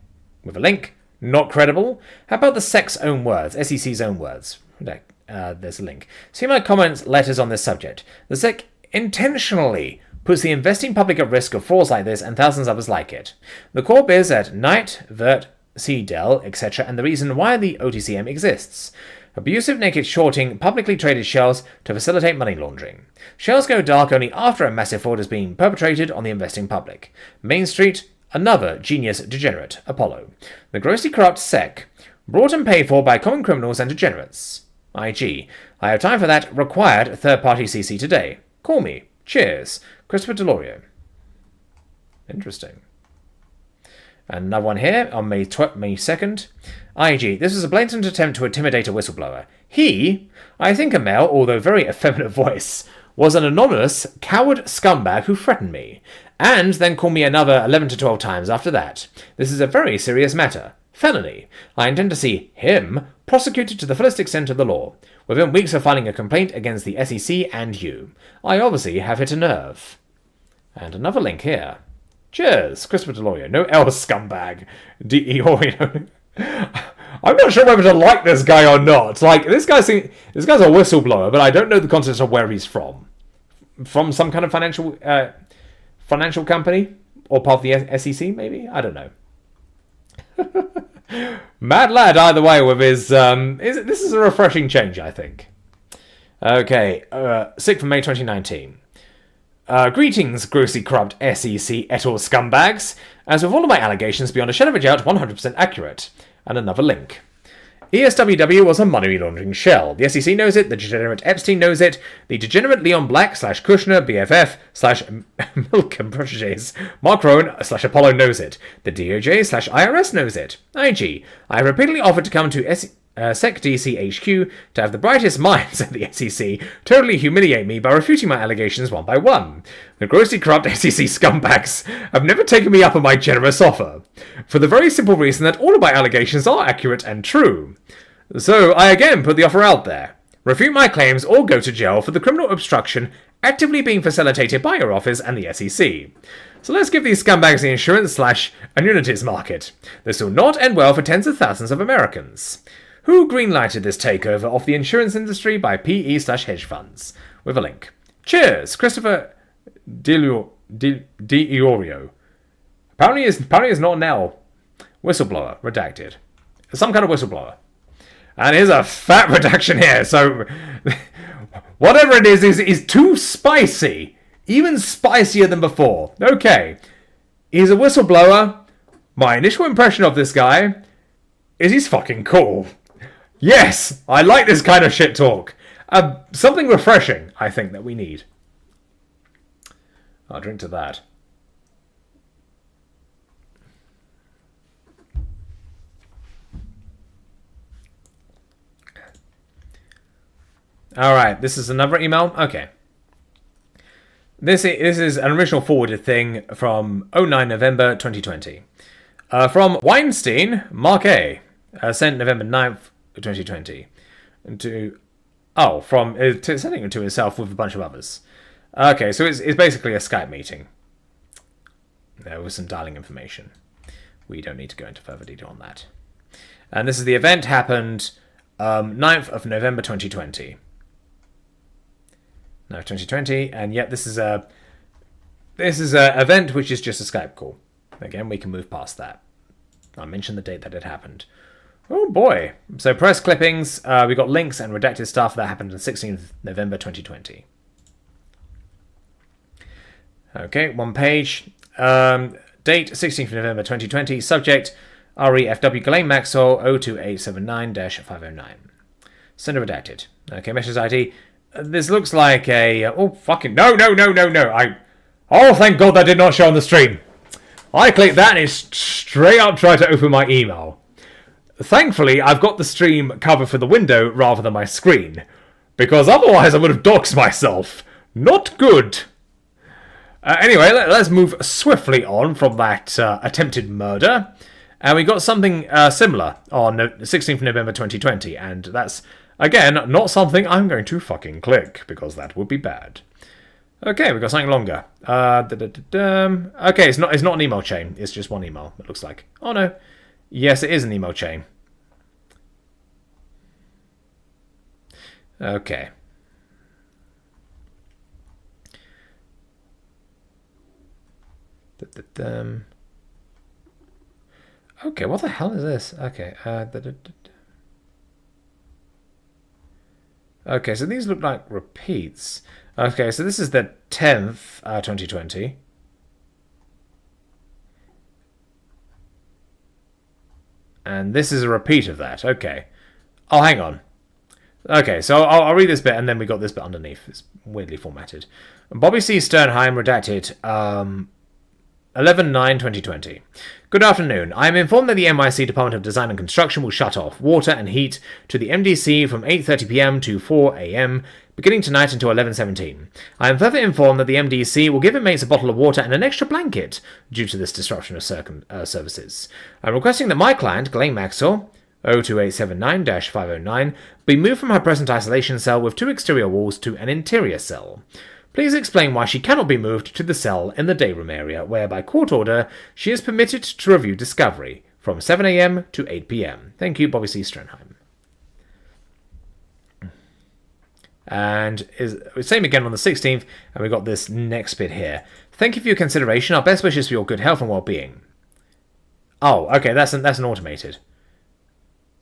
With a link. Not credible. How about the SEC's own words? SEC's own words. There's a link. See my comments, letters on this subject. The SEC intentionally puts the investing public at risk of frauds like this and thousands of others like it. The core bears at Knight, Vert, Cdell, etc., and the reason why the OTCM exists. Abusive naked shorting publicly traded shells to facilitate money laundering. Shells go dark only after a massive fraud has been perpetrated on the investing public. Main Street, another genius degenerate, Apollo. The grossly corrupt SEC, brought and paid for by common criminals and degenerates. IG. I have time for that required third-party CC today. Call me. Cheers. Christopher Delorio. Interesting. Another one here on May 2nd. IG. This was a blatant attempt to intimidate a whistleblower. He, I think a male, although very effeminate voice, was an anonymous, coward scumbag who threatened me, and then called me another 11 to 12 times after that. This is a very serious matter. Felony. I intend to see him prosecuted to the fullest extent of the law, within weeks of filing a complaint against the SEC and you. I obviously have hit a nerve. And another link here. Cheers, Christopher Delorio. No L scumbag. I'm not sure whether to like this guy or not. Like, this guy's a whistleblower, but I don't know the context of where he's from. From some kind of financial company? Or part of the SEC, maybe? I don't know. Mad lad, either way, with his... this is a refreshing change, I think. Okay, 6th of May 2019. Greetings, grossly corrupt SEC et al. Scumbags. As with all of my allegations, beyond a shadow of a doubt, 100% accurate. And another link. ESWW was a money laundering shell. The SEC knows it, the degenerate Epstein knows it, the degenerate Leon Black / Kushner BFF / Milcom proteges Mark Rowan / Apollo knows it, the DOJ / IRS knows it. IG, I have repeatedly offered to come to SecDC HQ to have the brightest minds at the SEC totally humiliate me by refuting my allegations one by one. The grossly corrupt SEC scumbags have never taken me up on my generous offer, for the very simple reason that all of my allegations are accurate and true. So I again put the offer out there. Refute my claims or go to jail for the criminal obstruction actively being facilitated by your office and the SEC. So let's give these scumbags the insurance / annuities market. This will not end well for tens of thousands of Americans. Who greenlighted this takeover of the insurance industry by PE / hedge funds? With a link. Cheers, Christopher D'Iorio. Apparently is not now. Whistleblower, redacted. Some kind of whistleblower. And here's a fat redaction here, so whatever it is too spicy. Even spicier than before. Okay. He's a whistleblower. My initial impression of this guy is he's fucking cool. Yes, I like this kind of shit talk. Something refreshing, I think, that we need. I'll drink to that. Alright, this is another email? Okay. This is an original forwarded thing from 09 November 2020. From Weinstein, Mark A. Sent November 9th, 2020. Sending it to himself with a bunch of others. Okay, so it's basically a Skype meeting. There was some dialing information. We don't need to go into further detail on that. And this is the event happened 9th of November 2020. No, 2020, and yet this is a event which is just a Skype call. Again, we can move past that. I mentioned the date that it happened. Oh boy. So press clippings, we got links and redacted stuff that happened on 16th November 2020. Okay, one page. Date 16th November 2020. Subject REFW Ghislaine Maxwell 02879-509. Sender redacted. Okay, message ID. This looks like a... oh, fucking... No. Oh, thank God that did not show on the stream. I clicked that and it straight up tried to open my email. Thankfully, I've got the stream cover for the window rather than my screen. Because otherwise I would have doxed myself. Not good. Anyway, let's move swiftly on from that attempted murder. And we got something similar on 16th November 2020. And that's... again, not something I'm going to fucking click, because that would be bad. Okay, we've got something longer. Okay, it's not an email chain. It's just one email, it looks like. Oh, no. Yes, it is an email chain. Okay. Okay, what the hell is this? Okay, okay, so these look like repeats. Okay, so this is the 10th, 2020. And this is a repeat of that. Okay. Oh, hang on. Okay, so I'll read this bit, and then we got this bit underneath. It's weirdly formatted. Bobby C. Sternheim, redacted, 11/9/2020. Good afternoon. I am informed that the NYC Department of Design and Construction will shut off water and heat to the MDC from 8:30 p.m. to 4 a.m., beginning tonight until 11:17. I am further informed that the MDC will give inmates a bottle of water and an extra blanket due to this disruption of services. I'm requesting that my client, Ghislaine Maxwell, 02879-509, be moved from her present isolation cell with 2 exterior walls to an interior cell. Please explain why she cannot be moved to the cell in the day room area, where by court order she is permitted to review discovery. from 7 a.m. to 8 p.m. Thank you, Bobby C. Strenheim. And same again on the 16th, and we've got this next bit here. Thank you for your consideration. Our best wishes for your good health and well-being. Oh, okay, that's an automated.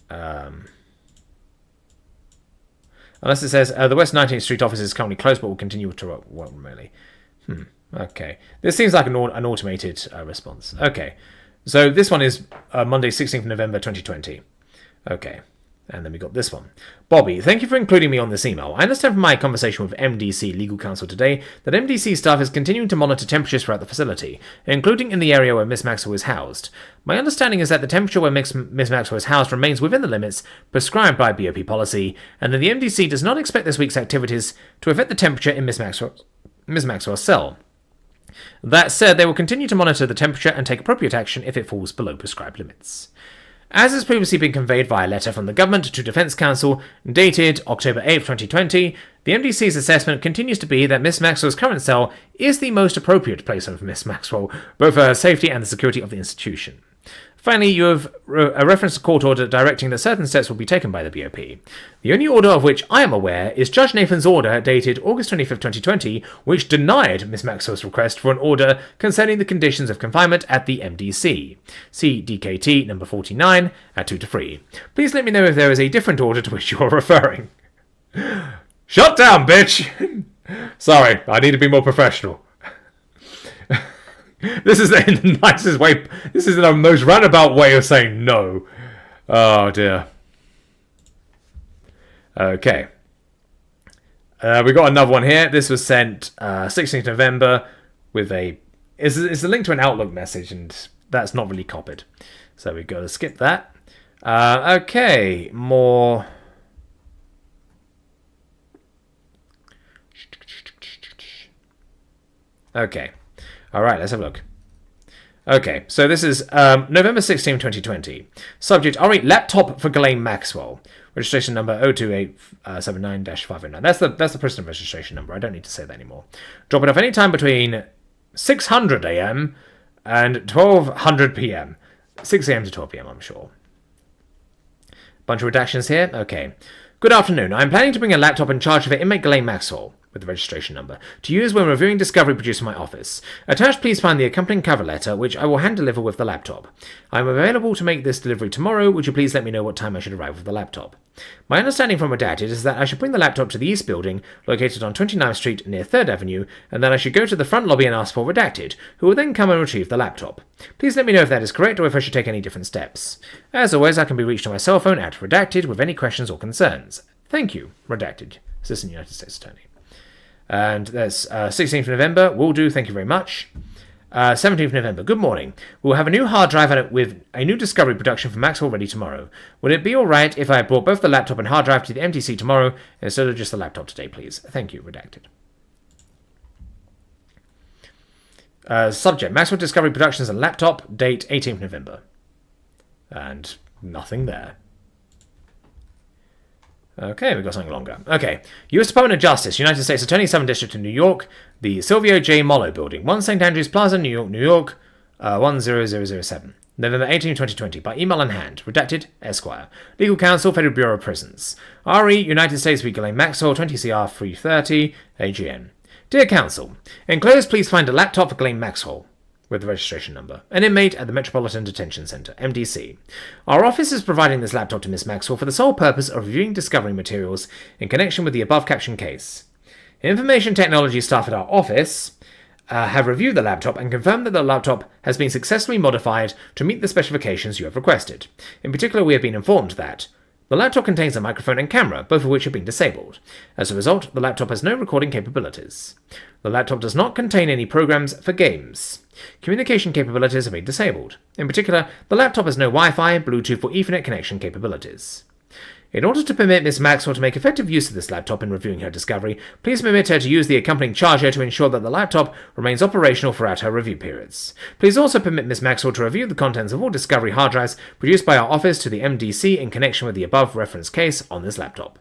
Unless it says, the West 19th Street office is currently closed, but will continue to work well, really. Okay. This seems like an automated response. Okay. So this one is Monday, 16th November, 2020. Okay. And then we got this one. Bobby, thank you for including me on this email. I understand from my conversation with MDC Legal Counsel today that MDC staff is continuing to monitor temperatures throughout the facility, including in the area where Miss Maxwell is housed. My understanding is that the temperature where Miss Maxwell is housed remains within the limits prescribed by BOP policy, and that the MDC does not expect this week's activities to affect the temperature in Miss Maxwell's cell. That said, they will continue to monitor the temperature and take appropriate action if it falls below prescribed limits. As has previously been conveyed via letter from the government to Defence Counsel, dated October 8, 2020, the MDC's assessment continues to be that Miss Maxwell's current cell is the most appropriate place for Miss Maxwell, both for her safety and the security of the institution. Finally, you have a reference to court order directing that certain steps will be taken by the BOP. The only order of which I am aware is Judge Nathan's order dated August 25, 2020, which denied Miss Maxwell's request for an order concerning the conditions of confinement at the MDC. See DKT number 49 at 2 to 3. Please let me know if there is a different order to which you are referring. Shut down, bitch! Sorry, I need to be more professional. This is the nicest way. This is the most roundabout way of saying no. Oh dear. Okay. We got another one here. This was sent 16th November with a. It's a link to an Outlook message, and that's not really copied. So we got to skip that. Okay, more. Okay. All right, let's have a look. Okay, so this is November 16, 2020. Subject, I'll read laptop for Ghislaine Maxwell. Registration number 02879-509. That's the prisoner registration number. I don't need to say that anymore. Drop it off any time between 600 a.m. and 1200 p.m. 6 a.m. to 12 p.m., I'm sure. Bunch of redactions here. Okay. Good afternoon. I'm planning to bring a laptop in charge of inmate Ghislaine Maxwell, with the registration number, to use when reviewing discovery produced in my office. Attached, please find the accompanying cover letter, which I will hand deliver with the laptop. I am available to make this delivery tomorrow. Would you please let me know what time I should arrive with the laptop? My understanding from Redacted is that I should bring the laptop to the East Building, located on 29th Street near 3rd Avenue, and then I should go to the front lobby and ask for Redacted, who will then come and retrieve the laptop. Please let me know if that is correct or if I should take any different steps. As always, I can be reached on my cell phone at Redacted with any questions or concerns. Thank you, Redacted, Assistant United States Attorney. And that's 16th November. Will do. Thank you very much. 17th November. Good morning. We'll have a new hard drive with a new discovery production for Maxwell ready tomorrow. Would it be all right if I brought both the laptop and hard drive to the MTC tomorrow instead of just the laptop today, please? Thank you. Redacted. Subject, Maxwell Discovery Productions and laptop. Date 18th November. And nothing there. Okay, we've got something longer. Okay. U.S. Department of Justice, United States Attorney, 7th District in New York, the Silvio J. Mollo Building, 1 St. Andrews Plaza, New York, New York, 10007. November 18, 2020, by email in hand. Redacted, Esquire. Legal Counsel, Federal Bureau of Prisons. RE, United States v. Ghislaine Maxwell, 20 CR 330, AGN. Dear Counsel, enclosed, please find a laptop for Ghislaine Maxwell, with the registration number. An inmate at the Metropolitan Detention Center, MDC. Our office is providing this laptop to Miss Maxwell for the sole purpose of reviewing discovery materials in connection with the above-captioned case. Information technology staff at our office have reviewed the laptop and confirmed that the laptop has been successfully modified to meet the specifications you have requested. In particular, we have been informed that the laptop contains a microphone and camera, both of which have been disabled. As a result, the laptop has no recording capabilities. The laptop does not contain any programs for games. Communication capabilities have been disabled. In particular, the laptop has no Wi-Fi, Bluetooth, or Ethernet connection capabilities. In order to permit Miss Maxwell to make effective use of this laptop in reviewing her discovery, please permit her to use the accompanying charger to ensure that the laptop remains operational throughout her review periods. Please also permit Miss Maxwell to review the contents of all discovery hard drives produced by our office to the MDC in connection with the above referenced case on this laptop.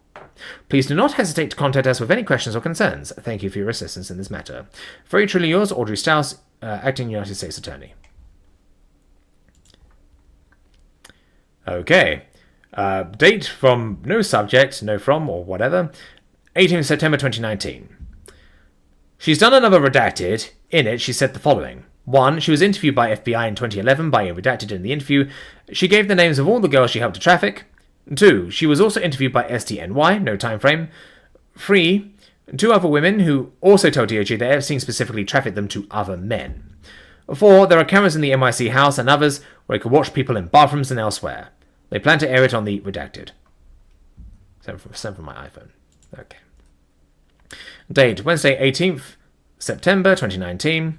Please do not hesitate to contact us with any questions or concerns. Thank you for your assistance in this matter. Very truly yours, Audrey Strauss, Acting United States Attorney. Okay. Date from no subject, no from, or whatever. 18th September 2019. She's done another redacted. In it, she said the following. 1. She was interviewed by FBI in 2011 by a redacted in the interview. She gave the names of all the girls she helped to traffic. 2. She was also interviewed by SDNY, no time frame. 3. 2 other women who also told DOJ that Epstein specifically trafficked them to other men. 4. There are cameras in the NYC house and others where he could watch people in bathrooms and elsewhere. They plan to air it on the redacted. Sent from my iPhone. Okay. Date, Wednesday, 18th September 2019.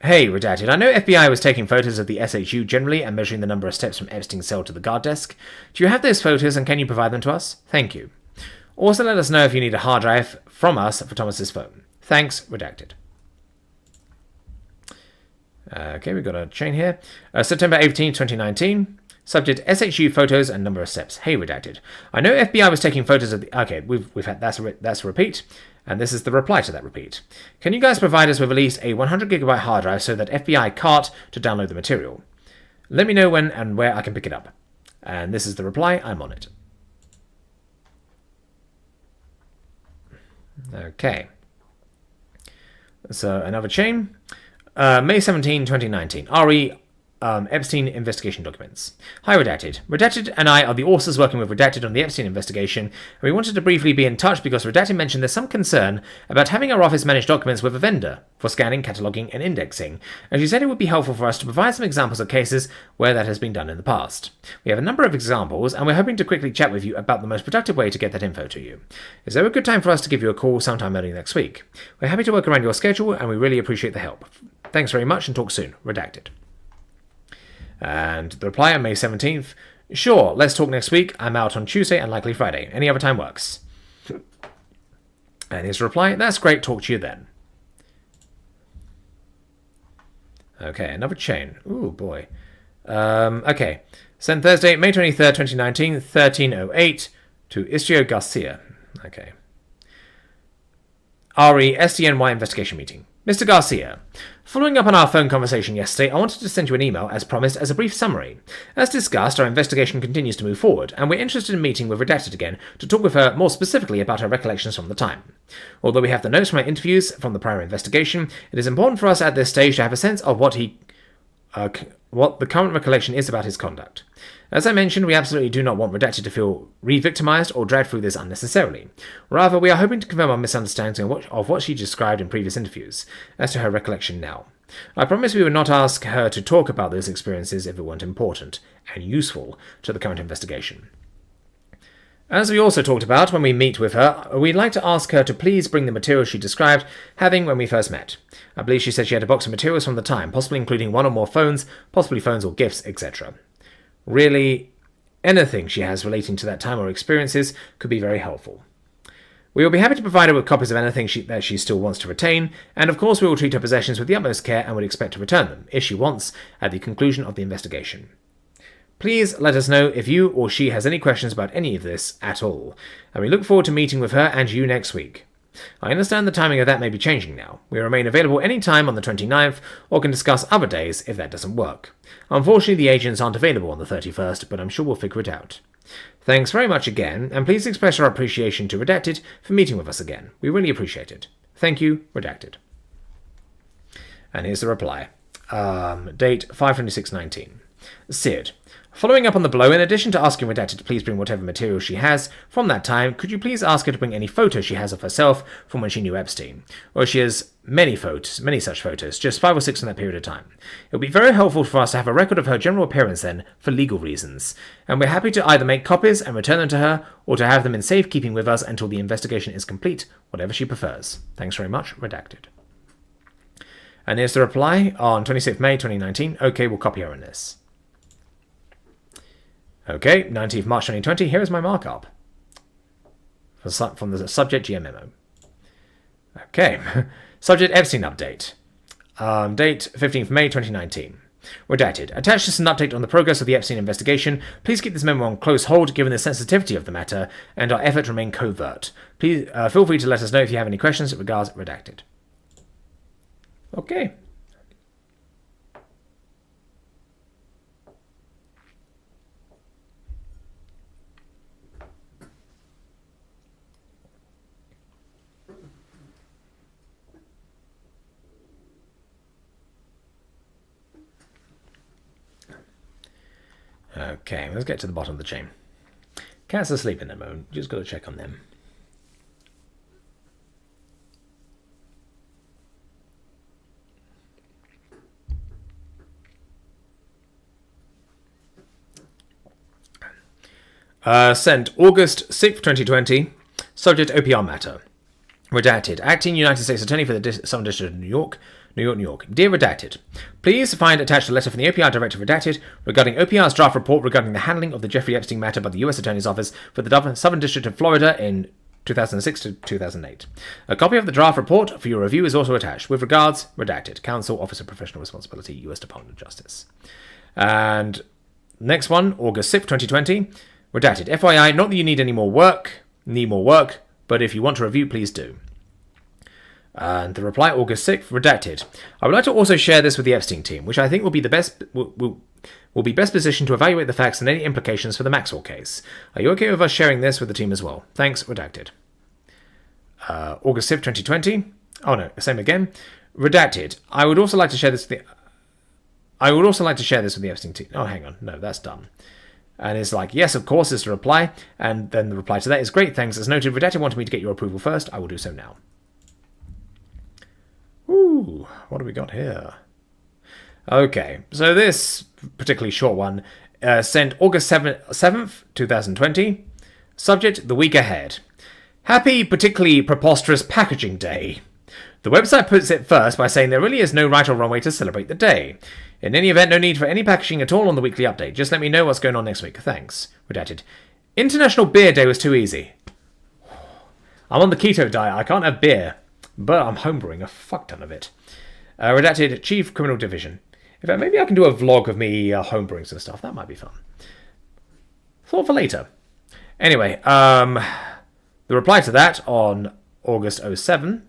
Hey, redacted. I know FBI was taking photos of the SHU generally and measuring the number of steps from Epstein's cell to the guard desk. Do you have those photos and can you provide them to us? Thank you. Also let us know if you need a hard drive from us for Thomas's phone. Thanks, redacted. Okay, we've got a chain here. September 18th, 2019. Subject, SHU photos and number of steps. Hey, redacted. I know FBI was taking photos of the... Okay, we've had... That's a repeat. And this is the reply to that repeat. Can you guys provide us with at least a 100GB hard drive so that FBI can't to download the material? Let me know when and where I can pick it up. And this is the reply. I'm on it. Okay. So another chain. May 17, 2019. RE Epstein investigation documents. Hi, Redacted. Redacted and I are the authors working with Redacted on the Epstein investigation, and we wanted to briefly be in touch because Redacted mentioned there's some concern about having our office manage documents with a vendor for scanning, cataloguing, and indexing, and she said it would be helpful for us to provide some examples of cases where that has been done in the past. We have a number of examples, and we're hoping to quickly chat with you about the most productive way to get that info to you. Is there a good time for us to give you a call sometime early next week? We're happy to work around your schedule, and we really appreciate the help. Thanks very much, and talk soon. Redacted. And the reply on May 17th, sure, let's talk next week. I'm out on Tuesday and likely Friday. Any other time works. And his reply, that's great, talk to you then. Okay, another chain. Ooh, boy. Okay, sent Thursday, May 23rd, 2019, 13:08 to Istrio Garcia. Okay. RE SDNY investigation meeting. Mr. Garcia, following up on our phone conversation yesterday, I wanted to send you an email, as promised, as a brief summary. As discussed, our investigation continues to move forward, and we're interested in meeting with Redacted again to talk with her more specifically about her recollections from the time. Although we have the notes from our interviews from the prior investigation, it is important for us at this stage to have a sense of what the current recollection is about his conduct. As I mentioned, we absolutely do not want Redacted to feel re-victimized or dragged through this unnecessarily. Rather, we are hoping to confirm our misunderstanding of what she described in previous interviews, as to her recollection now. I promise we would not ask her to talk about those experiences if it weren't important and useful to the current investigation. As we also talked about when we meet with her, we'd like to ask her to please bring the materials she described having when we first met. I believe she said she had a box of materials from the time, possibly including one or more phones, possibly phones or gifts, etc. Really, anything she has relating to that time or experiences could be very helpful. We will be happy to provide her with copies of anything that she still wants to retain, and of course we will treat her possessions with the utmost care and would expect to return them, if she wants, at the conclusion of the investigation. Please let us know if you or she has any questions about any of this at all, and we look forward to meeting with her and you next week. I understand the timing of that may be changing now. We remain available any time on the 29th, or can discuss other days if that doesn't work. Unfortunately, the agents aren't available on the 31st, but I'm sure we'll figure it out. Thanks very much again, and please express our appreciation to Redacted for meeting with us again. We really appreciate it. Thank you, Redacted. And here's the reply. Date 5/26/19. Sid. Following up on the blow, in addition to asking Redacted to please bring whatever material she has from that time, could you please ask her to bring any photos she has of herself from when she knew Epstein? Or she has many such photos, just 5 or 6 in that period of time. It would be very helpful for us to have a record of her general appearance then, for legal reasons, and we're happy to either make copies and return them to her, or to have them in safekeeping with us until the investigation is complete, whatever she prefers. Thanks very much, Redacted. And here's the reply on 26th May 2019. Okay, we'll copy her in this. Okay, 19th March 2020, here is my markup. From the subject GM memo. Okay, subject Epstein update. Date 15th May 2019. Redacted. Attached is an update on the progress of the Epstein investigation. Please keep this memo on close hold given the sensitivity of the matter, and our efforts remain covert. Please feel free to let us know if you have any questions. Regards, Redacted. Okay. Okay, let's get to the bottom of the chain. Cats are asleep in the moment. Just got to check on them. Sent August 6th, 2020. Subject OPR matter. Redacted. Acting United States Attorney for the Southern District of New York. New York. Dear Redacted, please find attached a letter from the OPR Director Redacted regarding OPR's draft report regarding the handling of the Jeffrey Epstein matter by the U.S. Attorney's Office for the Southern District of Florida in 2006 to 2008. A copy of the draft report for your review is also attached. With regards, Redacted. Counsel, Office of Professional Responsibility, U.S. Department of Justice. And next one, August 6th, 2020. Redacted. FYI, not that you need more work, but if you want to review, please do. And the reply, August 6th, redacted. I would like to also share this with the Epstein team, which I think will be best positioned to evaluate the facts and any implications for the Maxwell case. Are you okay with us sharing this with the team as well? Thanks, redacted. August 6th, 2020. Oh no, same again. Redacted. I would also like to share this with the Epstein team. Oh, hang on. No, that's done. And it's like, yes, of course, is the reply. And then the reply to that is, great, thanks. As noted, redacted wanted me to get your approval first. I will do so now. Ooh, what do we got here? Okay, so this particularly short one sent August 7th, 2020. Subject, the week ahead. Happy, particularly preposterous packaging day. The website puts it first by saying there really is no right or wrong way to celebrate the day. In any event, no need for any packaging at all on the weekly update. Just let me know what's going on next week. Thanks. Redacted. International Beer Day was too easy. I'm on the keto diet. I can't have beer. But I'm homebrewing a fuck ton of it. Redacted, Chief Criminal Division. In fact, maybe I can do a vlog of me homebrewing some stuff. That might be fun. Thought for later. Anyway, the reply to that on August 7th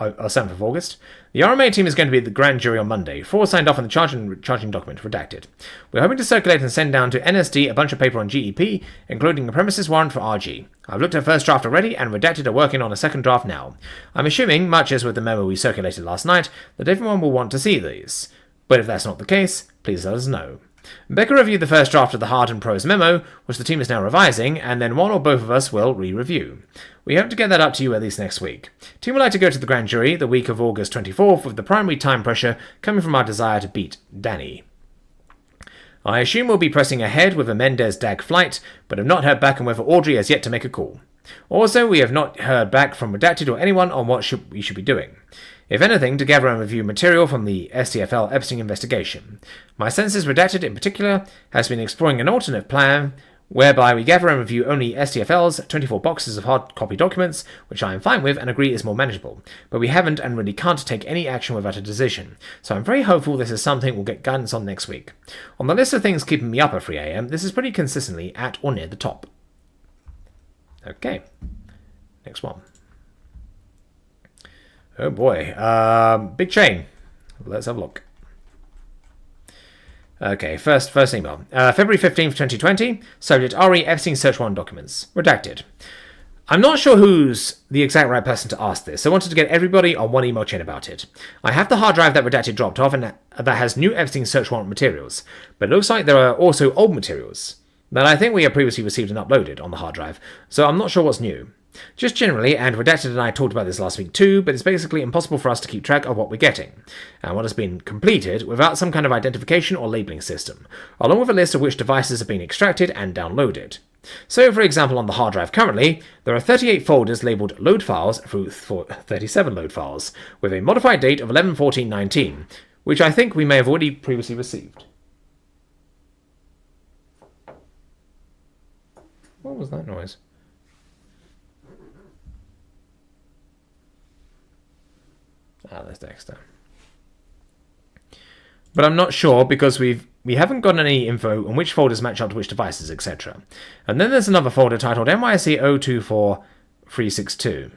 of August. The RMA team is going to be at the grand jury on Monday. Four signed off on the charging document, redacted. We're hoping to circulate and send down to NSD a bunch of paper on GEP, including a premises warrant for RG. I've looked at first draft already, and redacted are working on a second draft now. I'm assuming, much as with the memo we circulated last night, that everyone will want to see these. But if that's not the case, please let us know. Becca reviewed the first draft of the hard and prose memo, which the team is now revising, and then one or both of us will re-review. We hope to get that up to you at least next week. Team would like to go to the grand jury the week of August 24th, with the primary time pressure coming from our desire to beat Danny. I assume we'll be pressing ahead with a Mendez-Dag flight, but have not heard back on whether Audrey has yet to make a call. Also, we have not heard back from Redacted or anyone on what we should be doing. If anything, to gather and review material from the STFL Epstein investigation. My sense is Redacted, in particular, has been exploring an alternate plan whereby we gather and review only STFL's 24 boxes of hard copy documents, which I am fine with and agree is more manageable, but we haven't and really can't take any action without a decision, so I'm very hopeful this is something we'll get guidance on next week. On the list of things keeping me up at 3 AM, this is pretty consistently at or near the top. Okay, next one. Oh boy, big chain. Let's have a look. Okay, first email. February 15th, 2020. Subject, RE Epstein search warrant documents. Redacted. I'm not sure who's the exact right person to ask this, so I wanted to get everybody on one email chain about it. I have the hard drive that Redacted dropped off and that has new Epstein search warrant materials, but it looks like there are also old materials that I think we have previously received and uploaded on the hard drive, so I'm not sure what's new. Just generally, and Redacted and I talked about this last week too, but it's basically impossible for us to keep track of what we're getting, and what has been completed without some kind of identification or labeling system, along with a list of which devices have been extracted and downloaded. So, for example, on the hard drive currently, there are 38 folders labelled load files through 37 load files, with a modified date of 11/14/19, which I think we may have already previously received. What was that noise? There's Dexter. But I'm not sure because we haven't gotten any info on which folders match up to which devices, etc. And then there's another folder titled NYSE 024362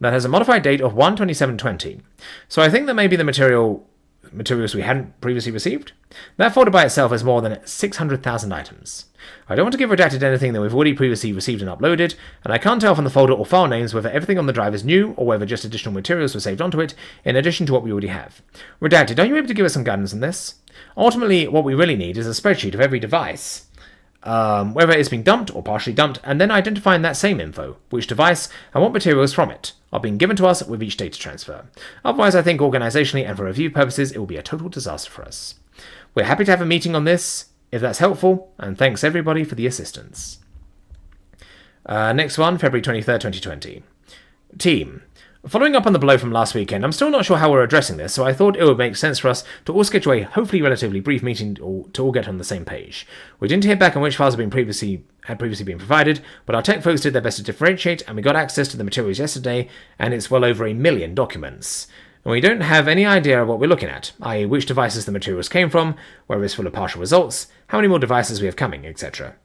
that has a modified date of 1/27/20. So I think that maybe the material materials we hadn't previously received. That folder by itself has more than 600,000 items. I don't want to give redacted anything that we've already previously received and uploaded, and I can't tell from the folder or file names whether everything on the drive is new or whether just additional materials were saved onto it, in addition to what we already have. Redacted, are you able to give us some guidance on this? Ultimately, what we really need is a spreadsheet of every device, whether it's been dumped or partially dumped, and then identifying that same info, which device and what materials from it are being given to us with each data transfer. Otherwise, I think organizationally and for review purposes, it will be a total disaster for us. We're happy to have a meeting on this, if that's helpful, and thanks everybody for the assistance. Next one, February 23rd, 2020. Team. Following up on the blow from last weekend, I'm still not sure how we're addressing this, so I thought it would make sense for us to all schedule a hopefully relatively brief meeting to all get on the same page. We didn't hear back on which files had previously been provided, but our tech folks did their best to differentiate, and we got access to the materials yesterday, and it's well over 1 million documents. And we don't have any idea of what we're looking at, i.e. which devices the materials came from, whether it's full of partial results, how many more devices we have coming, etc.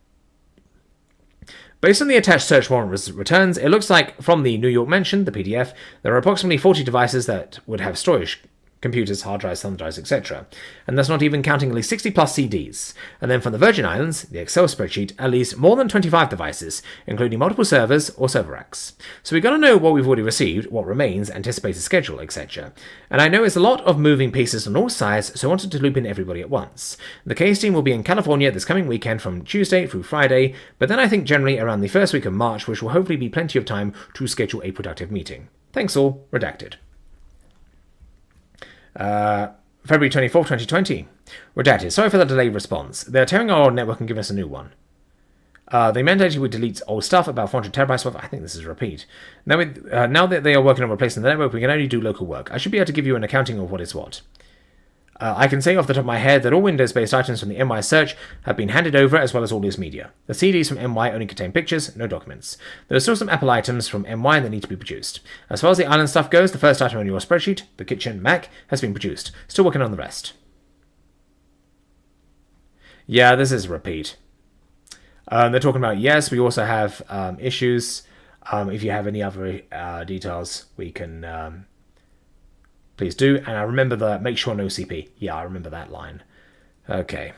Based on the attached search warrant returns, it looks like from the New York mention, the PDF, there are approximately 40 devices that would have storage computers, hard drives, thumb drives, etc. And that's not even counting at least 60 plus CDs. And then from the Virgin Islands, the Excel spreadsheet, at least more than 25 devices, including multiple servers or server racks. So we've got to know what we've already received, what remains, anticipated schedule, etc. And I know it's a lot of moving pieces on all sides, so I wanted to loop in everybody at once. The case team will be in California this coming weekend from Tuesday through Friday, but then I think generally around the first week of March, which will hopefully be plenty of time to schedule a productive meeting. Thanks all, redacted. February 24th, 2020. Redacted. Sorry for the delayed response. They're tearing our old network and giving us a new one. They mandated we delete old stuff, about 400 terabytes worth. I think this is a repeat. Now that they are working on replacing the network, we can only do local work. I should be able to give you an accounting of what is what. I can say off the top of my head that all Windows-based items from the NY search have been handed over, as well as all this media. The CDs from NY only contain pictures, no documents. There are still some Apple items from NY that need to be produced. As far as the island stuff goes, the first item on your spreadsheet, the kitchen Mac, has been produced. Still working on the rest. Yeah, this is a repeat. They're talking about, yes, we also have issues. If you have any other details, we can... please do. And I remember the make sure no CP. Yeah, I remember that line. Okay.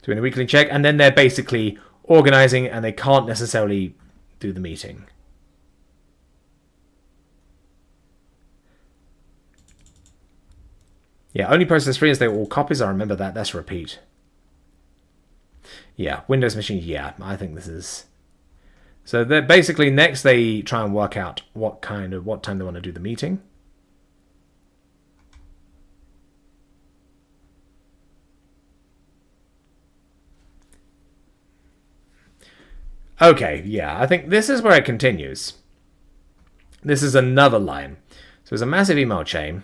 Doing a weekly check. And then they're basically organizing and they can't necessarily do the meeting. Yeah, only process 3 is they all copies. I remember that. That's a repeat. Yeah, Windows machine. Yeah, I think this is... So they're basically next they try and work out what time they want to do the meeting. Okay, yeah, I think this is where it continues. This is another line. So there's a massive email chain.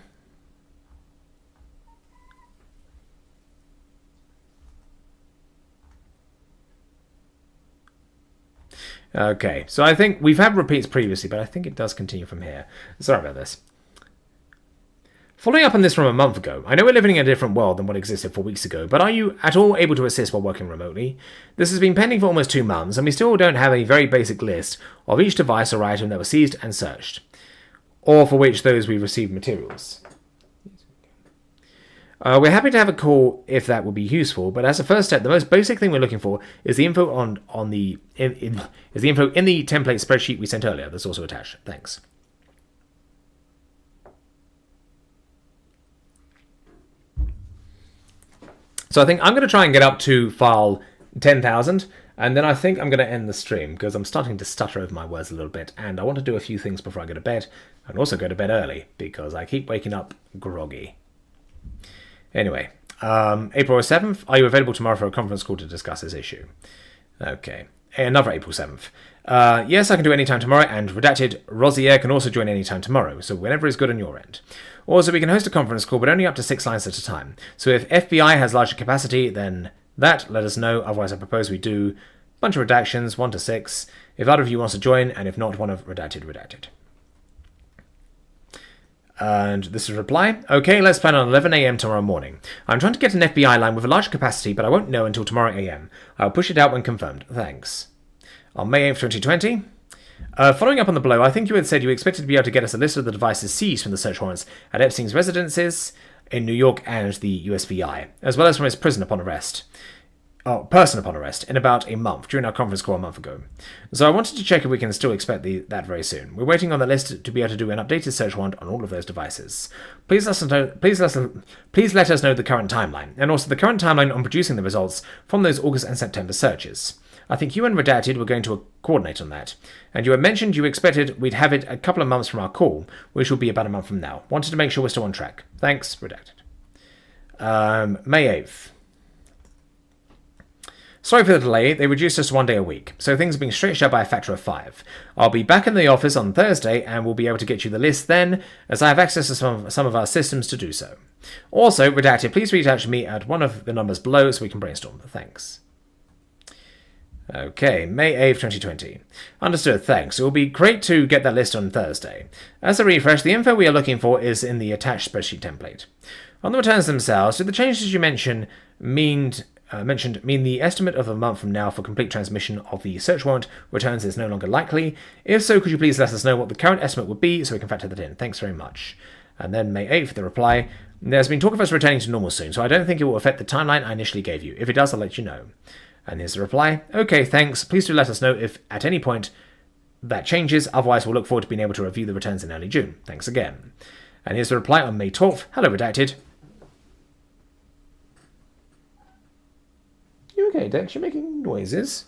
Okay, so I think we've had repeats previously, but I think it does continue from here. Sorry about this. Following up on this from a month ago, I know we're living in a different world than what existed 4 weeks ago, but are you at all able to assist while working remotely? This has been pending for almost 2 months, and we still don't have a very basic list of each device or item that was seized and searched, or for which those we received materials. We're happy to have a call if that would be useful, but as a first step, the most basic thing we're looking for is the info in the template spreadsheet we sent earlier. That's also attached. Thanks. So I think I'm going to try and get up to file 10,000, and then I think I'm going to end the stream because I'm starting to stutter over my words a little bit, and I want to do a few things before I go to bed, and also go to bed early because I keep waking up groggy. Anyway, April 7th, are you available tomorrow for a conference call to discuss this issue? Okay, another April 7th. Yes, I can do any time tomorrow, and redacted, Rosier can also join any time tomorrow, so whenever is good on your end. Also, we can host a conference call, but only up to 6 lines at a time. So if FBI has larger capacity, then let us know. Otherwise, I propose we do a bunch of redactions, 1 to 6. If either of you wants to join, and if not, one of redacted. And this is a reply. Okay, let's plan on 11 a.m. tomorrow morning. I'm trying to get an FBI line with a large capacity, but I won't know until tomorrow a.m. I'll push it out when confirmed. Thanks. On May 8th, 2020. Following up on the blow, I think you had said you expected to be able to get us a list of the devices seized from the search warrants at Epstein's residences. in New York and the USVI, as well as from his person upon arrest, in about a month, during our conference call a month ago. So I wanted to check if we can still expect that very soon. We're waiting on the list to be able to do an updated search warrant on all of those devices. Please let us know the current timeline, and also the current timeline on producing the results from those August and September searches. I think you and Redacted were going to coordinate on that. And you had mentioned you expected we'd have it a couple of months from our call, which will be about a month from now. Wanted to make sure we're still on track. Thanks, Redacted. May 8th. Sorry for the delay, they reduced us to 1 day a week, so things are being stretched out by a factor of 5. I'll be back in the office on Thursday and we'll be able to get you the list then, as I have access to some of our systems to do so. Also, Redacted, please reach out to me at one of the numbers below so we can brainstorm. Thanks. Okay, May 8th, 2020. Understood, thanks. It will be great to get that list on Thursday. As a refresh, the info we are looking for is in the attached spreadsheet template. On the returns themselves, do the changes you mentioned mean the estimate of a month from now for complete transmission of the search warrant returns is no longer likely? If so, could you please let us know what the current estimate would be so we can factor that in? Thanks very much. And then May 8th, the reply. There's been talk of us returning to normal soon, so I don't think it will affect the timeline I initially gave you. If it does, I'll let you know. And here's the reply. Okay, thanks. Please do let us know if at any point that changes. Otherwise, we'll look forward to being able to review the returns in early June. Thanks again. And here's the reply on May 12th. Hello, Redacted. You okay, Dex? You're making noises.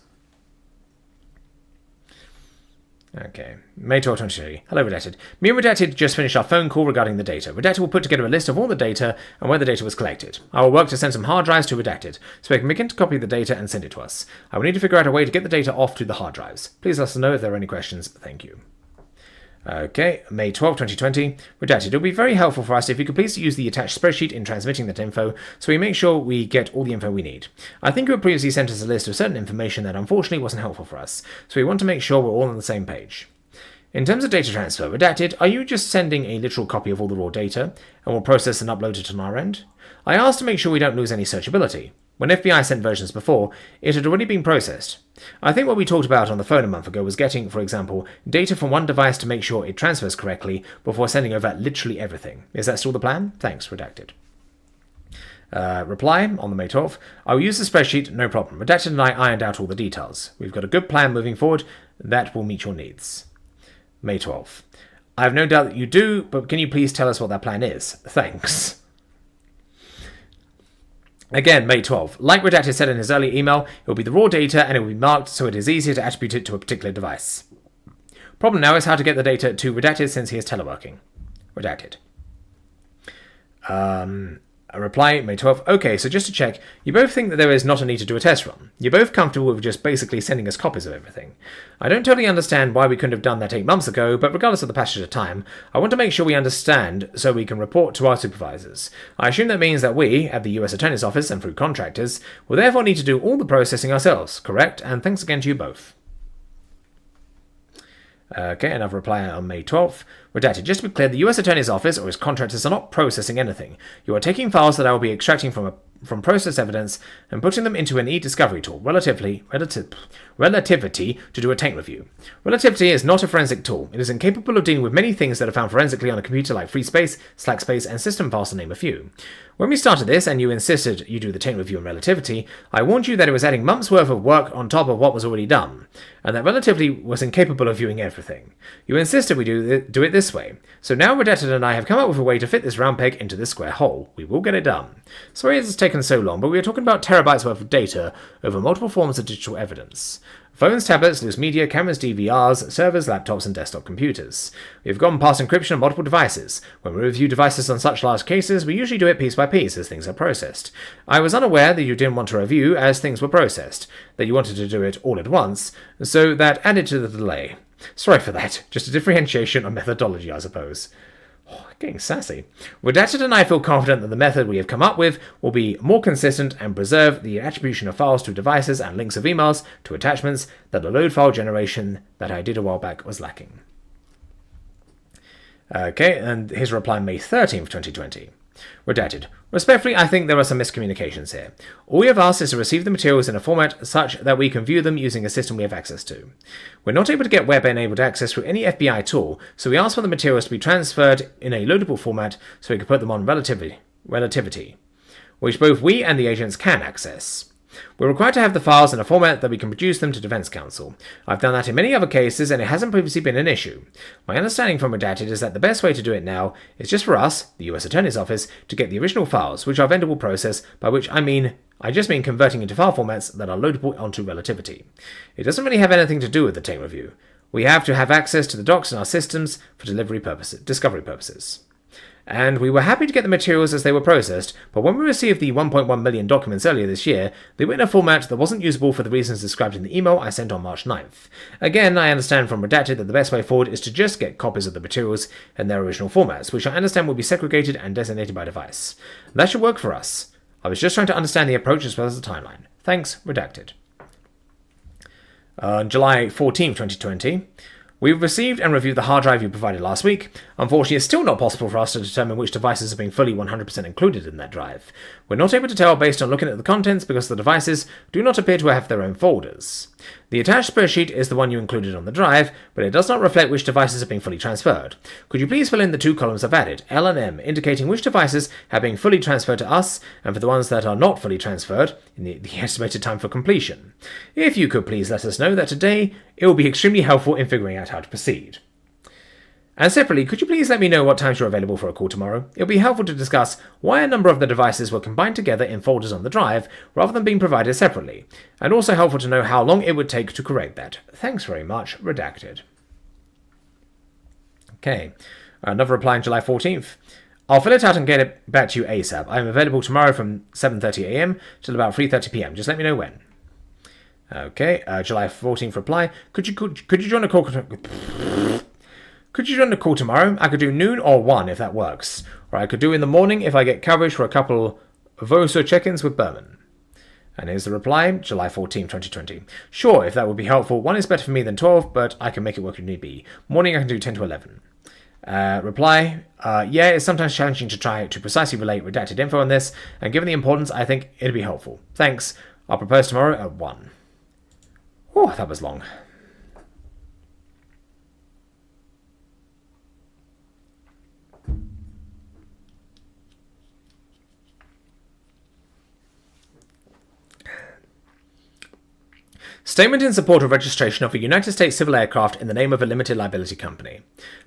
Okay, May 12, 2020. Hello, Redacted. Me and Redacted just finished our phone call regarding the data. Redacted will put together a list of all the data and where the data was collected. I will work to send some hard drives to Redacted, so they can begin to copy the data and send it to us. I will need to figure out a way to get the data off to the hard drives. Please let us know if there are any questions. Thank you. Okay, May 12, 2020. Redacted, it would be very helpful for us if you could please use the attached spreadsheet in transmitting that info so we make sure we get all the info we need. I think you had previously sent us a list of certain information that unfortunately wasn't helpful for us, so we want to make sure we're all on the same page. In terms of data transfer, Redacted, are you just sending a literal copy of all the raw data and we'll process and upload it on our end? I asked to make sure we don't lose any searchability. When FBI sent versions before, it had already been processed. I think what we talked about on the phone a month ago was getting, for example, data from one device to make sure it transfers correctly before sending over literally everything. Is that still the plan? Thanks, Redacted. Reply on the May 12th. I will use the spreadsheet, no problem. Redacted and I ironed out all the details. We've got a good plan moving forward that will meet your needs. May 12th. I have no doubt that you do, but can you please tell us what that plan is? Thanks. Again, May 12th. Like Redacted said in his earlier email, it will be the raw data and it will be marked so it is easier to attribute it to a particular device. Problem now is how to get the data to Redacted since he is teleworking. Redacted. A reply, May 12th. Okay, so just to check, you both think that there is not a need to do a test run. You're both comfortable with just basically sending us copies of everything. I don't totally understand why we couldn't have done that 8 months ago, but regardless of the passage of time, I want to make sure we understand so we can report to our supervisors. I assume that means that we, at the US Attorney's Office and through contractors, will therefore need to do all the processing ourselves, correct? And thanks again to you both. Okay, another reply on May 12th. Redacted, just to be clear, the US Attorney's Office or his contractors are not processing anything. You are taking files that I will be extracting from processed evidence and putting them into an e-discovery tool, relativity, to do a taint review. Relativity is not a forensic tool. It is incapable of dealing with many things that are found forensically on a computer like free space, slack space, and system files to name a few. When we started this and you insisted you do the taint review in Relativity, I warned you that it was adding months' worth of work on top of what was already done, and that Relativity was incapable of viewing everything. You insisted we do it this way. So now Redacted and I have come up with a way to fit this round peg into this square hole. We will get it done. Sorry it has taken so long, but we are talking about terabytes worth of data over multiple forms of digital evidence. Phones, tablets, loose media, cameras, DVRs, servers, laptops, and desktop computers. We have gone past encryption on multiple devices. When we review devices on such large cases, we usually do it piece by piece as things are processed. I was unaware that you didn't want to review as things were processed, that you wanted to do it all at once, so that added to the delay. Sorry for that. Just a differentiation on methodology, I suppose. Getting sassy. Redacted and I feel confident that the method we have come up with will be more consistent and preserve the attribution of files to devices and links of emails to attachments that the load file generation that I did a while back was lacking. Okay, and his reply May 13th, 2020. Redacted. Respectfully, I think there are some miscommunications here. All we have asked is to receive the materials in a format such that we can view them using a system we have access to. We're not able to get web-enabled access through any FBI tool, so we asked for the materials to be transferred in a loadable format so we can put them on Relativity. relativity, which both we and the agents can access. We're required to have the files in a format that we can produce them to Defense Counsel. I've done that in many other cases, and it hasn't previously been an issue. My understanding from Redacted is that the best way to do it now is just for us, the US Attorney's Office, to get the original files, which our vendor will process, by which I just mean converting into file formats that are loadable onto relativity. It doesn't really have anything to do with the tape review. We have to have access to the docs in our systems for discovery purposes. And we were happy to get the materials as they were processed, but when we received the 1.1 million documents earlier this year, they were in a format that wasn't usable for the reasons described in the email I sent on March 9th. Again, I understand from Redacted that the best way forward is to just get copies of the materials in their original formats, which I understand will be segregated and designated by device. That should work for us. I was just trying to understand the approach as well as the timeline. Thanks, Redacted. On July 14, 2020, we've received and reviewed the hard drive you provided last week. Unfortunately, it's still not possible for us to determine which devices have been fully 100% included in that drive. We're not able to tell based on looking at the contents because the devices do not appear to have their own folders. The attached spreadsheet is the one you included on the drive, but it does not reflect which devices have been fully transferred. Could you please fill in the two columns I've added, L and M, indicating which devices have been fully transferred to us, and for the ones that are not fully transferred, in the estimated time for completion? If you could please let us know that today, it will be extremely helpful in figuring out how to proceed. And separately, could you please let me know what times you're available for a call tomorrow? It'll be helpful to discuss why a number of the devices were combined together in folders on the drive, rather than being provided separately, and also helpful to know how long it would take to correct that. Thanks very much, Redacted. Okay, another reply on July 14th. I'll fill it out and get it back to you ASAP. I'm available tomorrow from 7:30 AM till about 3:30 PM. Just let me know when. Okay, July 14th reply. Could you join a call? Could you join the call tomorrow? I could do noon or 1 if that works. Or I could do in the morning if I get coverage for a couple VOSA check-ins with Berman. And here's the reply, July 14, 2020. Sure, if that would be helpful. 1 is better for me than 12, but I can make it work if need be. Morning I can do 10 to 11. Reply, yeah, it's sometimes challenging to try to precisely relate redacted info on this, and given the importance, I think it'd be helpful. Thanks. I'll propose tomorrow at 1. Oh, that was long. Statement in support of registration of a United States civil aircraft in the name of a limited liability company.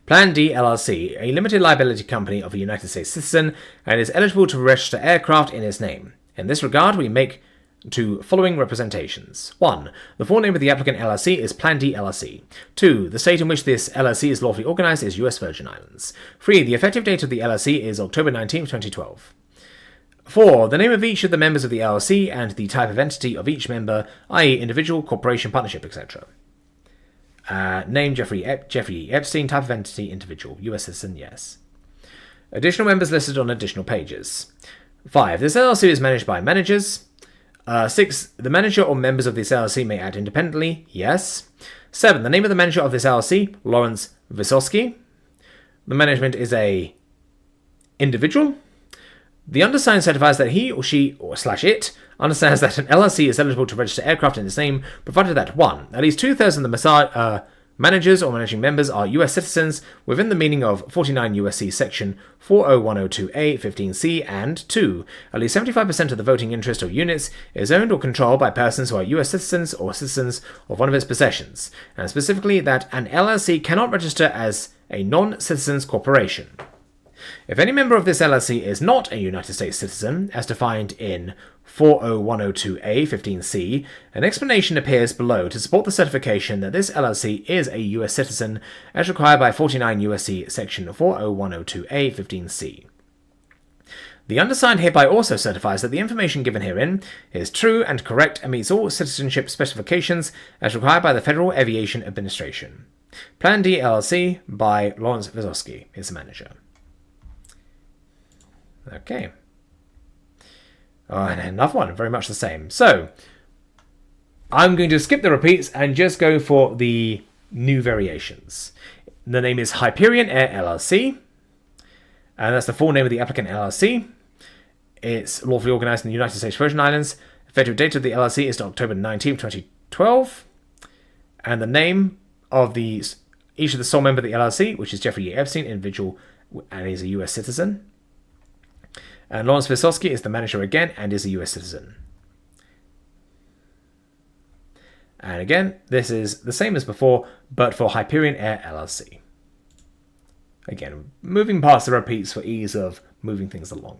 Plan D LLC, a limited liability company of a United States citizen, and is eligible to register aircraft in its name. In this regard, we make two following representations. 1. The full name of the applicant LLC is Plan D LLC. 2. The state in which this LLC is lawfully organized is US Virgin Islands. 3. The effective date of the LLC is October 19, 2012. 4. The name of each of the members of the LLC and the type of entity of each member, i.e. individual, corporation, partnership, etc. Name Jeffrey Epstein, type of entity, individual, US citizen, yes. Additional members listed on additional pages. 5. This LLC is managed by managers. 6. The manager or members of this LLC may act independently, yes. 7. The name of the manager of this LLC, Lawrence Vysotsky. The management is a individual. The undersigned certifies that he or she or /it understands that an LLC is eligible to register aircraft in its name, provided that 1. At least 2,000 of the managers or managing members are U.S. citizens within the meaning of 49 U.S.C. Section 40102A 15C, and 2. At least 75% of the voting interest or units is owned or controlled by persons who are U.S. citizens or citizens of one of its possessions, and specifically that an LLC cannot register as a non-citizen's corporation. If any member of this LLC is not a United States citizen, as defined in 40102A 15C, an explanation appears below to support the certification that this LLC is a U.S. citizen, as required by 49 U.S.C. Section 40102A 15C. The undersigned hereby also certifies that the information given herein is true and correct and meets all citizenship specifications as required by the Federal Aviation Administration. Plan D LLC by Lawrence Vysotsky is the manager. Okay. And another one, very much the same. So, I'm going to skip the repeats and just go for the new variations. The name is Hyperion Air LLC, and that's the full name of the applicant LLC. It's lawfully organized in the United States Virgin Islands. Effective date of the LLC is October 19, 2012. And the name of each of the sole member of the LLC, which is Jeffrey Epstein, individual, and he's a U.S. citizen. And Lawrence Visosky is the manager again and is a US citizen. And again, this is the same as before, but for Hyperion Air LLC. Again, moving past the repeats for ease of moving things along.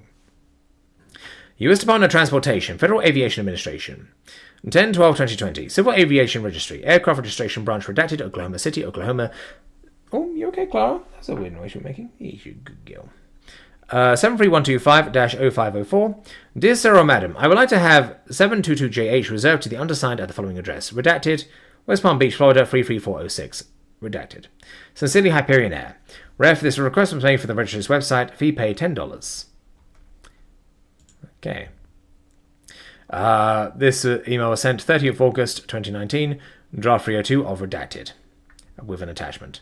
U.S. Department of Transportation, Federal Aviation Administration. 10/12/2020. Civil Aviation Registry. Aircraft Registration Branch redacted. Oklahoma City, Oklahoma. Oh, you okay, Clara? That's a weird noise you're making. You good girl. 73125-0504. Dear Sir or Madam, I would like to have 722JH reserved to the undersigned at the following address. Redacted. West Palm Beach, Florida, 33406. Redacted. Sincerely, Hyperion Air. Ref, this request was made for the registry's website. Fee paid $10. Okay. This email was sent 30th August 2019. Draft 302 of redacted. With an attachment.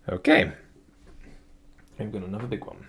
Okay. We've got another big one.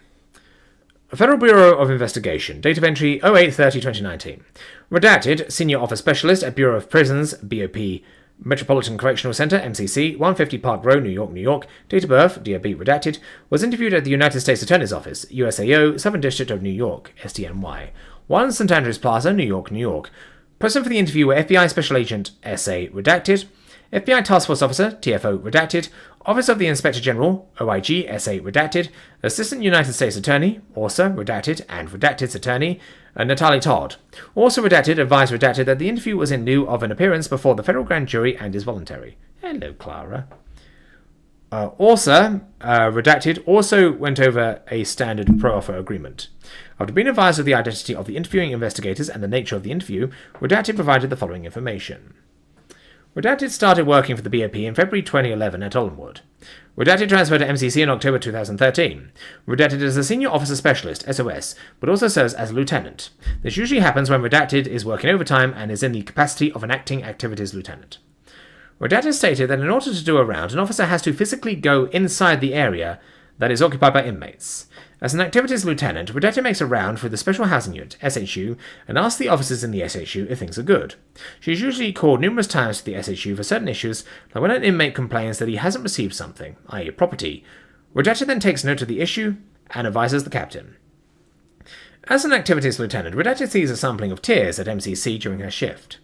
Federal Bureau of Investigation. Date of entry 08/30/2019. Redacted. Senior Office Specialist at Bureau of Prisons, BOP, Metropolitan Correctional Center, MCC, 150 Park Row, New York, New York. Date of birth, DOB redacted. Was interviewed at the United States Attorney's Office, USAO, Southern District of New York, SDNY. 1 St. Andrews Plaza, New York, New York. Present for the interview were FBI Special Agent, SA, redacted. FBI Task Force Officer, TFO, redacted. Office of the Inspector General, OIG, SA, redacted. Assistant United States Attorney, also redacted, and redacted's attorney, Natalie Todd. Also redacted, advised redacted that the interview was in lieu of an appearance before the federal grand jury and is voluntary. Hello, Clara. Redacted, also went over a standard pro-offer agreement. After being advised of the identity of the interviewing investigators and the nature of the interview, redacted provided the following information. Redacted started working for the BOP in February 2011 at Ollenwood. Redacted transferred to MCC in October 2013. Redacted is a Senior Officer Specialist, SOS, but also serves as a Lieutenant. This usually happens when Redacted is working overtime and is in the capacity of an acting activities lieutenant. Redacted stated that in order to do a round, an officer has to physically go inside the area that is occupied by inmates. As an activities lieutenant, Redacted makes a round through the Special Housing Unit, SHU, and asks the officers in the SHU if things are good. She is usually called numerous times to the SHU for certain issues, like when an inmate complains that he hasn't received something, i.e. property. Redacted then takes note of the issue and advises the captain. As an activities lieutenant, Redacted sees a sampling of tears at MCC during her shift.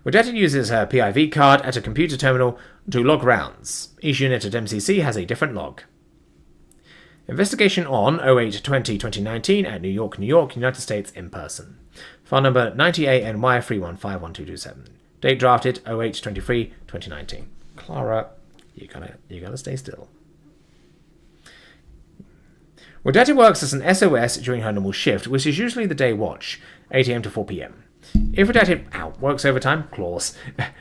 Redacted uses her PIV card at a computer terminal to log rounds. Each unit at MCC has a different log. Investigation on 08/20/2019 at New York, New York, United States in person. File number 90ANY3151227. Date drafted 08/23/2019. Clara, you gotta stay still. Redacted works as an SOS during her normal shift, which is usually the day watch, 8 AM to 4 PM. If Redacted works overtime, clause,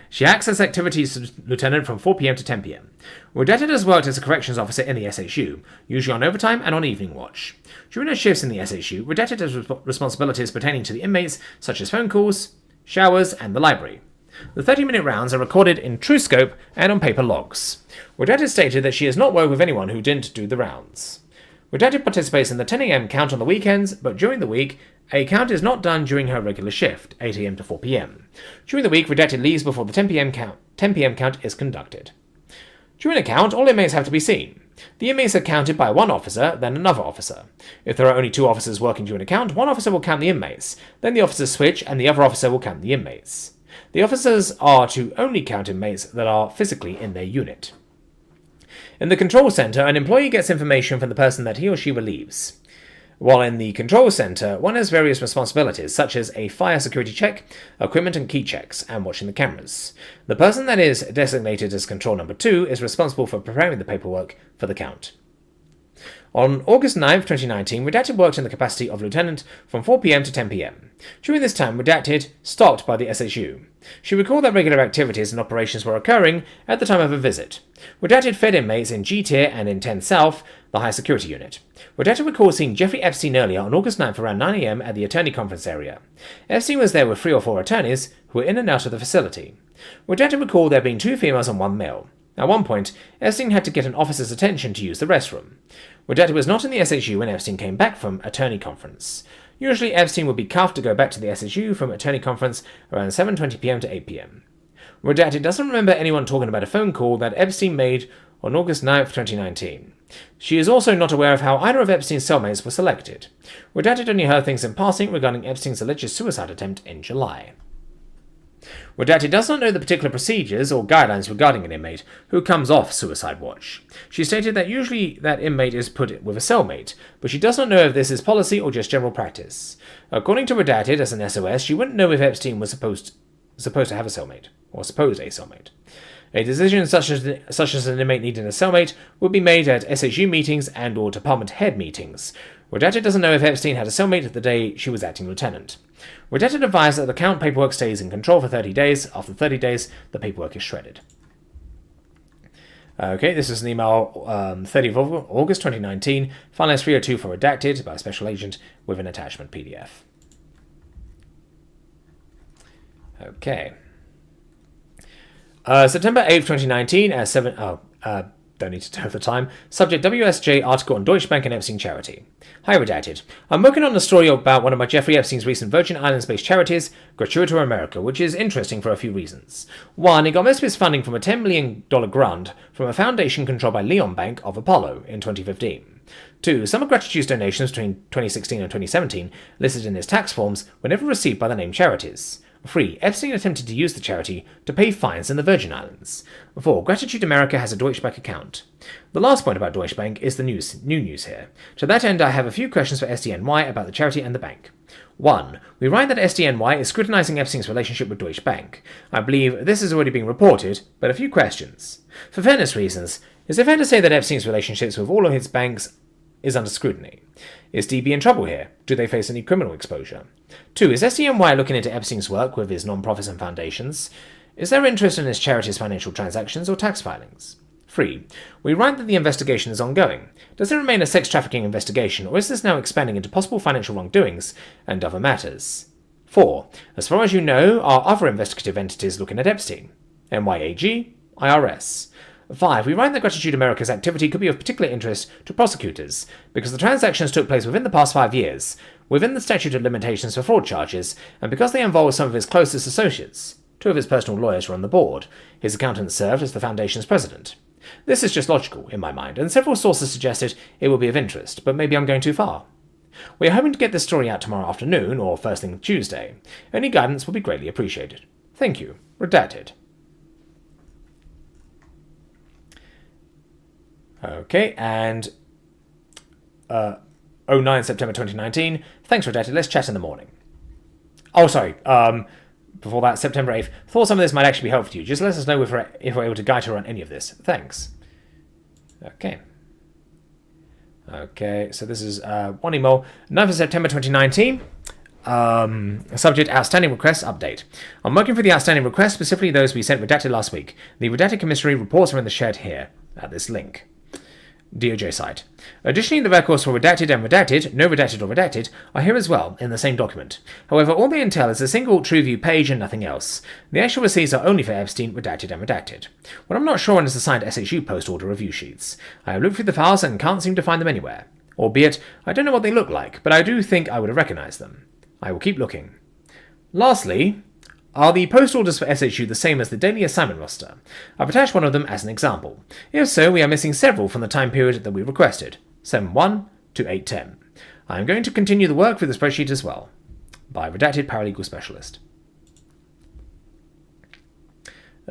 she acts as activities lieutenant from 4 PM to 10 PM. Redacted has worked as a corrections officer in the SHU, usually on overtime and on evening watch. During her shifts in the SHU, Redacted has responsibilities pertaining to the inmates, such as phone calls, showers, and the library. The 30-minute rounds are recorded in TrueScope and on paper logs. Redacted stated that she has not worked with anyone who didn't do the rounds. Redacted participates in the 10 AM count on the weekends, but during the week, a count is not done during her regular shift, 8 AM to 4 PM. During the week, Redacted leaves before the 10 PM count is conducted. During a count, all inmates have to be seen. The inmates are counted by one officer, then another officer. If there are only 2 officers working during a count, one officer will count the inmates, then the officers switch and the other officer will count the inmates. The officers are to only count inmates that are physically in their unit. In the control center, an employee gets information from the person that he or she relieves. While in the control center, one has various responsibilities, such as a fire security check, equipment and key checks, and watching the cameras. The person that is designated as control number 2 is responsible for preparing the paperwork for the count. On August 9, 2019, Redacted worked in the capacity of lieutenant from 4 PM to 10 PM. During this time, Redacted stopped by the SHU. She recalled that regular activities and operations were occurring at the time of her visit. Redacted fed inmates in G Tier and in 10 South, the high security unit. Redacted recalls seeing Jeffrey Epstein earlier on August 9th around 9 AM at the attorney conference area. Epstein was there with 3 or 4 attorneys who were in and out of the facility. Redacted recalled there being 2 females and 1 male. At one point, Epstein had to get an officer's attention to use the restroom. Redacted was not in the SHU when Epstein came back from attorney conference. Usually, Epstein would be cuffed to go back to the SHU from attorney conference around 7:20 PM to 8 PM. Redacted doesn't remember anyone talking about a phone call that Epstein made on August 9th, 2019. She is also not aware of how either of Epstein's cellmates were selected. Redacted only heard things in passing regarding Epstein's alleged suicide attempt in July. Redacted does not know the particular procedures or guidelines regarding an inmate who comes off suicide watch. She stated that usually that inmate is put with a cellmate, but she does not know if this is policy or just general practice. According to Redacted, as an SOS, she wouldn't know if Epstein was supposed to have a cellmate, or supposed a cellmate. A decision such as an inmate needing a cellmate would be made at SHU meetings and or department head meetings. Redacted doesn't know if Epstein had a cellmate the day she was acting lieutenant. Redacted advised that the count paperwork stays in control for 30 days. After 30 days, the paperwork is shredded. Okay, this is an email 30th of August 2019, file S 302 for Redacted by a special agent with an attachment PDF. Okay. September 8th, 2019, at 7... don't need to know the time. Subject WSJ article on Deutsche Bank and Epstein charity. Hi, Redacted. I'm working on a story about one of my Jeffrey Epstein's recent Virgin Islands-based charities, Gratuito America, which is interesting for a few reasons. One, it got most of its funding from a $10 million grant from a foundation controlled by Leon Bank of Apollo in 2015. Two, some of Gratitude's donations between 2016 and 2017, listed in his tax forms, were never received by the named charities. 3. Epstein attempted to use the charity to pay fines in the Virgin Islands. 4. Gratitude America has a Deutsche Bank account. The last point about Deutsche Bank is the new news here. To that end, I have a few questions for SDNY about the charity and the bank. 1. We write that SDNY is scrutinizing Epstein's relationship with Deutsche Bank. I believe this is already being reported, but a few questions. For fairness reasons, is it fair to say that Epstein's relationships with all of his banks is under scrutiny? Is DB in trouble here? Do they face any criminal exposure? 2. Is SDNY looking into Epstein's work with his non-profits and foundations? Is there interest in his charity's financial transactions or tax filings? 3. We write that the investigation is ongoing. Does it remain a sex trafficking investigation, or is this now expanding into possible financial wrongdoings and other matters? 4. As far as you know, are other investigative entities looking at Epstein? NYAG? IRS? 5. We write that Gratitude America's activity could be of particular interest to prosecutors, because the transactions took place within the past 5 years, within the statute of limitations for fraud charges, and because they involve some of his closest associates. 2 of his personal lawyers were on the board. His accountant served as the foundation's president. This is just logical, in my mind, and several sources suggested it will be of interest, but maybe I'm going too far. We are hoping to get this story out tomorrow afternoon, or first thing Tuesday. Any guidance will be greatly appreciated. Thank you. Redacted. Okay, and 09 September 2019. Thanks, Redacted. Let's chat in the morning. Oh, sorry. Before that, September 8th. Thought some of this might actually be helpful to you. Just let us know if we're able to guide her on any of this. Thanks. Okay. Okay, so this is one email. 9th of September 2019. Subject outstanding requests update. I'm working for the outstanding requests, specifically those we sent Redacted last week. The Redacted commissary reports are in the shed here, at this link. DOJ site. Additionally, the records for Redacted and Redacted, no Redacted or Redacted, are here as well, in the same document. However, all they entail is a single TrueView page and nothing else. The actual receipts are only for Epstein, Redacted and Redacted. What I'm not sure on is the signed SHU post order review sheets. I have looked through the files and can't seem to find them anywhere. Albeit, I don't know what they look like, but I do think I would have recognized them. I will keep looking. Lastly, are the post orders for SHU the same as the daily assignment roster? I've attached one of them as an example. If so, we are missing several from the time period that we requested, 7/1 to 8/10. I am going to continue the work with the spreadsheet as well. By Redacted Paralegal Specialist.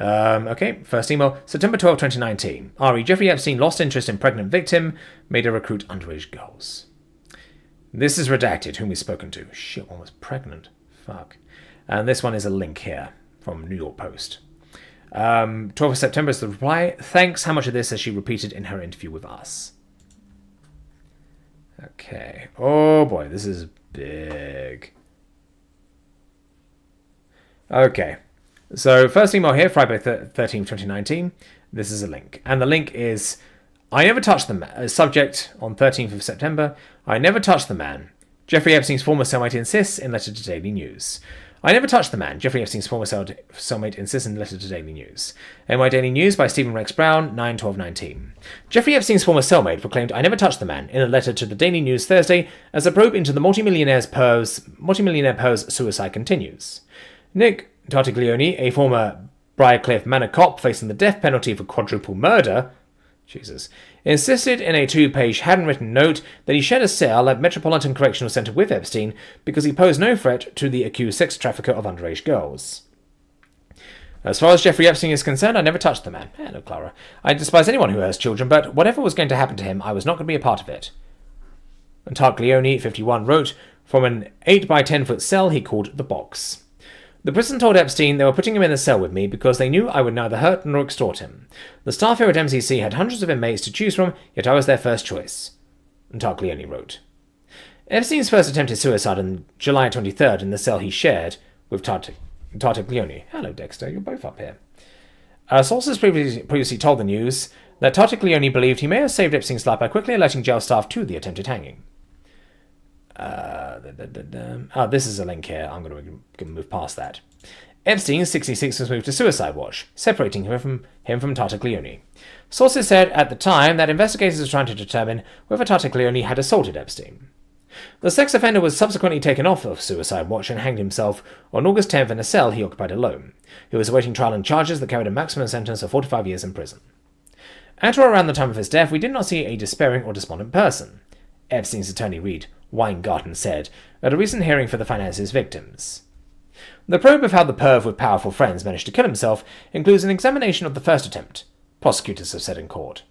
Okay, first email, September 12, 2019. RE, Jeffrey Epstein lost interest in pregnant victim, made her recruit underage girls. This is Redacted, whom we've spoken to. Shit, one was pregnant. Fuck. And this one is a link here from New York Post. 12th of September is the reply. Thanks. How much of this has she repeated in her interview with us? Okay. Oh boy, this is big. Okay. So first email here, Friday 13th, 2019. This is a link. And the link is, I never touched the man. Subject on 13th of September. I never touched the man. Jeffrey Epstein's former cellmate insists in letter to Daily News. I never touched the man. Jeffrey Epstein's former cellmate insists in letter to Daily News. NY Daily News by Stephen Rex Brown, 9/12/19. Jeffrey Epstein's former cellmate proclaimed, I never touched the man, in a letter to the Daily News Thursday, as a probe into the multimillionaire Poe's suicide continues. Nick Tartaglione, a former Briarcliff Manor cop facing the death penalty for quadruple murder, Jesus, insisted in a 2-page handwritten note that he shared a cell at Metropolitan Correctional Center with Epstein because he posed no threat to the accused sex trafficker of underage girls. As far as Jeffrey Epstein is concerned, I never touched the man. Hello, Clara. I despise anyone who has children, but whatever was going to happen to him, I was not going to be a part of it. And Tartaglione, 51, wrote from an 8 by 10 foot cell he called the box. The prison told Epstein they were putting him in a cell with me because they knew I would neither hurt nor extort him. The staff here at MCC had hundreds of inmates to choose from, yet I was their first choice. And Tartaglione wrote. Epstein's first attempted suicide on July 23rd in the cell he shared with Tartaglione. Hello, Dexter. You're both up here. Sources previously told the news that Tartaglione believed he may have saved Epstein's life by quickly alerting jail staff to the attempted hanging. This is a link here. I'm going to move past that. Epstein, 66, was moved to Suicide Watch, separating him from Tartaglione. Sources said at the time that investigators were trying to determine whether Tartaglione had assaulted Epstein. The sex offender was subsequently taken off of Suicide Watch and hanged himself on August 10th in a cell he occupied alone. He was awaiting trial on charges that carried a maximum sentence of 45 years in prison. At or around the time of his death, we did not see a despairing or despondent person. Epstein's attorney Reed Weingarten said at a recent hearing for the finances victims. The probe of how the perv with powerful friends managed to kill himself includes an examination of the first attempt, prosecutors have said in court.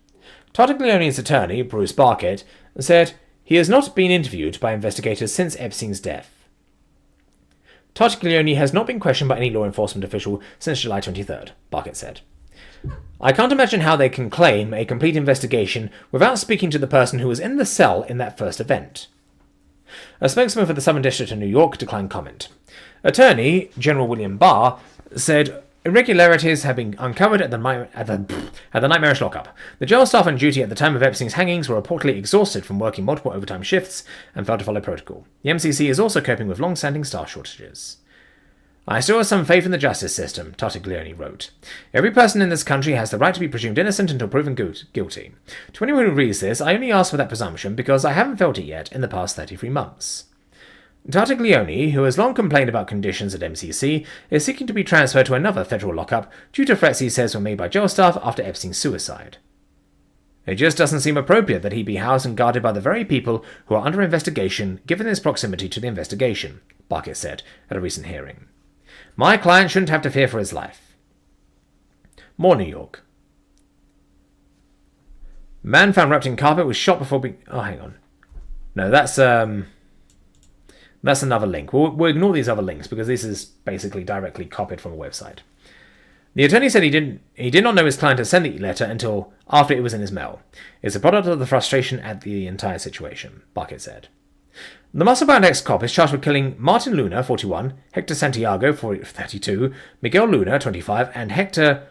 Tartaglione's attorney, Bruce Barkett, said he has not been interviewed by investigators since Epstein's death. Tartaglione has not been questioned by any law enforcement official since July 23rd, Barkett said. I can't imagine how they can claim a complete investigation without speaking to the person who was in the cell in that first event. A spokesman for the Southern District of New York declined comment. Attorney General William Barr said irregularities have been uncovered at the nightmarish lockup. The jail staff on duty at the time of Epstein's hangings were reportedly exhausted from working multiple overtime shifts and failed to follow protocol. The MCC is also coping with long-standing staff shortages. I still have some faith in the justice system, Tartaglione wrote. Every person in this country has the right to be presumed innocent until proven guilty. To anyone who reads this, I only ask for that presumption because I haven't felt it yet in the past 33 months. Tartaglione, who has long complained about conditions at MCC, is seeking to be transferred to another federal lockup due to threats he says were made by jail staff after Epstein's suicide. It just doesn't seem appropriate that he be housed and guarded by the very people who are under investigation given his proximity to the investigation, Barkett said at a recent hearing. My client shouldn't have to fear for his life. More New York. Man found wrapped in carpet was shot before being... Oh, hang on. No, that's another link. We'll ignore these other links because this is basically directly copied from a website. The attorney said he did not know his client had sent the letter until after it was in his mail. It's a product of the frustration at the entire situation, Barkett said. The muscle-bound ex-cop is charged with killing Martin Luna, 41, Hector Santiago, 32, Miguel Luna, 25, and Hector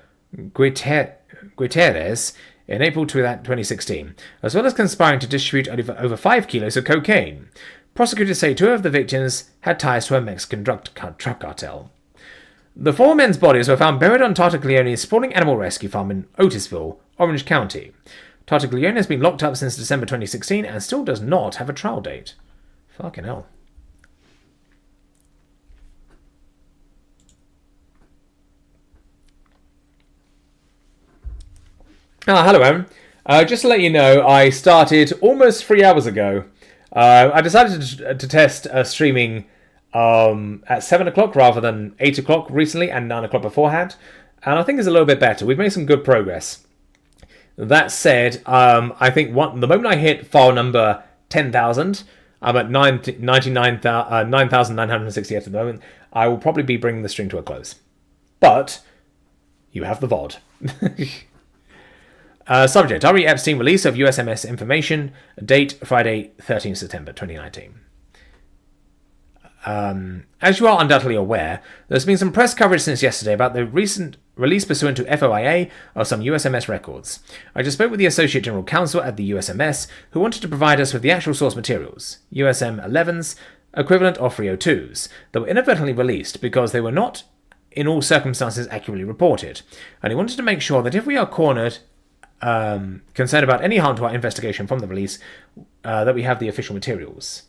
Gutierrez in April 2016, as well as conspiring to distribute over 5 kilos of cocaine. Prosecutors say 2 of the victims had ties to a Mexican drug cartel. The 4 men's bodies were found buried on Tartaglione's sprawling animal rescue farm in Otisville, Orange County. Tartaglione has been locked up since December 2016 and still does not have a trial date. Fucking hell. Hello, Aaron. Just to let you know, I started almost 3 hours ago. I decided to test streaming at 7 o'clock rather than 8 o'clock recently and 9 o'clock beforehand. And I think it's a little bit better. We've made some good progress. That said, I think the moment I hit file number 10,000... I'm at 9,968 at the moment. I will probably be bringing the stream to a close. But you have the VOD. Subject, R.E. Epstein release of USMS information. Date, Friday, 13th September 2019. As you are undoubtedly aware, there's been some press coverage since yesterday about the recent release pursuant to FOIA of some USMS records. I just spoke with the Associate General Counsel at the USMS, who wanted to provide us with the actual source materials, USM 11s, equivalent of 302s, that were inadvertently released because they were not, in all circumstances, accurately reported. And he wanted to make sure that if we are cornered, concerned about any harm to our investigation from the release, that we have the official materials.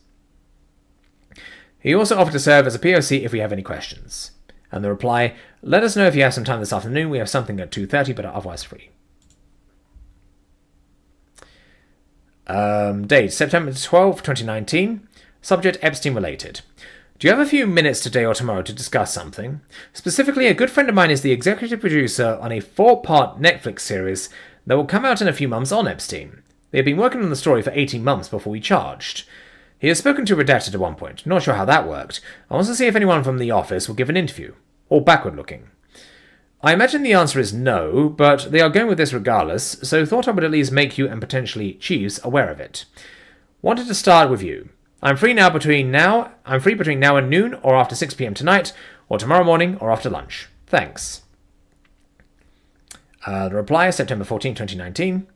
He also offered to serve as a POC if we have any questions. And the reply, let us know if you have some time this afternoon. We have something at 2:30, but are otherwise free. Date, September 12, 2019. Subject, Epstein-related. Do you have a few minutes today or tomorrow to discuss something? Specifically, a good friend of mine is the executive producer on a 4-part Netflix series that will come out in a few months on Epstein. They have been working on the story for 18 months before we charged. He has spoken to Redacted at one point. Not sure how that worked. I want to see if anyone from the office will give an interview. Or backward-looking. I imagine the answer is no, but they are going with this regardless, so thought I would at least make you and potentially chiefs aware of it. Wanted to start with you. I'm free between now and noon, or after 6 p.m. tonight, or tomorrow morning, or after lunch. Thanks. The reply is September 14, 2019.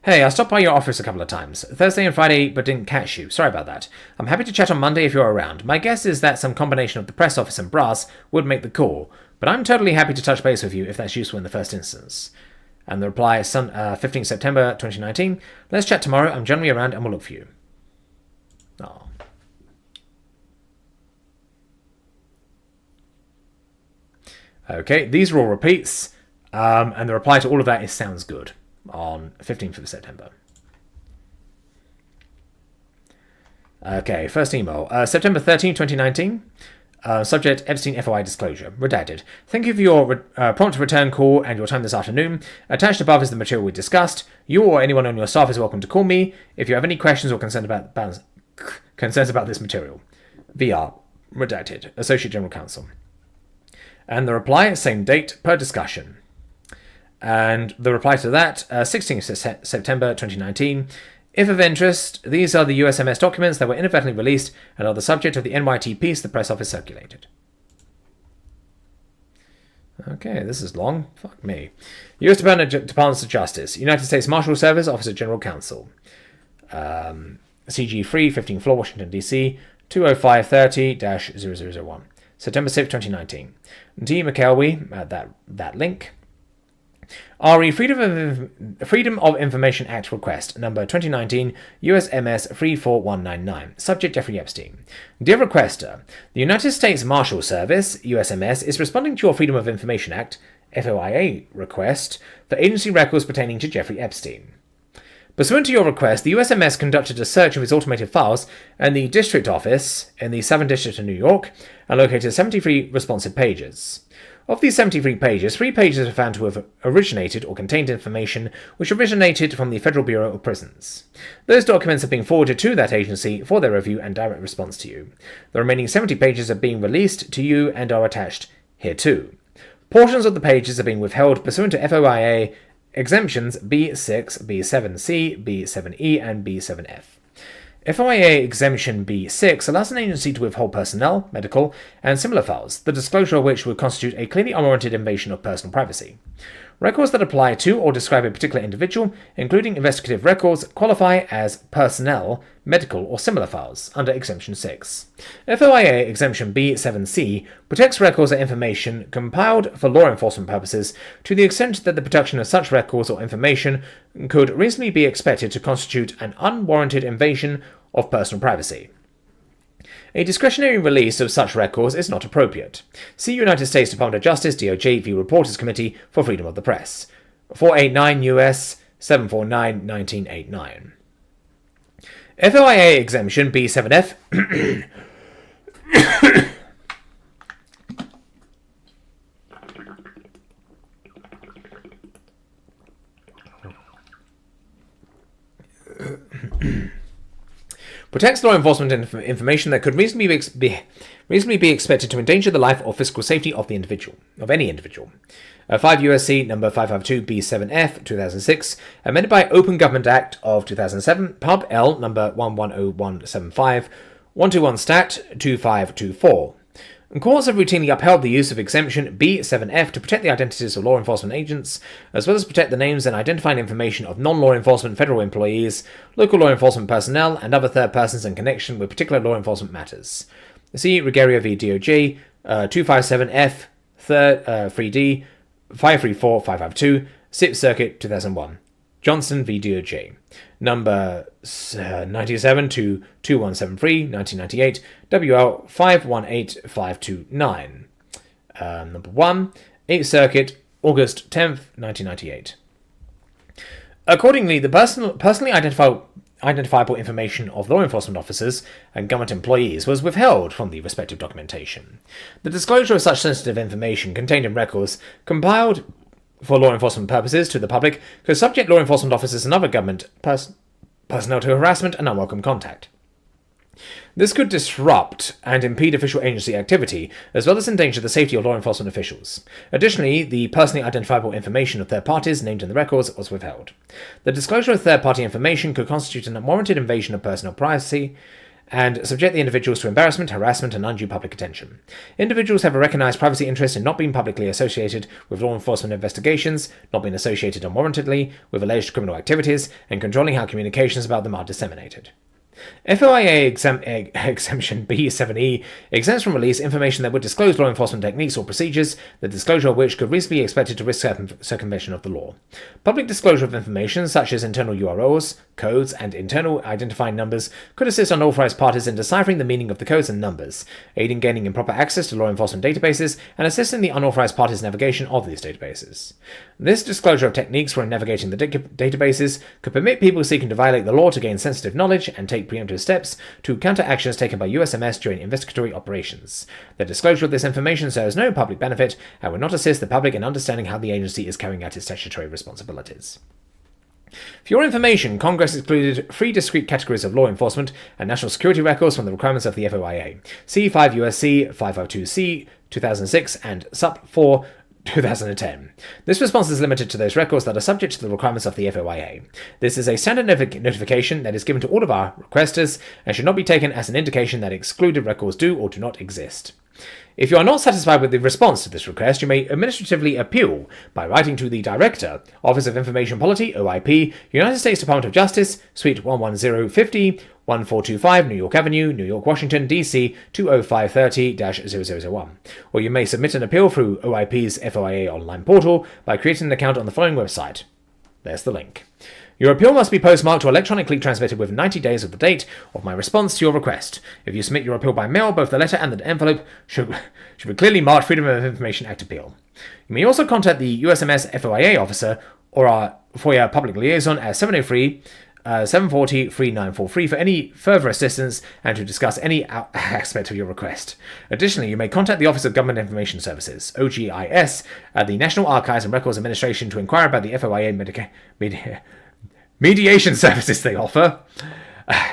Hey, I stopped by your office a couple of times. Thursday and Friday, but didn't catch you. Sorry about that. I'm happy to chat on Monday if you're around. My guess is that some combination of the press office and brass would make the call, but I'm totally happy to touch base with you if that's useful in the first instance. And the reply is 15 September 2019. Let's chat tomorrow. I'm generally around and we'll look for you. Oh. Okay, these are all repeats, and the reply to all of that is sounds good on 15th of September. Okay, first email. September 13, 2019. Subject, Epstein FOI disclosure. Redacted. Thank you for your prompt return call and your time this afternoon. Attached above is the material we discussed. You or anyone on your staff is welcome to call me if you have any questions or concerns about this material. VR. Redacted. Associate General Counsel. And the reply, same date, per discussion. And the reply to that, 16th September 2019. If of interest, these are the USMS documents that were inadvertently released and are the subject of the NYT piece the press office circulated. Okay, this is long. Fuck me. U.S. Department of Justice. United States Marshal Service, Office of General Counsel. CG 3, 15th floor, Washington, D.C., 20530-0001. September 6, 2019. D. McKelvey, at that link. RE Freedom of Information Act request, number 2019, USMS 34199. Subject, Jeffrey Epstein. Dear requester, the United States Marshal Service, USMS, is responding to your Freedom of Information Act, FOIA, request for agency records pertaining to Jeffrey Epstein. Pursuant to your request, the USMS conducted a search of its automated files and the district office in the 7th District of New York and located 73 responsive pages. Of these 73 pages, 3 pages are found to have originated or contained information which originated from the Federal Bureau of Prisons. Those documents have been forwarded to that agency for their review and direct response to you. The remaining 70 pages are being released to you and are attached hereto. Portions of the pages are being withheld pursuant to FOIA exemptions B6, B7C, B7E, and B7F. FOIA Exemption B6 allows an agency to withhold personnel, medical, and similar files, the disclosure of which would constitute a clearly unwarranted invasion of personal privacy. Records that apply to or describe a particular individual, including investigative records, qualify as personnel, medical, or similar files under Exemption 6. FOIA Exemption B7C protects records or information compiled for law enforcement purposes to the extent that the production of such records or information could reasonably be expected to constitute an unwarranted invasion of personal privacy. A discretionary release of such records is not appropriate. See United States Department of Justice, DOJ v. Reporters Committee for Freedom of the Press. 489 U.S. 749 1989. FOIA Exemption B7F protects law enforcement information that could reasonably be expected to endanger the life or physical safety of any individual. 5 U.S.C. number 552 B7F 2006, amended by Open Government Act of 2007, Pub L number 110175, 121 Stat 2524. Courts have routinely upheld the use of Exemption B7F to protect the identities of law enforcement agents, as well as protect the names and identifying information of non-law enforcement federal employees, local law enforcement personnel, and other third persons in connection with particular law enforcement matters. See Regalia v. DOJ, 257F, 3D, 534552, 6th Circuit, 2001. Johnson v. DOJ. Number 97 to 2173, 1998, WL 518529. Number 1, 8th Circuit, August 10th, 1998. Accordingly, the personally identifiable identifiable information of law enforcement officers and government employees was withheld from the respective documentation. The disclosure of such sensitive information contained in records compiled for law enforcement purposes to the public could subject law enforcement officers and other government personnel to harassment and unwelcome contact. This could disrupt and impede official agency activity, as well as endanger the safety of law enforcement officials. Additionally, the personally identifiable information of third parties named in the records was withheld. The disclosure of third-party information could constitute an unwarranted invasion of personal privacy and subject the individuals to embarrassment, harassment, and undue public attention. Individuals have a recognized privacy interest in not being publicly associated with law enforcement investigations, not being associated unwarrantedly with alleged criminal activities, and controlling how communications about them are disseminated. FOIA Exemption B7E exempts from release information that would disclose law enforcement techniques or procedures, the disclosure of which could reasonably be expected to risk circumvention of the law. Public disclosure of information, such as internal URLs, codes, and internal identifying numbers, could assist unauthorized parties in deciphering the meaning of the codes and numbers, aid in gaining improper access to law enforcement databases, and assist in the unauthorized parties' navigation of these databases. This disclosure of techniques for navigating the databases could permit people seeking to violate the law to gain sensitive knowledge and take preemptive steps to counter actions taken by USMS during investigatory operations. The disclosure of this information serves no public benefit and would not assist the public in understanding how the agency is carrying out its statutory responsibilities. For your information, Congress excluded 3 discrete categories of law enforcement and national security records from the requirements of the FOIA: C5 USC 502C 2006 and SUP 4 2010. This response is limited to those records that are subject to the requirements of the FOIA. This is a standard notification that is given to all of our requesters and should not be taken as an indication that excluded records do or do not exist. If you are not satisfied with the response to this request, you may administratively appeal by writing to the Director, Office of Information Policy, OIP, United States Department of Justice, Suite 11050, 1425 New York Avenue, New York, Washington, D.C. 20530-0001. Or you may submit an appeal through OIP's FOIA online portal by creating an account on the following website. There's the link. Your appeal must be postmarked or electronically transmitted within 90 days of the date of my response to your request. If you submit your appeal by mail, both the letter and the envelope should be clearly marked Freedom of Information Act appeal. You may also contact the USMS FOIA officer or our FOIA public liaison at 703-740-3943 for any further assistance and to discuss any aspect of your request. Additionally, you may contact the Office of Government Information Services, OGIS, at the National Archives and Records Administration to inquire about the FOIA mediation services they offer.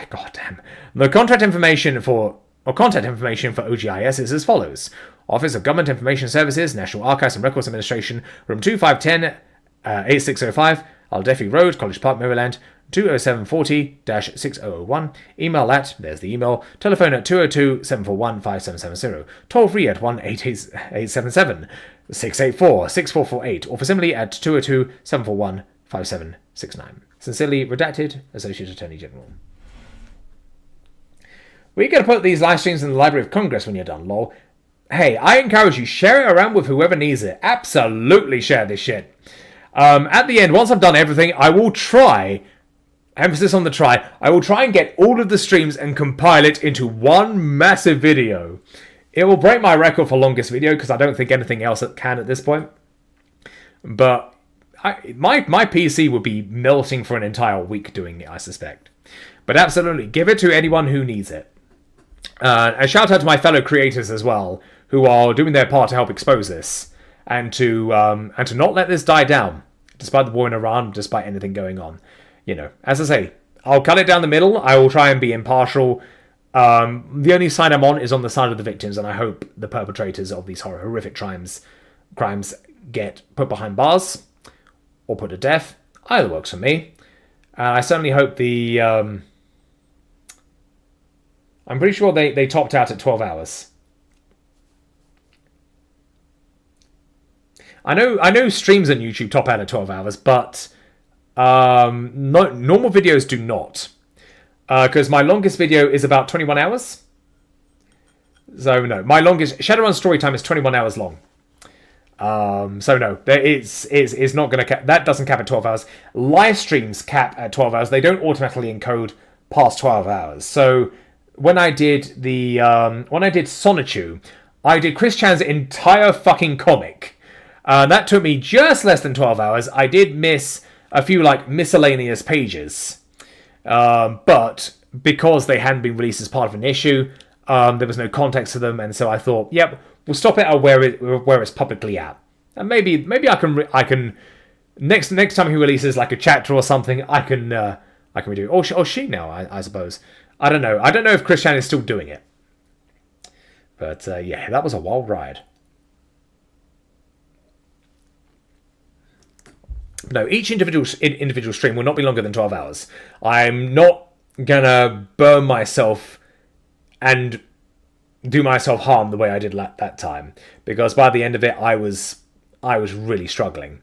God damn. The contact information for OGIS is as follows: Office of Government Information Services, National Archives and Records Administration, Room 2510, 8605, Aldefi Road, College Park, Maryland, 20740-6001. Email at, there's the email, telephone at 202-741-5770, toll free at 1-877-684-6448, or facsimile at 202-741-5769. Sincerely, redacted, Associate Attorney General. We're going to put these live streams in the Library of Congress when you're done, lol. Hey, I encourage you, share it around with whoever needs it. Absolutely share this shit. At the end, once I've done everything, I will try, emphasis on the try, I will try and get all of the streams and compile it into one massive video. It will break my record for longest video because I don't think anything else can at this point. But my PC would be melting for an entire week doing it, I suspect. But absolutely, give it to anyone who needs it. A shout out to my fellow creators as well, who are doing their part to help expose this, and to not let this die down, despite the war in Iran, despite anything going on. You know, as I say, I'll cut it down the middle. I will try and be impartial. The only side I'm on is on the side of the victims, and I hope the perpetrators of these horrific crimes get put behind bars or put to death. Either works for me. I certainly hope the... I'm pretty sure they topped out at 12 hours. I know streams on YouTube top out at 12 hours, but normal videos do not. Because my longest video is about 21 hours. So no, my longest Shadowrun story time is 21 hours long. So no, it's not going to that doesn't cap at 12 hours. Live streams cap at 12 hours. They don't automatically encode past 12 hours. So when I did Sonichu, I did Chris Chan's entire fucking comic. That took me just less than 12 hours. I did miss a few like miscellaneous pages. But because they hadn't been released as part of an issue, there was no context to them, and so I thought, yep, we'll stop it at where it's publicly at. And maybe I can next time he releases like a chapter or something, I can redo it. Or she now, I suppose. I don't know. I don't know if Christian is still doing it. But yeah, that was a wild ride. No, each individual stream will not be longer than 12 hours. I'm not gonna burn myself and do myself harm the way I did that time, because by the end of it, I was really struggling.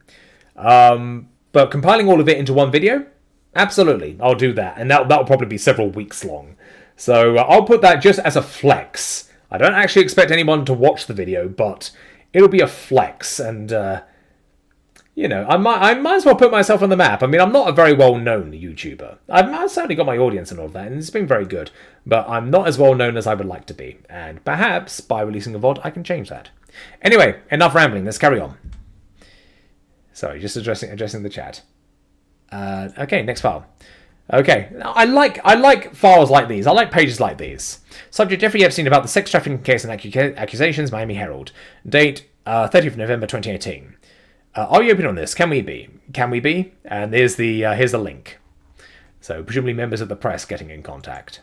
But compiling all of it into one video, absolutely, I'll do that, and that'll probably be several weeks long. So I'll put that just as a flex. I don't actually expect anyone to watch the video, but it'll be a flex, and you know, I might as well put myself on the map. I mean, I'm not a very well-known YouTuber. I've certainly got my audience and all of that, and it's been very good. But I'm not as well-known as I would like to be. And perhaps, by releasing a VOD, I can change that. Anyway, enough rambling. Let's carry on. Sorry, just addressing the chat. Okay, next file. Okay, I like files like these. I like pages like these. Subject: Jeffrey Epstein about the sex trafficking case and accusations. Miami Herald. Date: 30th November 2018. Are you open on this? Can we be? Can we be? And here's the link. So presumably members of the press getting in contact.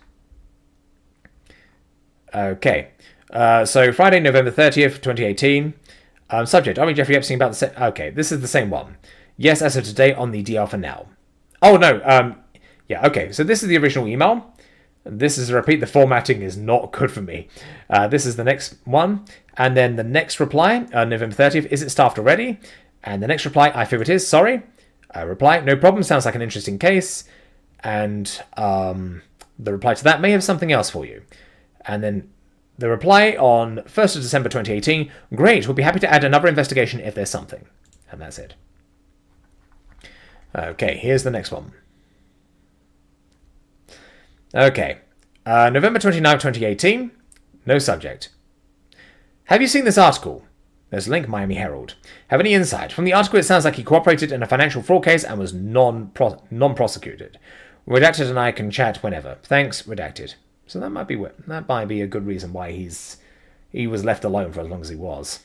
Okay. So Friday, November 30th, 2018. Subject: Are we Jeffrey Epstein about the okay, this is the same one. Yes, as of today on the DR for now. Oh no. Yeah. Okay. So this is the original email. This is a repeat. The formatting is not good for me. This is the next one, and then the next reply, November 30th. Is it staffed already? And the next reply, I fear it is, sorry. Reply, no problem, sounds like an interesting case. And the reply to that may have something else for you. And then the reply on 1st of December 2018, great, we'll be happy to add another investigation if there's something. And that's it. Okay, here's the next one. Okay, November 29th, 2018, no subject. Have you seen this article? There's a link, Miami Herald. Have any insight? From the article, it sounds like he cooperated in a financial fraud case and was non-prosecuted. Redacted and I can chat whenever. Thanks, Redacted. So that might be a good reason why he was left alone for as long as he was.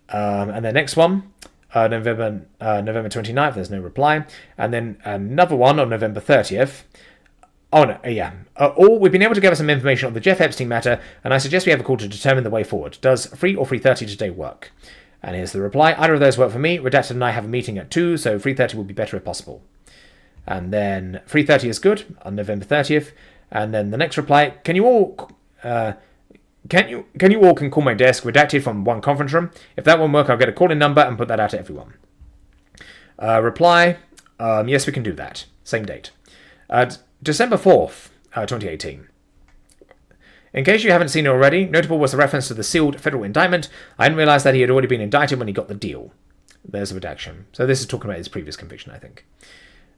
And the next one, November 29th, there's no reply. And then another one on November 30th. Oh, no, yeah. We've been able to gather some information on the Jeff Epstein matter, and I suggest we have a call to determine the way forward. Does 3 or 3:30 today work? And here's the reply. Either of those work for me. Redacted and I have a meeting at 2, so 3:30 would be better if possible. And then 3:30 is good on November 30th. And then the next reply, can you all call my desk, Redacted, from one conference room? If that won't work, I'll get a call-in number and put that out to everyone. Reply, yes, we can do that. Same date. December 4th, 2018. In case you haven't seen it already, notable was the reference to the sealed federal indictment. I didn't realise that he had already been indicted when he got the deal. There's a redaction. So this is talking about his previous conviction, I think.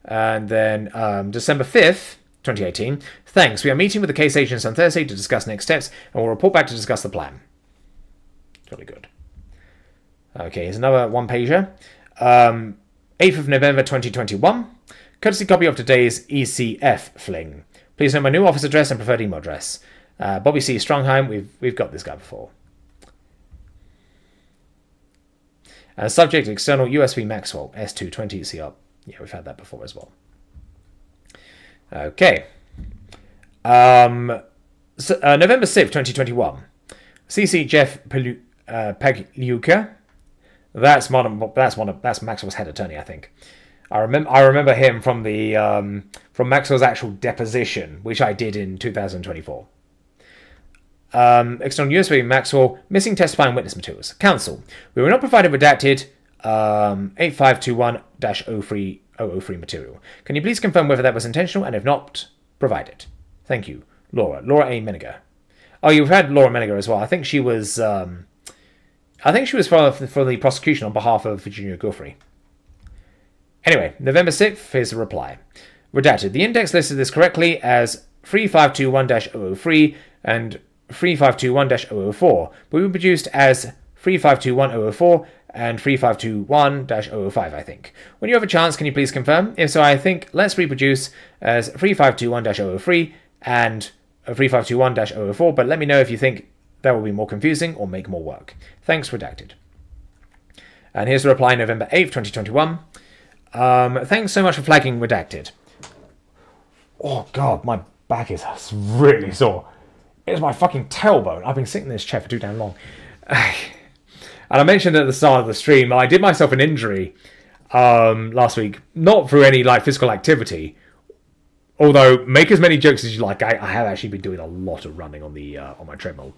And then December 5th, 2018. Thanks. We are meeting with the case agents on Thursday to discuss next steps, and we'll report back to discuss the plan. It's really good. Okay, here's another one-pager. 8th of November, 2021. Courtesy copy of today's ECF fling. Please note my new office address and preferred email address. Bobby C. Strongheim. We've got this guy before. Subject: external USB Maxwell S220 CR. Yeah, we've had that before as well. Okay. November 6th, 2021. CC Jeff Pagliuca. That's Maxwell's head attorney, I think. I remember him from Maxwell's actual deposition, which I did in 2024. External USB Maxwell, missing testifying witness materials. Counsel, we were not provided redacted 8521-03003 material. Can you please confirm whether that was intentional, and if not, provide it. Thank you. Laura A. Meniger. Oh, you've had Laura Meniger as well. I think she was for the prosecution on behalf of Virginia Giuffre. Anyway, November 6th, here's the reply. Redacted. The index listed this correctly as 3521-003 and 3521-004, but we were produced as 3521004 and 3521005, I think. When you have a chance, can you please confirm? If so, I think let's reproduce as 3521-003 and 3521-004, but let me know if you think that will be more confusing or make more work. Thanks, redacted. And here's the reply, November 8th, 2021. Thanks so much for flagging redacted. Oh god, my back is really sore. It's my fucking tailbone. I've been sitting in this chair for too damn long. And I mentioned at the start of the stream, I did myself an injury last week, not through any like physical activity. Although, make as many jokes as you like, I have actually been doing a lot of running on the on my treadmill.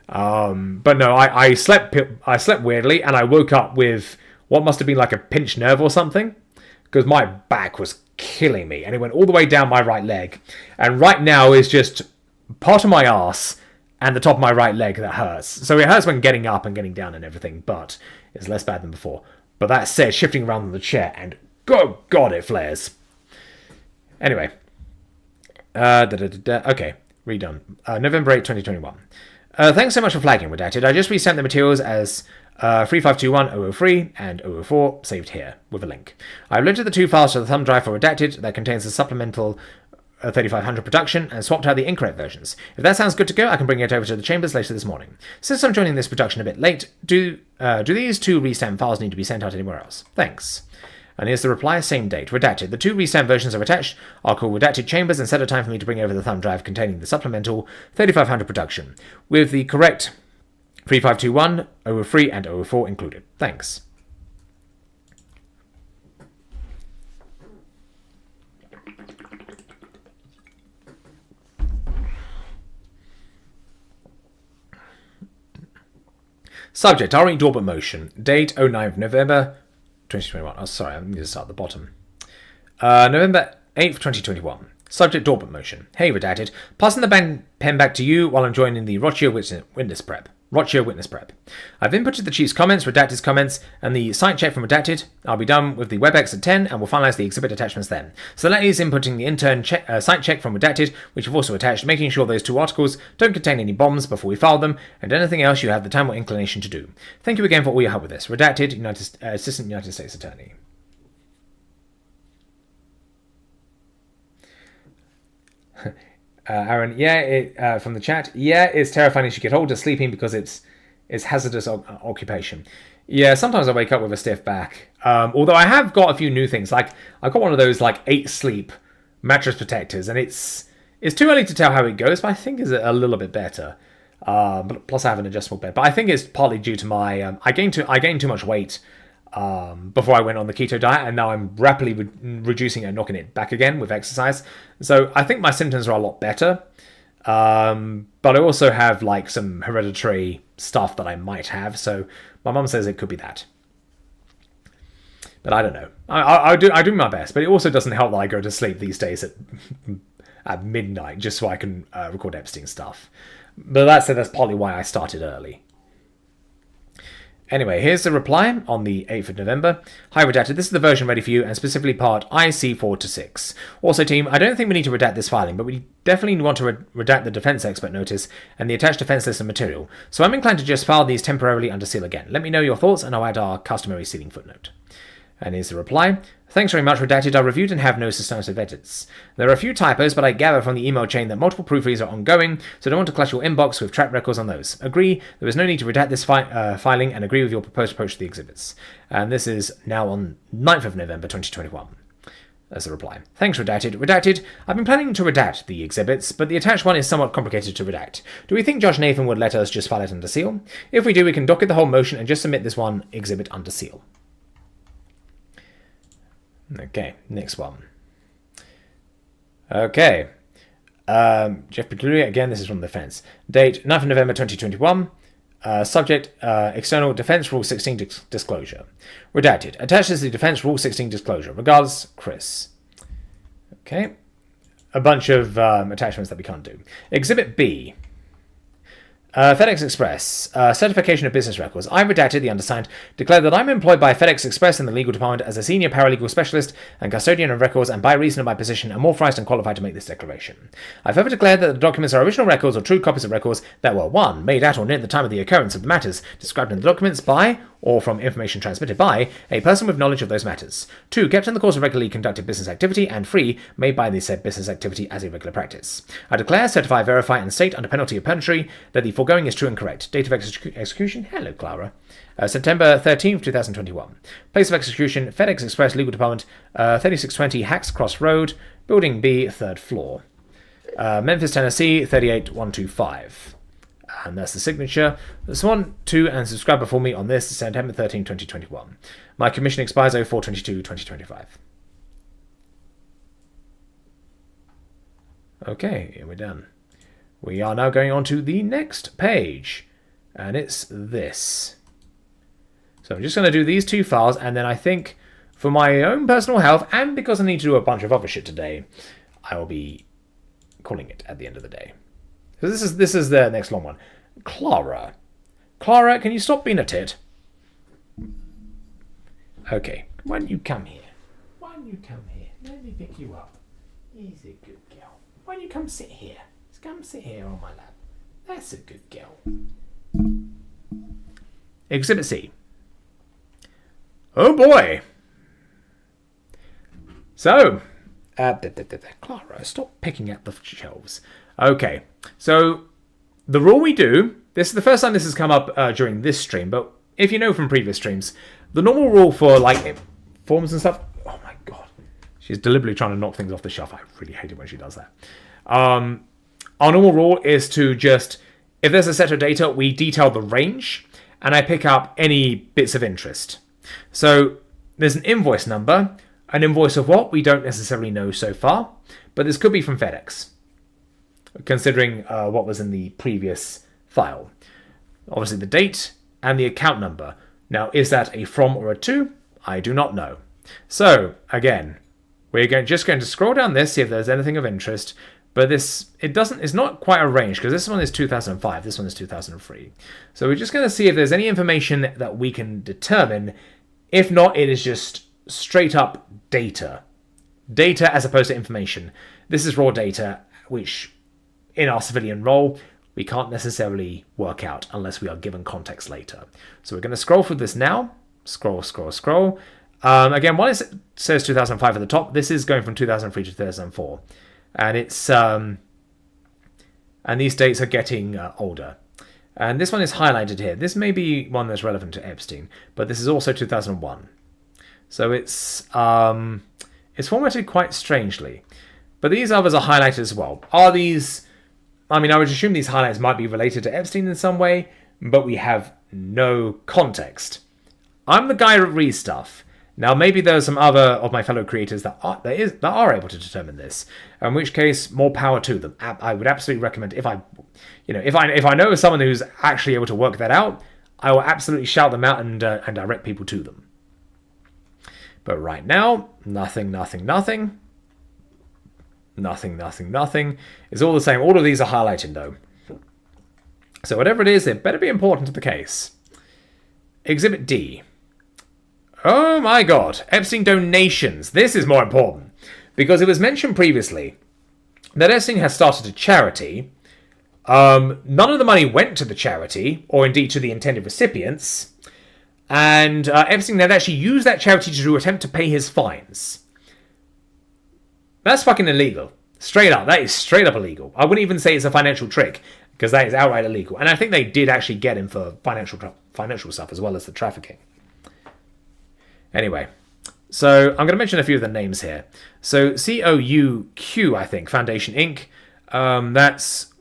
But no, I slept weirdly, and I woke up with what must have been like a pinched nerve or something, because my back was killing me, and it went all the way down my right leg, and right now is just part of my arse and the top of my right leg that hurts. So it hurts when getting up and getting down and everything, but it's less bad than before. But that said, shifting around in the chair, and God, it flares. Anyway. Okay, redone. November 8, 2021. Thanks so much for flagging, redacted. I just resent the materials as 3521-003 and 004 saved here, with a link. I've linked the two files to the thumb drive for redacted that contains the supplemental 3500 production and swapped out the incorrect versions. If that sounds good to go, I can bring it over to the chambers later this morning. Since I'm joining this production a bit late, do these two restamp files need to be sent out anywhere else? Thanks. And here's the reply, same date. Redacted. The two restamp versions are attached. I'll call redacted chambers and set a time for me to bring over the thumb drive containing the supplemental 3500 production, with the correct 3521, 003, and 004 included. Thanks. Subject, RE Doorbell motion. Date, 09th November 2021. Oh, sorry, I'm going to start at the bottom. November 8th, 2021. Subject, Doorbell motion. Hey, redacted. Passing the pen back to you while I'm joining the Roccio witness prep. I've inputted the Chief's comments, Redacted's comments, and the site check from Redacted. I'll be done with the WebEx at 10, and we'll finalise the exhibit attachments then. So that is inputting the intern site check from Redacted, which I've also attached, making sure those two articles don't contain any bombs before we file them, and anything else you have the time or inclination to do. Thank you again for all your help with this. Redacted, Assistant United States Attorney. Aaron, from the chat, it's terrifying as you get older sleeping because it's hazardous occupation. Yeah, sometimes I wake up with a stiff back. Although I have got a few new things, like I've got one of those like 8 sleep mattress protectors, and it's too early to tell how it goes, but I think it's a little bit better. But plus I have an adjustable bed, but I think it's partly due to my I gained too much weight before I went on the keto diet, and now I'm rapidly reducing it and knocking it back again with exercise. So I think my symptoms are a lot better, but I also have like some hereditary stuff that I might have, so my mum says it could be that, but I don't know. I do my best, but it also doesn't help that I go to sleep these days at midnight just so I can record Epstein stuff. But that said, that's partly why I started early. Anyway, here's the reply on the 8th of November. Hi, Redacted. This is the version ready for you, and specifically part IC4-6. Also, team, I don't think we need to redact this filing, but we definitely want to redact the defense expert notice and the attached defense list of material. So I'm inclined to just file these temporarily under seal again. Let me know your thoughts, and I'll add our customary sealing footnote. And here's the reply. Thanks very much, Redacted. I reviewed and have no substantive edits. There are a few typos, but I gather from the email chain that multiple proofreads are ongoing, so don't want to clutch your inbox with track records on those. Agree, there is no need to redact this filing, and agree with your proposed approach to the exhibits. And this is now on 9th of November 2021. As a reply. Thanks, Redacted. Redacted, I've been planning to redact the exhibits, but the attached one is somewhat complicated to redact. Do we think Judge Nathan would let us just file it under seal? If we do, we can docket the whole motion and just submit this one exhibit under seal. Okay, next one. Okay. Jeff Peculiar, again, this is from the defense. Date, 9th of November 2021. Subject, External Defense Rule 16 Disclosure. Redacted. Attaches the Defense Rule 16 Disclosure. Regards, Chris. Okay. A bunch of attachments that we can't do. Exhibit B. FedEx Express, certification of business records. I, redacted, the undersigned, declare that I'm employed by FedEx Express in the legal department as a senior paralegal specialist and custodian of records, and by reason of my position am authorized and qualified to make this declaration. I further declare that the documents are original records or true copies of records that were 1. Made at or near the time of the occurrence of the matters described in the documents by, or from information transmitted by, a person with knowledge of those matters. 2. Kept in the course of regularly conducted business activity, and 3. Made by the said business activity as a regular practice. I declare, certify, verify, and state under penalty of perjury that the foregoing is true and correct. Date of execution, hello Clara, September 13th, 2021. Place of execution, FedEx Express Legal Department, 3620 Hacks Cross Road, Building B, 3rd floor. Memphis, Tennessee, 38125. And that's the signature. Sworn to and subscribe before me on this September 13, 2021. My commission expires 04/22/2025. Okay, we're done. We are now going on to the next page. And it's this. So I'm just going to do these 2 files, and then I think for my own personal health, and because I need to do a bunch of other shit today, I will be calling it at the end of the day. So this is the next long one. Clara, can you stop being a tit? Okay, why don't you come here? Let me pick you up. He's a good girl. Why don't you come sit here? Come sit here on my lap. That's a good girl. Exhibit C. Oh boy. So, Clara, stop picking at the shelves. Okay, so the rule we do, this is the first time this has come up during this stream, but if you know from previous streams, the normal rule for like forms and stuff, oh my god, she's deliberately trying to knock things off the shelf. I really hate it when she does that. Our normal rule is to just, if there's a set of data, we detail the range, and I pick up any bits of interest. So there's an invoice number. An invoice of what? We don't necessarily know so far, but this could be from FedEx, considering what was in the previous file. Obviously the date and the account number. Now, is that a from or a to? I do not know. So, again, we're just going to scroll down this, see if there's anything of interest. But it's not quite arranged, because this one is 2005, this one is 2003. So we're just going to see if there's any information that we can determine. If not, it is just straight up data. Data as opposed to information. This is raw data, which in our civilian role, we can't necessarily work out unless we are given context later. So we're going to scroll through this now. Scroll. Again, while it says 2005 at the top, this is going from 2003 to 2004. And it's and these dates are getting older. And this one is highlighted here. This may be one that's relevant to Epstein, but this is also 2001. So it's formatted quite strangely. But these others are highlighted as well. Are these... I mean, I would assume these highlights might be related to Epstein in some way, but we have no context. I'm the guy who reads stuff. Now, maybe there are some other of my fellow creators that are able to determine this, in which case, more power to them. I would absolutely recommend, if I know of someone who's actually able to work that out, I will absolutely shout them out and direct people to them. But right now, nothing. It's all the same. All of these are highlighted, though. So whatever it is, it better be important to the case. Exhibit D. Oh my god, Epstein donations. This is more important, because it was mentioned previously that Epstein has started a charity. None of the money went to the charity, or indeed to the intended recipients, and Epstein had actually used that charity to attempt to pay his fines. That's fucking illegal. Straight up, that is straight up illegal. I wouldn't even say it's a financial trick, because that is outright illegal. And I think they did actually get him for financial stuff as well as the trafficking. Anyway, so I'm going to mention a few of the names here. So COUQ, I think, Foundation Inc. That's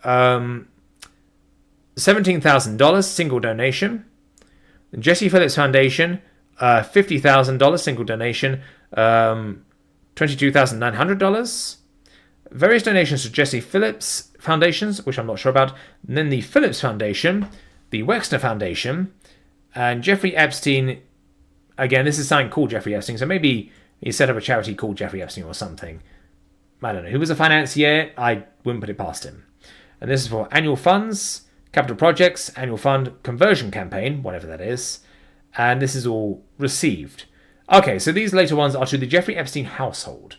$17,000 single donation. Jesse Phillips Foundation, $50,000 single donation. $22,900. Various donations to Jesse Phillips Foundations, which I'm not sure about. And then the Phillips Foundation, the Wexner Foundation, and Jeffrey Epstein. Again, this is something called Jeffrey Epstein, so maybe he set up a charity called Jeffrey Epstein or something. I don't know. Who was a financier? I wouldn't put it past him. And this is for annual funds, capital projects, annual fund, conversion campaign, whatever that is. And this is all received. Okay, so these later ones are to the Jeffrey Epstein household.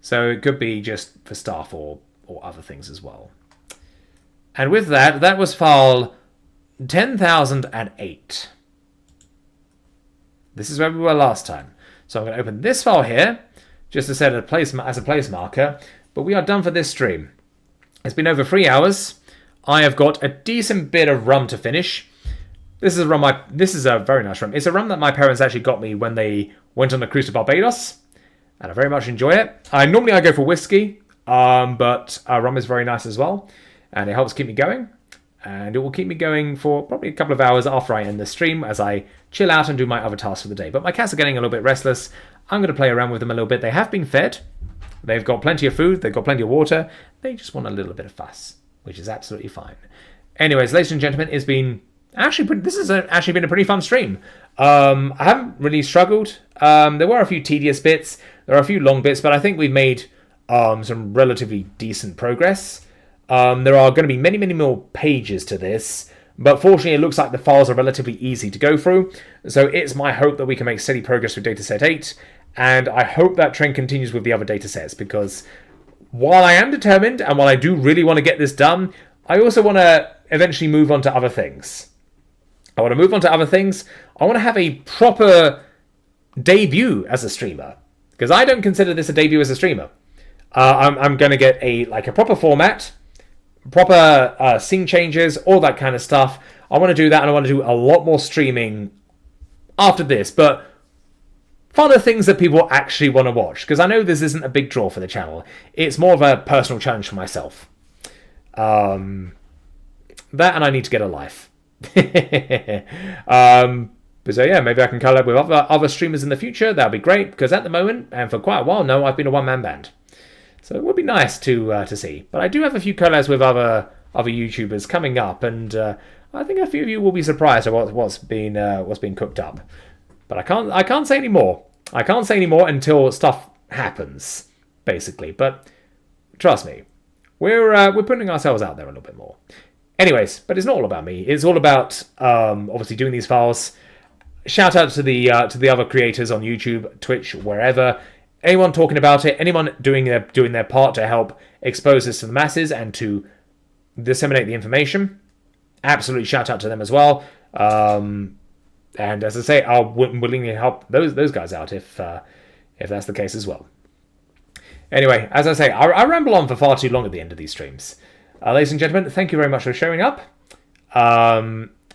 So it could be just for staff or other things as well. And with that, that was file 10,008. This is where we were last time. So I'm going to open this file here, just to set a place as a place marker. But we are done for this stream. It's been over 3 hours. I have got a decent bit of rum to finish. This is a very nice rum. It's a rum that my parents actually got me when they went on a cruise to Barbados, and I very much enjoy it. Normally I go for whiskey, but rum is very nice as well, and it helps keep me going. And it will keep me going for probably a couple of hours after I end the stream as I chill out and do my other tasks for the day. But my cats are getting a little bit restless. I'm going to play around with them a little bit. They have been fed. They've got plenty of food. They've got plenty of water. They just want a little bit of fuss, which is absolutely fine. Anyways, ladies and gentlemen, this has actually been a pretty fun stream. I haven't really struggled. There were a few tedious bits. There are a few long bits, but I think we've made some relatively decent progress. There are going to be many, many more pages to this, but fortunately it looks like the files are relatively easy to go through, so it's my hope that we can make steady progress with dataset 8, and I hope that trend continues with the other datasets, because while I am determined, and while I do really want to get this done, I also want to eventually move on to other things. I want to have a proper debut as a streamer, because I don't consider this a debut as a streamer. I'm going to get a proper format, proper scene changes, all that kind of stuff. I want to do that, and I want to do a lot more streaming after this, but for the things that people actually want to watch, because I know this isn't a big draw for the channel. It's more of a personal challenge for myself. That, and I need to get a life. But so yeah, maybe I can collab with other streamers in the future. That'd be great, because at the moment, and for quite a while now, I've been a one-man band. So it would be nice to see. But I do have a few collabs with other YouTubers coming up, and I think a few of you will be surprised at what's being cooked up. But I can't say any more. I can't say any more until stuff happens, basically. But trust me, we're putting ourselves out there a little bit more. Anyways, but it's not all about me. It's all about obviously doing these files. Shout out to the other creators on YouTube, Twitch, wherever. Anyone talking about it, anyone doing their part to help expose this to the masses and to disseminate the information. Absolutely shout out to them as well. And as I say, I'll willingly help those guys out if that's the case as well. Anyway, as I say, I ramble on for far too long at the end of these streams. Ladies and gentlemen, thank you very much for showing up.